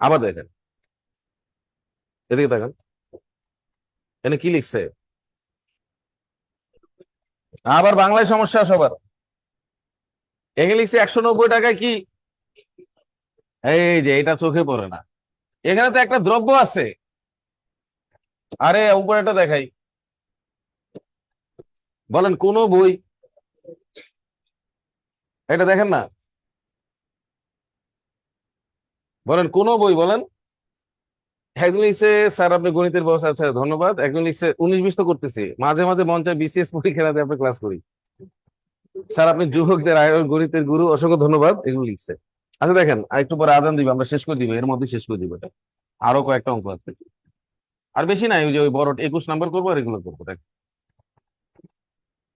আবার দেখেন, এদিকে দেখেন এখানে কি লিখছে, আবার বাংলায় সমস্যা সবার। এখানে লিখছে 190 টাকায় কি, এই যে এটা চোখে পড়ে না, এখানে তো একটা দ্রব্য আছে। আরে উপরেটা দেখাই, বলেন কোন বই, এটা দেখেন না, বলেন কোন বই, বলেন। একজন লিখছে স্যার আপনি গণিতের বস, আচ্ছা ধন্যবাদ। একজন লিখছে 19-20 তো করতেছি, মাঝে মাঝে মন চায় বিসিএস পরীক্ষাতে আপনি ক্লাস করি, স্যার আপনি যুবকদের আয়োজন গণিতের গুরু, অসংখ্য ধন্যবাদ, এগুলো লিখছে। আচ্ছা দেখেন আর একটু পরে আদান দিবে, আমরা শেষ করে দিব, এর মধ্যে শেষ করে দিব এটা। আরো কয়েকটা অঙ্ক আছে, আর বেশি নাই, ওই যে ওই বড় 21 নাম্বার করবো আর এগুলো করবো, দেখ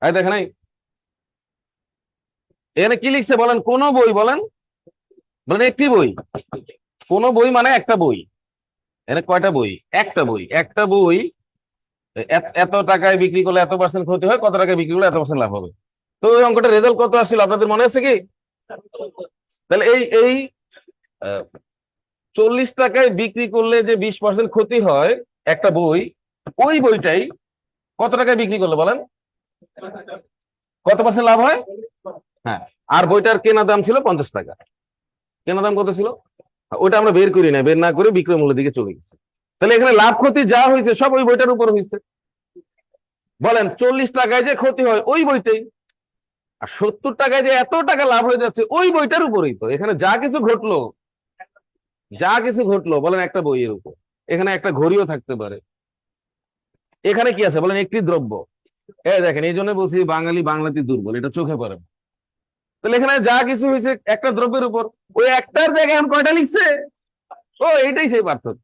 এই দেখেন এই, এখানে কি লিখছে বলেন কোন বই, বলেন বলেন একটি বই। কোন বই মানে একটা বই, এখানে কয়টা বই, একটা বই, একটা বই এত টাকায় বিক্রি করলে এত পার্সেন্ট ক্ষতি হয়, কত টাকায় বিক্রি করলে এত পার্সেন্ট লাভ হবে। তো ওই অঙ্কটা রেজাল্ট কত আসছিল আপনাদের মনে আছে কি? তাহলে এই এই 40 টাকায় বিক্রি করলে যে 20% ক্ষতি হয় একটা বই, ওই বইটাই কত টাকায় বিক্রি করলে বলেন কত পার্সেন্ট লাভ হয়। হ্যাঁ, আর বইটার কেনা দাম ছিল 50 টাকা, কেনা দাম কত ছিল, ওটা আমরা বের করি না, বের না করে বিক্রয় মূল্যের দিকে চলে গেছে। তাহলে এখানে লাভ ক্ষতি যা হয়েছে সব ওই বইটার উপর হয়েছে। বলেন 40 টাকায় যে ক্ষতি হয় ওই বইটাই, আর 70 টাকায় যে এত টাকা লাভ হয়ে যাচ্ছে ওই বইটার উপরেই। তো এখানে যা কিছু ঘটলো, যা কিছু ঘটলো বলেন একটা বইয়ের উপর। এখানে একটা ঘড়িও থাকতে পারে, এখানে কি আছে বলেন একটি দ্রব্য। দেখেন এই জন্য বলছি বাঙালি বাংলাতে দুর্বল, এটা চোখে পড়ে না। তাহলে এখানে যা কিছু হয়েছে একটা দ্রব্যের উপর, ওই একটার জায়গায় এখন কয়টা লিখছে, ও এইটাই সেই পার্থক্য।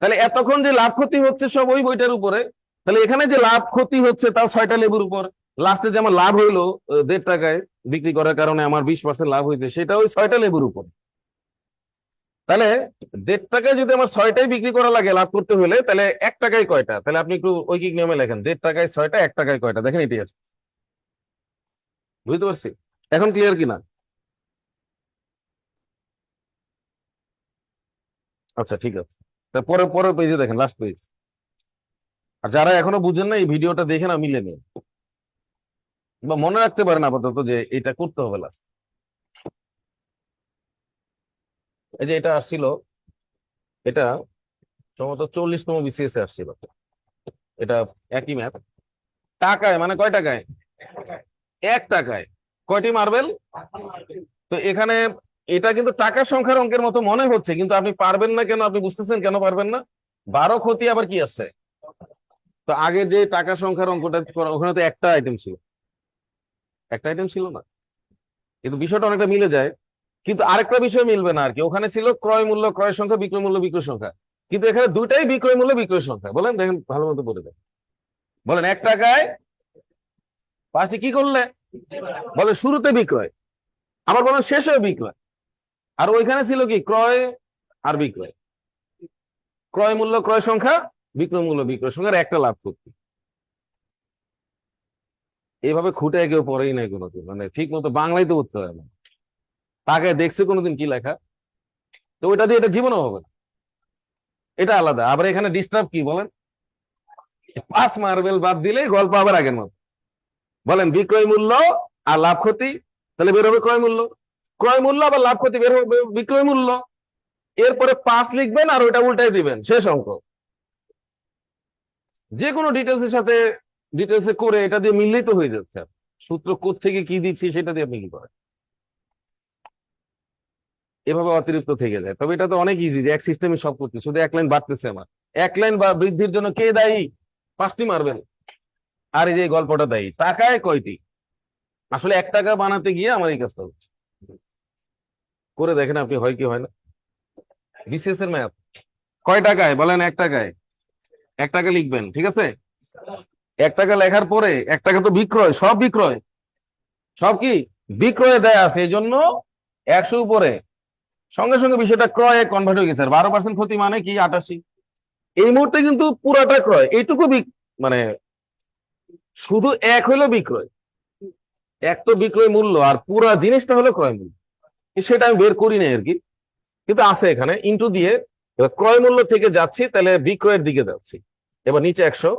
তাহলে এতক্ষণ যে লাভ ক্ষতি হচ্ছে সব ওই বইটার উপরে, তাহলে এখানে যে লাভ ক্ষতি হচ্ছে তাও 6টা লেবুর উপর। লাস্টে যে আমার লাভ হইলো 1.5 টাকায় বিক্রি করার কারণে আমার 20% লাভ হয়েছে, সেটা ওই 6টা লেবুর উপর। তাহলে 1.5 টাকায় যদি আমার 6টাই বিক্রি করা লাগে লাভ করতে হলে, তাহলে 1 টাকায় কয়টা? তাহলে আপনি একটু ঐকিক নিয়মে লেখেন, 1.5টায় 6টা, 1 টাকায় কয়টা, দেখেন এটি আছে। বুঝতে পারছি? এখন ক্লিয়ার কিনা? আচ্ছা ঠিক আছে। তা পরে পরের পেজে দেখেন, লাস্ট পেজ। আর যারা এখনো বুঝেন না, এই ভিডিওটা দেখে না, মিলে নিন বা মনে রাখতে পারেন আপাতত যে এটা করতে হবে লাস্ট। এই যে এটা আসছিল, এটা সম্ভবত 40তম বিসিএস এ আসছিল। এটা একই ম্যাথ, টাকায় মানে কয় টাকায়? 1 টাকায় কয়টি মার্বেল? তো এখানে এটা কিন্তু টাকার সংখ্যার অঙ্কের মতো মনে হচ্ছে, কিন্তু আপনি পারবেন না কেন? আপনি বুঝতেছেন কেন পারবেন না? 12 ক্ষতি আবার কি আছে? তো আগে যে টাকা সংখ্যার অঙ্কটা করা, ওখানে তো একটা আইটেম ছিল, একটা আইটেম ছিল না, কিন্তু বিষয়টা অনেকটা মিলে যায়। কিন্তু আরেকটা বিষয় মিলবে না আর কি, ওখানে ছিল ক্রয় মূল্য ক্রয় সংখ্যা, বিক্রয় মূল্য বিক্রয় সংখ্যা, কিন্তু এখানে দুইটাই বিক্রয় মূল্য বিক্রয় সংখ্যা। বলেন, দেখেন ভালো মতো বলে দেন। বলেন 1 টাকায় পাঁচটি কি করলে? বলে শুরুতে বিক্রয়, আবার বলেন শেষে বিক্রয়। আর ওইখানে ছিল কি? ক্রয় আর বিক্রয়, ক্রয় মূল্য ক্রয় সংখ্যা, বিক্রয় মূল্য বিক্রয় সংখ্যার একটা লাভ করতে। এইভাবে খুঁটে কেউ পড়েই নাই কোনোদিন, মানে ঠিক মতো বাংলায় তো উঠতে হয় না। তাকে দেখছে কোনোদিন কি লেখা? তো ওইটা দিয়ে এটা জীবনও হবে না, এটা আলাদা। আবার এখানে ডিস্টার্ব কি বলেন? 5 মার্বেল বাদ দিলে গল্প আবার আগের মতো। বলেন বিক্রয় মূল্য আর লাভ ক্ষতি, তাহলে বের হবে ক্রয় মূল্য, ক্রয় মূল্য আবার লাভ ক্ষতি বের হবে বিক্রয় মূল্য। এরপরে 5 লিখবেন আর ওইটা উল্টাই দিবেন, শেষ অঙ্ক। যে কোনো ডিটেলস এর সাথে ডিটেলস এ করে এটা দিয়ে মিললেই তো হয়ে যাচ্ছে। সূত্র কোত্থেকে কি দিচ্ছি সেটা দিয়ে আপনি কি করেন, এভাবে অতিরিক্ত থেকে যায়। তবে এটা তো অনেক ইজি যে এক সিস্টেমে সব করছি, শুধু এক লাইন বাড়তেছে আমার। এক লাইন বা বৃদ্ধির জন্য কে দায়ী? 5টি মার্বেল। আর এই যে গল্পটা দায়ী, টাকায় কয়টি? আসলে 1 টাকা বানাতে গিয়ে আমার এই কাজটা হচ্ছে। করে দেখেন আপনি, হয় কি হয় না? বিসিএস এর ম্যাথ। কয় টাকায় বলেন? 1 টাকায়। 1 টাকা লিখবেন, ঠিক আছে? 1 টাকা লেখার পরে 1 টাকা তো বিক্রয়, সব বিক্রয়, সব কি বিক্রয়ে দেয়া আছে, এই জন্য 100 উপরে সঙ্গে সঙ্গে বিষয়টা ক্রয়ে কনভার্ট হয়ে গেছে। আর 12% ক্ষতি মানে কি? 88। এই মুহূর্তে কিন্তু পুরাটা ক্রয়, এইটুকু মানে শুধু এক হইলো বিক্রয়, এক তো বিক্রয় মূল্য, আর পুরা জিনিসটা হলো ক্রয় মূল্য। সেটা আমি বের করি নাই আর কি, কিন্তু আছে এখানে ইন্টু দিয়ে। এবার ক্রয় মূল্য থেকে যাচ্ছি, তাহলে বিক্রয়ের দিকে যাচ্ছি। এবার নিচে 100,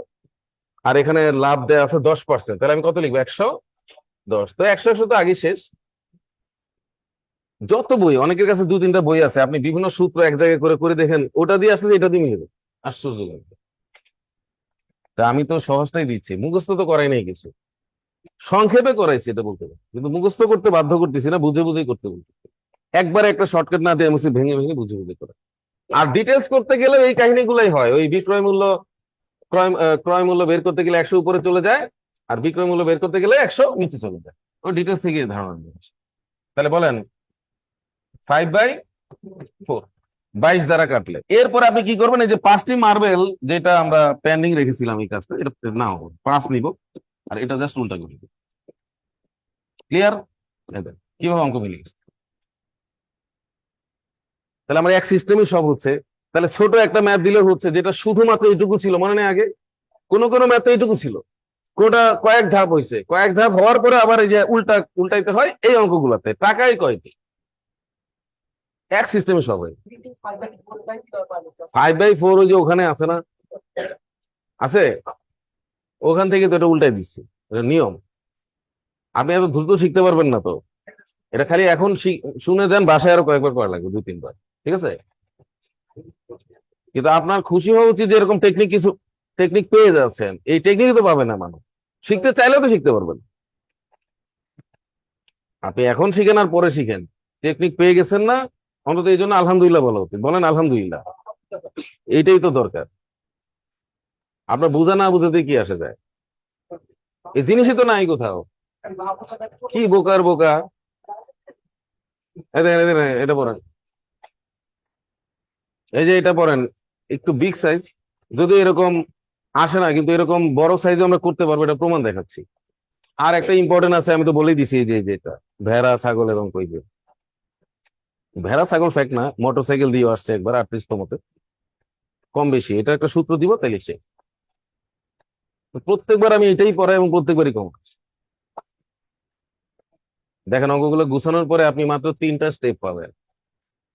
আর এখানে লাভ দেওয়া আছে 10%, তাহলে আমি কত লিখবো? 110। তো 100 তো আগে শেষ। যত বই, অনেকের কাছে 2-3টা বই আছে, আপনি বিভিন্ন সূত্র এক জায়গায় করে করে দেখেন, ওটা দিয়ে আসলে এটা দিয়ে মিলবে। আশ্চর্য লাগবে। তা আমি তো সহজটাই দিচ্ছি, মুখস্থ তো করাই নাই কিছু, সংক্ষেপে করাইছি এটা বলতে পারি, কিন্তু মুখস্থ করতে বাধ্য করতেছি না, বুঝে বুঝেই করতে বলতেছি। একবার একটা শর্টকাট না দিয়ে আমি ভেঙে ভেঙে বুঝে বুঝে করে। আর ডিটেলস করতে গেলে এই কাহিনীগুলাই হয়, ওই বিক্রয় মূল্য ক্রয় মূল্য বের করতে গেলে 100 উপরে চলে যায়, আর বিক্রয় মূল্য বের করতে গেলে 100 নিচে চলে যায়। ওই ডিটেলস থেকে ধারণা নিয়ে আসে। তাহলে বলেন 5/4, 22 দ্বারা কাটলে এরপর আপনি কি করবেন? এই যে 5টি মার্বেল যেটা আমরা পেন্ডিং রেখেছিলাম, এই কাজটা এটা নাও 5 নিব, আর এটা জাস্ট উল্টা করে দিব। ক্লিয়ার? কিভাবে অঙ্ক মিলিয়ে গেছে। তাহলে আমার এক সিস্টেমই সব হচ্ছে। তাহলে ছোট একটা ম্যাথ দিলে হচ্ছে, যেটা শুধুমাত্র এইটুকু ছিল, মনে নেই আগে কোন কোন ম্যাথ এইটুকু ছিল, কোনটা কয়েক ধাপ হয়েছে, কয়েক ধাপ হওয়ার পরে আবার এই যে উল্টাইতে হয়, এই অঙ্কগুলাতে টাকায় কয়টি? এক সিস্টেমে সব হয়। 5/4 ওই যে ওখানে আছে না, আছে, ওখান থেকে তো এটা উল্টাই দিচ্ছি, এটা নিয়ম। আপনি এত দ্রুত শিখতে পারবেন না তো, এটা খালি এখন শুনে দেন, বাসায় আরো কয়েকবার করা লাগবে, 2-3 বার, ঠিক আছে? কিন্তু আপনার খুশি হওয়া উচিত যে এরকম কিছু টেকনিক পেয়ে যাচ্ছেন। এই টেকনিক তো পাবেন না মানুষ, শিখতে চাইলেও তো শিখতে পারবেন। আপনি এখন শিখেন আর পরে শিখেন, টেকনিক পেয়ে গেছেন না, অন্তত এই জন্য আলহামদুলিল্লাহ বলা উচিত। বলেন আলহামদুলিল্লাহ, এইটাই তো দরকার। আপনার বোঝা না বুঝাতে কি আসে যায়? এই জিনিসই তো নাই কোথাও। কি বোকার বোকা! এই দেখেন, এই দেখেন, এটা পড়েন, এই যে এটা পড়েন, একটু বিগ সাইজ, যদি এরকম আসে না, কিন্তু এরকম বড় সাইজে আমরা করতে পারবো, এটা প্রমাণ দেখাচ্ছি। আর একটা ইম্পর্টেন্ট আছে, আমি তো বলেই দিছি, এই যে যেটা ভেড়া ছাগল এবং কই যে ভেড়া ছাগল ফ্যাক্ট না, মোটরসাইকেল দিয়ে আসছে একবার 38তমতে, কম বেশি এটা একটা সূত্র দিব তাইলে সে। প্রত্যেকবার আমি এটাই পড়াই এবং প্রত্যেকবারই কম। দেখেন অঙ্কগুলো গুছানোর পরে আপনি মাত্র 3টা স্টেপ পাবেন,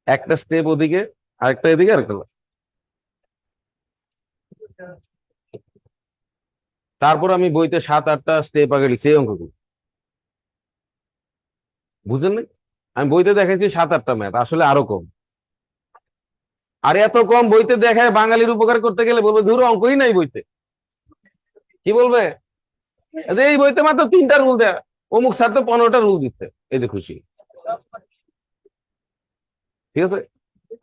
একটা স্টেপ ওদিকে, আরেকটা এদিকে, আরেকটা। তারপর আমি বইতে 7-8টা স্টেপ আগে লিখছি এই অঙ্কগুলো, বুঝলেন না? আমি বইতে দেখাইছি 7-8টা ম্যাথ, আসলে আরো কম। আর এত কম বইতে দেখায় বাঙালির উপকার করতে গেলে বলবে ধরো অঙ্কই নাই বইতে। কি বলবে? এই বইতে মাত্র 3টা রুল দেয়, অমুক স্যার তো 15টা রুল দিচ্ছে, এই যে খুশি। ঠিক আছে,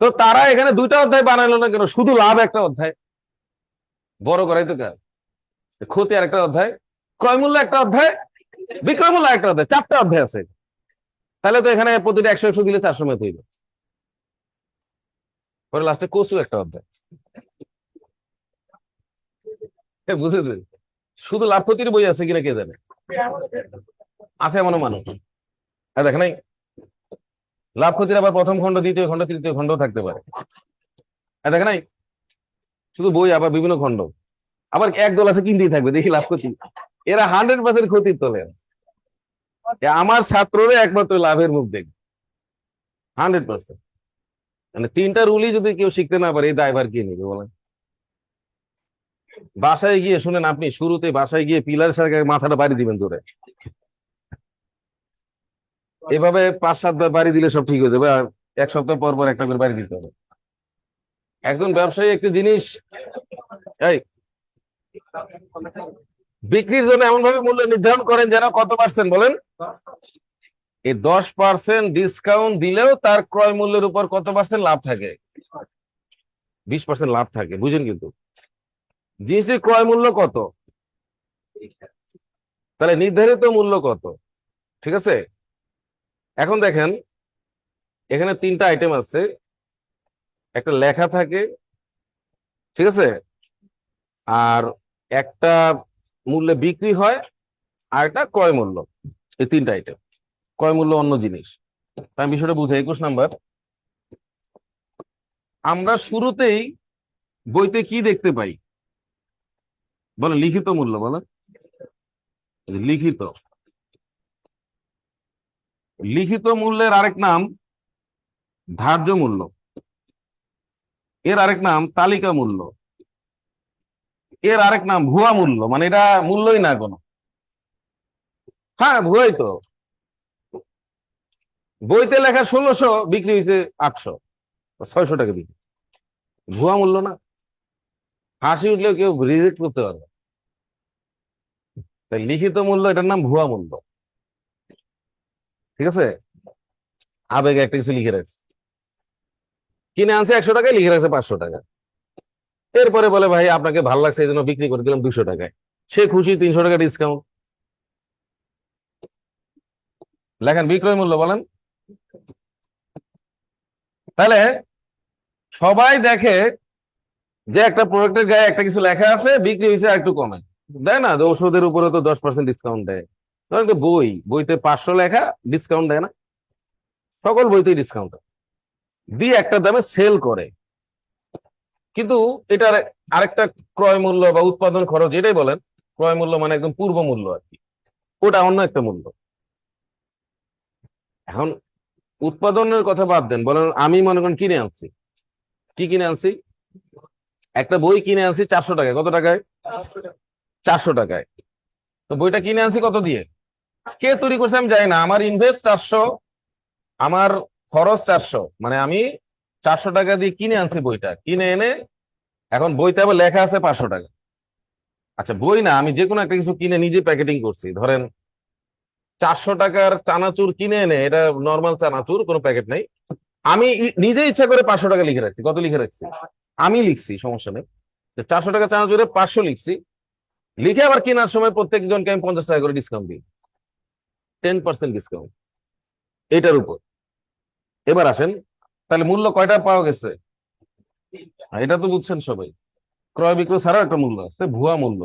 তো তারা এখানে 2টা অধ্যায় বানাইলো না কেন? শুধু লাভ একটা অধ্যায়, বড় করাই তো কাজ। ক্ষতি আর একটা অধ্যায়, ক্রয় মূল্য একটা অধ্যায়, বিক্রয় মূল্য একটা অধ্যায়, 4টা অধ্যায় আছে। তাহলে তো এখানে প্রতিটা 100-100 দিলে 400 ম্যাথ হইল। পরে লাস্টে কচু একটা অধ্যায়। বুঝেছেন? শুধু লাভ ক্ষতির বই আছে কিনা কে জানে, আছে এমন মানুষ। দেখেন নাই, লাভ ক্ষতির আবার প্রথম খণ্ড, দ্বিতীয় খণ্ড, তৃতীয় খণ্ড থাকতে পারে। দেখেন নাই, শুধু বই আবার বিভিন্ন খণ্ড, আবার একদল আছে কিনতেই থাকবে দেখি লাভ ক্ষতি। এরা 100% ক্ষতির তলে আছে। আমার ছাত্ররা একমাত্র লাভের মুখ দেখবে 100%। মানে 3টা রুলই যদি কেউ শিখতে না পারে এই দায়ভার কে নেবে বলেন? বাসায় গিয়ে শুনেন, আপনি শুরুতে বাসায় গিয়ে পিলারের সাথে মাথাটা বাড়ি দিবেন জোরে, এভাবে 5-7 বার বাড়ি দিলে সব ঠিক হয়ে যাবে। আর 1 সপ্তাহ পর পর একটা করে বাড়ি দিতে হবে। একজন ব্যবসায়ী একটি জিনিস এই বিক্রির জন্য এমন ভাবে মূল্য নির্ধারণ করেন যেন কত পার্সেন্ট বলেন? এই 10% ডিসকাউন্ট দিলেও তার ক্রয় মূল্যের উপর কত পার্সেন্ট লাভ থাকে? 20% লাভ থাকে, বুঝেন? কিন্তু জিনিসটির ক্রয় মূল্য কত, তাহলে নির্ধারিত মূল্য কত? ঠিক আছে, এখন দেখেন এখানে 3টা আইটেম আছে, একটা লেখা থাকে, ঠিক আছে, আর একটা মূল্যে বিক্রি হয়, আর একটা ক্রয় মূল্য। এই 3টা আইটেম, ক্রয় মূল্য অন্য জিনিস। আমি বিষয়টা বুঝে 21 নাম্বার, আমরা শুরুতেই বইতে কি দেখতে পাই বলেন? লিখিত মূল্য বলেন। লিখিত, লিখিত মূল্যের আরেক নাম ধার্য মূল্য, এর আরেক নাম তালিকা মূল্য, এর আরেক নাম ভুয়া মূল্য। মানে এটা মূল্যই না কোনো, হ্যাঁ ভুয়াই তো। বইতে লেখা 1600, বিক্রি হয়েছে 800, 600 টাকা বিক্রি, ভুয়া মূল্য না? হাসি উঠলেও কেউ রিজেক্ট করতে পারবে। তাই লিখিত মূল্য, এটার নাম ভুয়া মূল্য। ঠিক আছে, আবেগে একটা কিছু লিখে রাখছে, কিনে আনছে 100 টাকায়, লিখে রাখছে 500 টাকা। এরপরে বলে ভাই আপনাকে ভালো লাগছে এই জন্য বিক্রি করে দিলাম 200 টাকায়। সে খুশি, 300 টাকা ডিসকাউন্ট। লেখেন বিক্রয় মূল্য বলেন। তাহলে সবাই দেখে যে একটা প্রোডাক্টের গায়ে একটা কিছু লেখা আছে, বিক্রি হয়েছে আর একটু কমে দেয় না, যে ওষুধের উপরে তো 10% ডিসকাউন্ট দেয়। ধরেন কি বইতে 500 লেখা, ডিসকাউন্ট দেয় না? সকল বইতেই ডিসকাউন্ট দিয়ে একটা দামে সেল করে। কিন্তু এটার আরেকটা ক্রয় মূল্য বা উৎপাদন খরচ, এটাই বলেন ক্রয় মূল্য, মানে একদম পূর্ব মূল্য আর কি, ওটা অন্য একটা মূল্য। এখন উৎপাদনের কথা বাদ দেন, বলেন আমি মনে করেন কিনে আনছি, কি কিনে আনছি? একটা বই কিনে আনছি 400 টাকায়। কত টাকায়? 400 টাকায়। তো বইটা কিনে আনছি কত দিয়ে? কে তৈরি করছে আমি জানি না, আমার ইনভেস্ট 400, আমার খরচ 400, মানে আমি 400 টাকা দিয়ে কিনে আনছি বইটা। কিনে এনে এখন বইতে আবার লেখা আছে 500 টাকা। আচ্ছা বই না, আমি যে কোনো একটা কিছু কিনে নিজে প্যাকেটিং করছি, ধরেন 400 টাকার চানাচুর কিনে এনে, এটা নর্মাল চানাচুর, কোনো প্যাকেট নেই, আমি নিজে ইচ্ছা করে 500 টাকা লিখে রাখছি। কত লিখে রাখছি? আমি লিখছি, সমস্যা নেই, 400 টাকা চানাচুরে 500 লিখছি। লিখে আবার কেনার সময় প্রত্যেকজনকে আমি 50 টাকা করে ডিসকাউন্ট দিই, 10% ডিসকাউন্ট এটার উপর। এবার আসেন, তাহলে মূল্য কয়টা পাওয়া গেছে? এটা তো বুঝছেন সবাই, ক্রয় বিক্রয় ছাড়াও একটা মূল্য আছে, ভুয়া মূল্য।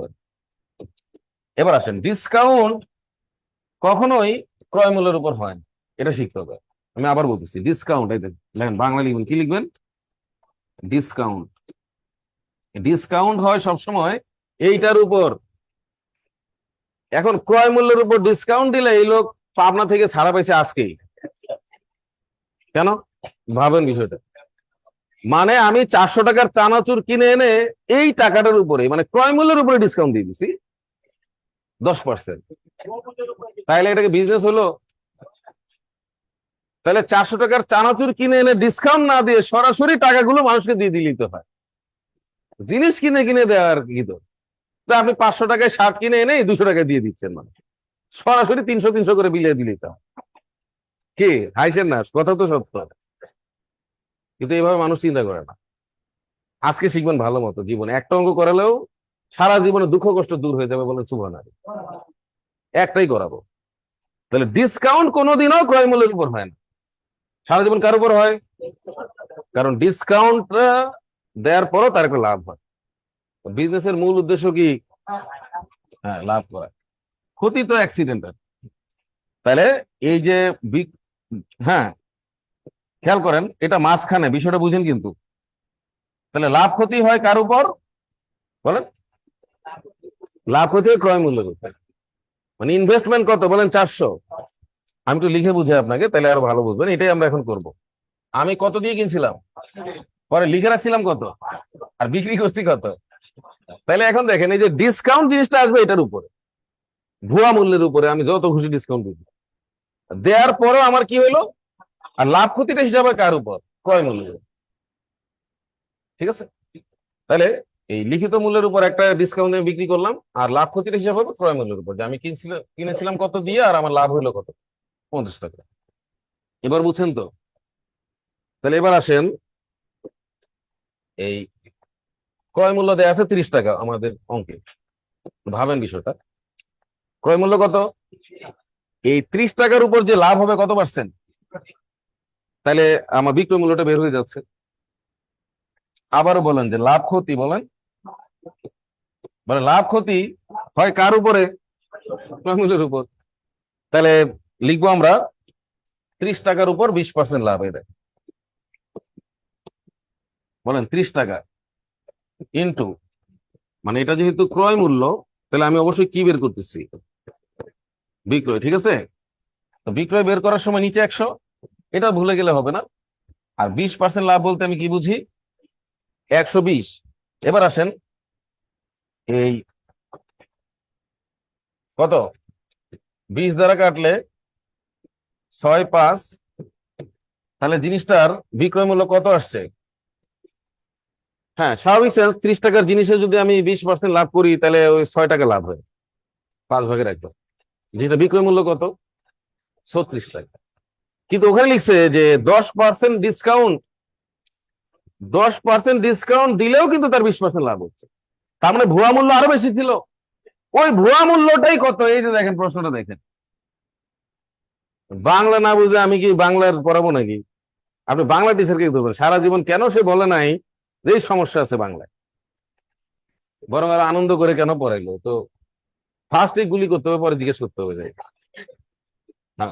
এবার আসেন, ডিসকাউন্ট কখনোই ক্রয় মূল্যের উপর হয় না, এটা শিখতে হবে। আমি আবার বলতেছি, ডিসকাউন্ট, এই দেখেন বাংলা লিখবেন, কি লিখবেন? ডিসকাউন্ট। ডিসকাউন্ট হয় সবসময় এইটার উপর। এখন ক্রয় মূল্যের উপর ডিসকাউন্ট দিলে এই লোক পাবনা থেকে ছাড়া পাইছে আজকেই। কেন? ভাবেন বিষয়টা। মানে আমি 400 টাকার চানাচুর কিনে এনে এই টাকাটার উপরে, মানে ক্রয় মূল্যের উপরে ডিসকাউন্ট দিয়ে দিছি 10%। তাহলে এটাকে বিজনেস হলো? তাহলে 400 টাকার চানাচুর কিনে এনে ডিসকাউন্ট না দিয়ে সরাসরি টাকাগুলো মানুষকে দিয়ে দিলেই তো হয়। জিনিস কিনে কিনে দেওয়ার কি তো? তো আপনি 500 টাকায় শার্ট কিনে এনে 200 টাকায় দিয়ে দিচ্ছেন, মানে সরাসরি 300 করে বিলিয়ে দিলেই তো হয়। কি হাইছেন না? কথা তো সত্য, কিন্তু এইভাবে মানুষ চিন্তা করে না। আজকে শিখবেন ভালো মতো, জীবনে একটা অঙ্ক করালেও সারা জীবনে দুঃখ কষ্ট দূর হয়ে যাবে বলে সুবহানাল্লাহ। একটাই করাবো। তাহলে ডিসকাউন্ট কোনোদিনও ক্রয় মূল্যের উপর হয় না, সারা জীবন কার উপর হয়? কারণ ডিসকাউন্ট দেওয়ার পরও তার একটা লাভ হয়। বিজনেসের মূল উদ্দেশ্য কি? হ্যাঁ, লাভ করা। ক্ষতি তো অ্যাক্সিডেন্টাল। তাহলে এই যে হ্যাঁ, খেয়াল করেন, এটা মাঝখানে বিষয়টা বুঝেন কিন্তু। তাহলে লাভ ক্ষতি হয় কার উপর বলেন? লাভ ক্ষতি হয় ক্রয় মূল্যের উপর। মানে ইনভেস্টমেন্ট কত বলেন? 400। আমি একটু লিখে বুঝাই আপনাকে, তাহলে আরো ভালো বুঝবেন। এটাই আমরা এখন করব। আমি কত দিয়ে কিনছিলাম, পরে লিখে রাখছিলাম কত, আর বিক্রি করছি কত। তাহলে এখন দেখেন, এই যে ডিসকাউন্ট জিনিসটা আসবে এটার উপরে, ভুয়া মূল্যের উপরে আমি যত খুশি ডিসকাউন্ট দিব, দেওয়ার পরও আমার কি হলো? আর লাভ ক্ষতিটা হিসাবে কার উপর? ক্রয় মূল্যের উপর। ঠিক আছে? তাহলে এই লিখিত মূল্যের উপর একটা ডিসকাউন্ট আমি বিক্রি করলাম, আর লাভ ক্ষতিটা হিসাব হবে ক্রয় মূল্যের উপর, যে আমি কিনেছিলাম কত দিয়ে আর আমার লাভ হলো কত, 50 টাকা। এবার বুঝছেন তো? তাহলে এবার আসেন, এই ক্রয় মূল্য দেয়া আছে 30 টাকা আমাদের অঙ্কে। ভাবেন বিষয়টা, ক্রয় মূল্য কত? এই 30 টাকার উপর যে লাভ হবে কত পার্সেন্ট? তাহলে আমার বিক্রয় মূল্যটা বের হয়ে যাচ্ছে। আবারও বলেন যে লাভ ক্ষতি, বলেন মানে লাভ ক্ষতি হয় কার উপরে? ক্রয় মূল্যের উপর। তাহলে লিখবো আমরা 30 টাকার উপর 20% লাভ। এটা বলেন 30 টাকা ইন্টু, মানে এটা যেহেতু ক্রয় মূল্য, তাহলে আমি অবশ্যই কি বের করতেছি? বিক্রয়। ঠিক আছে? তো বিক্রয় বের করার সময় নিচে 100, এটা ভুলে গেলে হবে না। আর 20% লাভ বলতে আমি কি বুঝি? 120। এবার আসেন, এই কত 20 দ্বারা কাটলে 6 5, তাহলে জিনিসটার বিক্রয় মূল্য কত আসছে? হ্যাঁ, স্বাভাবিক সেন্স, 30 টাকার জিনিসে যদি আমি 20% লাভ করি, তাহলে ওই 6 টাকা লাভ হয়, 5 ভাগের 1। যেটা বিক্রয় মূল্য কত? 36 টাকা। কিন্তু ওখানে লিখছে যে 10% ডিসকাউন্ট, 10% ডিসকাউন্ট দিলেও কিন্তু তার 20% লাভ হচ্ছে। তার মানে ভুয়া মূল্য আরো বেশি ছিল। ওই ভুয়া মূল্যটাই কত? এই যে দেখেন, প্রশ্নটা দেখেন। বাংলা না বুঝলে আমি কি বাংলার পড়াবো নাকি? আপনি বাংলা টিচারকে ধরবেন সারা জীবন, কেন সে বলে নাই যে এই সমস্যা আছে বাংলায়, বরং আরো আনন্দ করে কেন পড়াইলো? তো ফার্স্ট গুলি করতে হবে, পরে জিজ্ঞেস করতে হবে যাই না,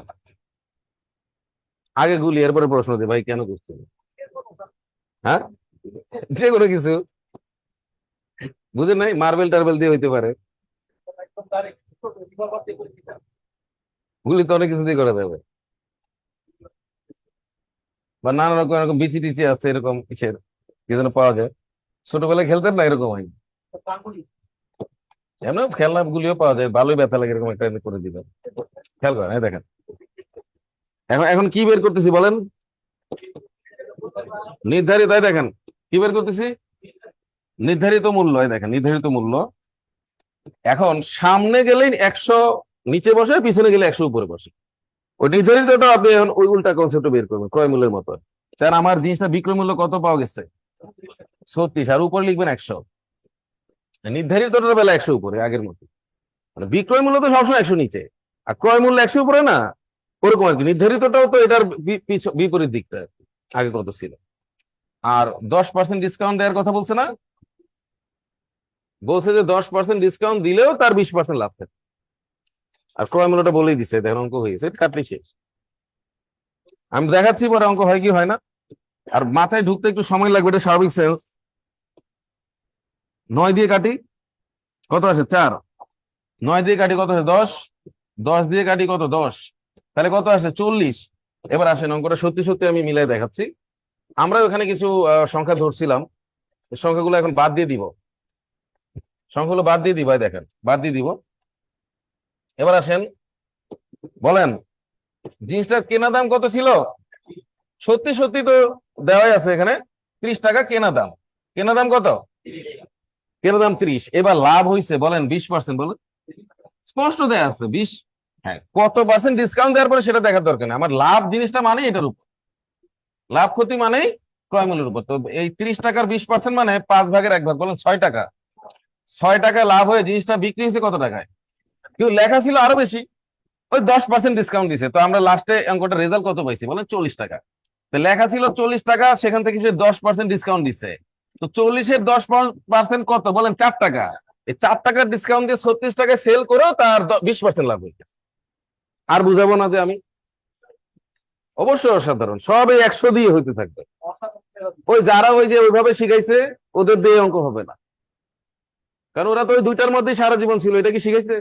আগে গুলি এরপরে প্রশ্ন দে ভাই কেন করছেন। হ্যাঁ, যে কোনো কিছু বুঝেন নাই, মার্বেল টার্বেল দিয়ে হইতে পারে, গুলি তো অনেক কিছু দিয়ে করা যাবে, বা নানা রকম এরকম বিচি টিচি আছে, এরকম কিসের কি যেন পাওয়া যায়। ছোটবেলায় খেলতেন না এরকম হয়? এমন খেলনা গুলিও পাওয়া যায়, ভালোই ব্যথা লাগে, এরকম একটা এনে করে দিবেন। খেয়াল করেন, এই দেখেন, এখন এখন কি বের করতেছি বলেন? নির্ধারিত, এই দেখেন কি বের করতেছি? নির্ধারিত মূল্য। এই দেখেন নির্ধারিত মূল্য। এখন সামনে গেলেই 100 নিচে বসে, পিছনে গেলে 100 উপরে বসে। ওই নির্ধারিতটা আপনি এখন ওই উল্টা কনসেপ্ট বের করবেন, ক্রয় মূল্যের মতো। স্যার আমার জিনিসটা বিক্রয় মূল্য কত পাওয়া গেছে? 36, আর উপরে লিখবেন 100। নির্ধারিতটার বেলা 100 উপরে, আগের মতো। মানে বিক্রয় মূল্য তো সবসময় 100 নিচে, আর ক্রয় মূল্য 100 উপরে না, ওরকম আর কি। নির্ধারিতটাও তো এটার বিপরীত দিকটা আর কি। আগে কত ছিল। আর 10% ডিসকাউন্ট দেওয়ার কথা বলছে না? বলছে যে 10% ডিসকাউন্ট দিলেও তার 20% লাভ থাকে। আর ক্রয় মূল্যটা বলেই দিচ্ছে, দেখেন অঙ্ক হয়ে গেছে, কাটলে শেষ। আমি দেখাচ্ছি পরে অঙ্ক হয় কি হয় না। আর মাথায় ঢুকতে একটু সময় লাগবে, এটা স্বাভাবিক সেন্স। 9 দিয়ে কাটি কত আসে? 4। 9 দিয়ে কাটি কত আসে? 10। 10 দিয়ে কাটি কত? 10। তাহলে কত আসে? 40। এবার আসেন অঙ্কটা সত্যি সত্যি আমি মিলাই দেখাচ্ছি। আমরা ওখানে কিছু সংখ্যা ধরছিলাম, এই সংখ্যাগুলো এখন বাদ দিয়ে দিব। সংখ্যাগুলো বাদ দিয়ে দিব, দেখেন বাদ দিয়ে দিব। এবার আসেন, বলেন জিনিসটার কেনা দাম কত ছিল? সত্যি সত্যি তো দেওয়াই আছে এখানে, 30 টাকা কেনা দাম। কেনা দাম কত? কেনা দাম 30। এবার লাভ হয়েছে বলেন 20%, বলেন। স্পষ্ট দেয়া আছে 20। হ্যাঁ, কত পার্সেন্ট ডিসকাউন্ট দেওয়ার পরে সেটা দেখার দরকার নেই, আমার লাভ জিনিসটা মানে এটার উপর। লাভ ক্ষতি মানেই ক্রয় মূল্যের উপর। তো এই 30 টাকার 20% মানে 5 ভাগের 1 ভাগ, বলেন 6 টাকা। 6 টাকা লাভ হয়ে জিনিসটা বিক্রি হয়েছে কত টাকায়? কিন্তু লেখা ছিল আরো বেশি, ওই 10% ডিসকাউন্ট দিছে। তো আমরা লাস্টে অঙ্কটা রেজাল্ট কত পাইছি বলেন? 40 টাকা। তো লেখা ছিল 40 টাকা, সেখান থেকে সে 10% ডিসকাউন্ট দিচ্ছে। তো 40-এর 10% কত বলেন? 4 টাকা। এই 4 টাকার ডিসকাউন্ট দিয়ে 36 টাকায় সেল করেও তার 20% লাভ হয়েছে। আর বুঝাবো না যে আমি। অবশ্যই অসাধারণ, সব এই 100 দিয়ে হইতে থাকবে। ওই যারা ওই যে ওইভাবে শিখাইছে ওদের দিয়ে অঙ্ক হবে না, কারণ ওরা তো ওই দুইটার মধ্যেই সারা জীবন ছিল, এটা কি শিখাইছে?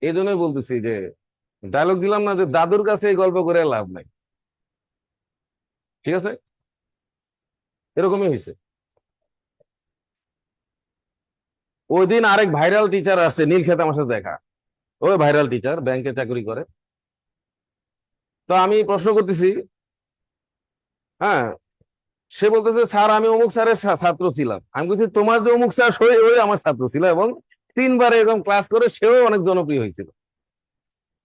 এই জন্যই বলতেছি যে ডায়লগ দিলাম না যে দাদুর কাছে এই গল্প করে লাভ নাই। ঠিক আছে, এরকমই হয়েছে। ওই দিন আরেক ভাইরাল টিচার আসছে, নীলক্ষেতে আমার সাথে দেখা। ওই ভাইরাল টিচার ব্যাংকে চাকরি করে। তো আমি প্রশ্ন করতেছি, হ্যাঁ, সে বলতেছে স্যার আমি অমুক স্যারের ছাত্র ছিলাম। আমি বলছি তোমার যে অমুক স্যার সই ওই আমার ছাত্র ছিল, এবং 3 বার এরকম ক্লাস করে সেও অনেক জনপ্রিয় হয়েছিল।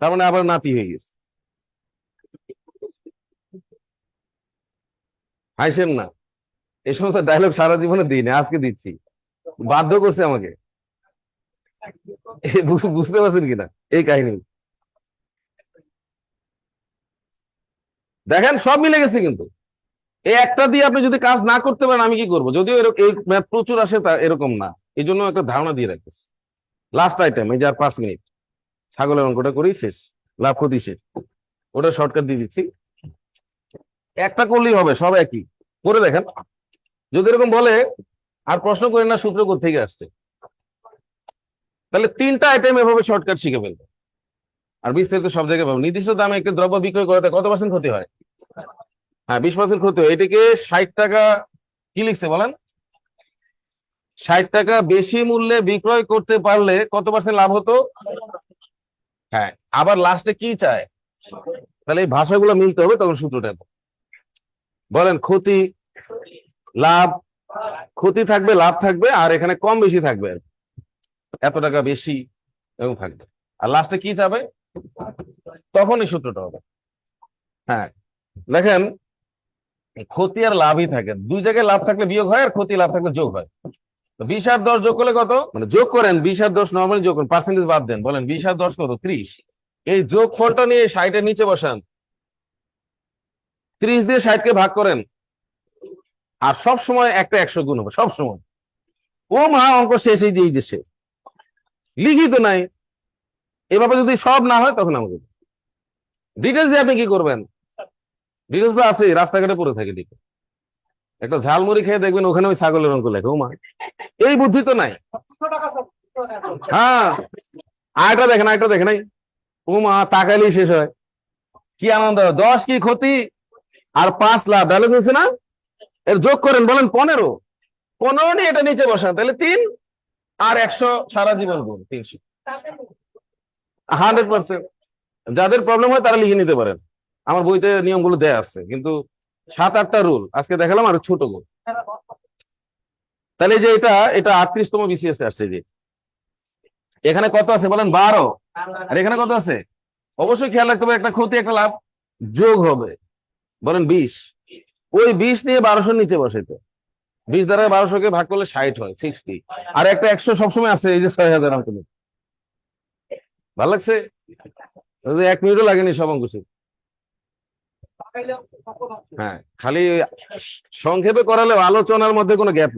তার মানে আবার নাতি হয়ে গেছে। হাসেন না, এই সমস্ত ডায়লগ সারা জীবনে দিই না, আজকে দিচ্ছি, বাধ্য করছে আমাকে। বুঝতে পারছেন কিনা এই কাহিনী? দেখেন সব মিলে গেছে কিন্তু। এই একটা দিয়ে আপনি যদি কাজ না করতে পারেন আমি কি করবো? যদিও এই ম্যাথ প্রচুর আসে, তা এরকম না। এই জন্য একটা ধারণা দিয়ে রাখতেছি। লাস্ট আইটেম, এই যে আর 5 মিনিট, ছাগলের অঙ্কটা করি, শেষ। লাভ ক্ষতি শেষ, ওটা শর্টকাট দিয়ে দিচ্ছি। একটা করলেই হবে, সব একই। করে দেখেন, যদি এরকম বলে আর প্রশ্ন করেন না সূত্র কোত্থেকে আসছে, তাহলে 3টা আইটেম এভাবে শর্টকাট শিখে ফেলবে। আর বিস্তারিত সব জায়গায় পাবো। নির্দিষ্ট দামে একটি দ্রব্য বিক্রয় করাতে কত পার্সেন্ট ক্ষতি হয়? হ্যাঁ, 20% ক্ষতি হয়। এটাকে 60 টাকা কি লিখছে বলেন? 60 টাকা বেশি মূল্যে বিক্রয় করতে পারলে কত পার্সেন্ট লাভ হতো? হ্যাঁ, আবার লাস্টে কি চায়? তাহলে এই ভাষাগুলো মিলতে হবে, তখন সূত্রটা বলেন। ক্ষতি, লাভ, ক্ষতি থাকবে, লাভ থাকবে, আর এখানে কম বেশি থাকবে, এত টাকা বেশি এবং থাকবে। আর লাস্টে কি যাবে? তখন এই সূত্রটা হবে। হ্যাঁ, দেখেন ক্ষতি আর লাভই থাকে, দুই জায়গায় লাভ থাকলে বিয়োগ হয়, আর ক্ষতি লাভ থাকলে যোগ হয়। তো 20 আর 10 যোগ করলে কত? মানে যোগ করেন 20 আর 10 নর্মালি যোগ করেন, পার্সেন্টেজ বাদ দেন, বলেন 20 আর 10 কত? 30। এই যোগ ফলটা নিয়ে 60-এর নিচে বসান, 30 দিয়ে 60-কে ভাগ করেন, আর সব সময় একটা 100 গুণ হবে সব সময়। ও মা, অঙ্ক শেষ, এই যে এই যে শেষ, লিখিত নাই। এভাবে যদি সব না হয় তখন আমাকে ডিটেলস দিয়ে আপনি কি করবেন? ডিটেলস তো আছে, রাস্তাঘাটে পড়ে থাকে ডিটেলস। একটা ঝালমুড়ি খেয়ে দেখবেন ওখানে ওই ছাগলের অঙ্ক লেখা। ও মা, এই বুদ্ধি তো নাই। হ্যাঁ, আয়টা দেখেন, আয়টা দেখে নাই। ও মা, তাকাইলেই শেষ হয়। কি আনন্দ! 10 কি ক্ষতি আর 5 লাভ, ডায়লগ হয়েছে না? এর যোগ করেন, বলেন 15। 15 নিয়ে এটা নিচে বসান, তাহলে 3 আর 100 সারা জীবন গুণ 300। 100%। যাদের প্রবলেম হয় তারা লিখে নিতে পারেন, আমার বইতে নিয়মগুলো দেয়া আছে, কিন্তু 7-8টা রুল আজকে দেখালাম, আর ছোট গুণ। তাহলে এই যে এটা এটা 38তম বিসিএস আসছে। যে এখানে কত আছে বলেন? 12। আর এখানে কত আছে? অবশ্যই খেয়াল রাখতে হবে, একটা ক্ষতি একটা লাভ যোগ হবে, বলেন 20। ওই 20 নিয়ে 1200 নিচে বসাইতে, 20 দ্বারা 1200-কে ভাগ করলে 60 হয়, 60। আর একটা 100 সবসময় আছে, এই যে 6000 অঙ্ক। ভালো লাগছে? 1 মিনিটও লাগেনি সব অঙ্ক শেষ। হ্যাঁ, খালি সংক্ষেপে করালেও আলোচনার মধ্যে কোনো গ্যাপ নেই।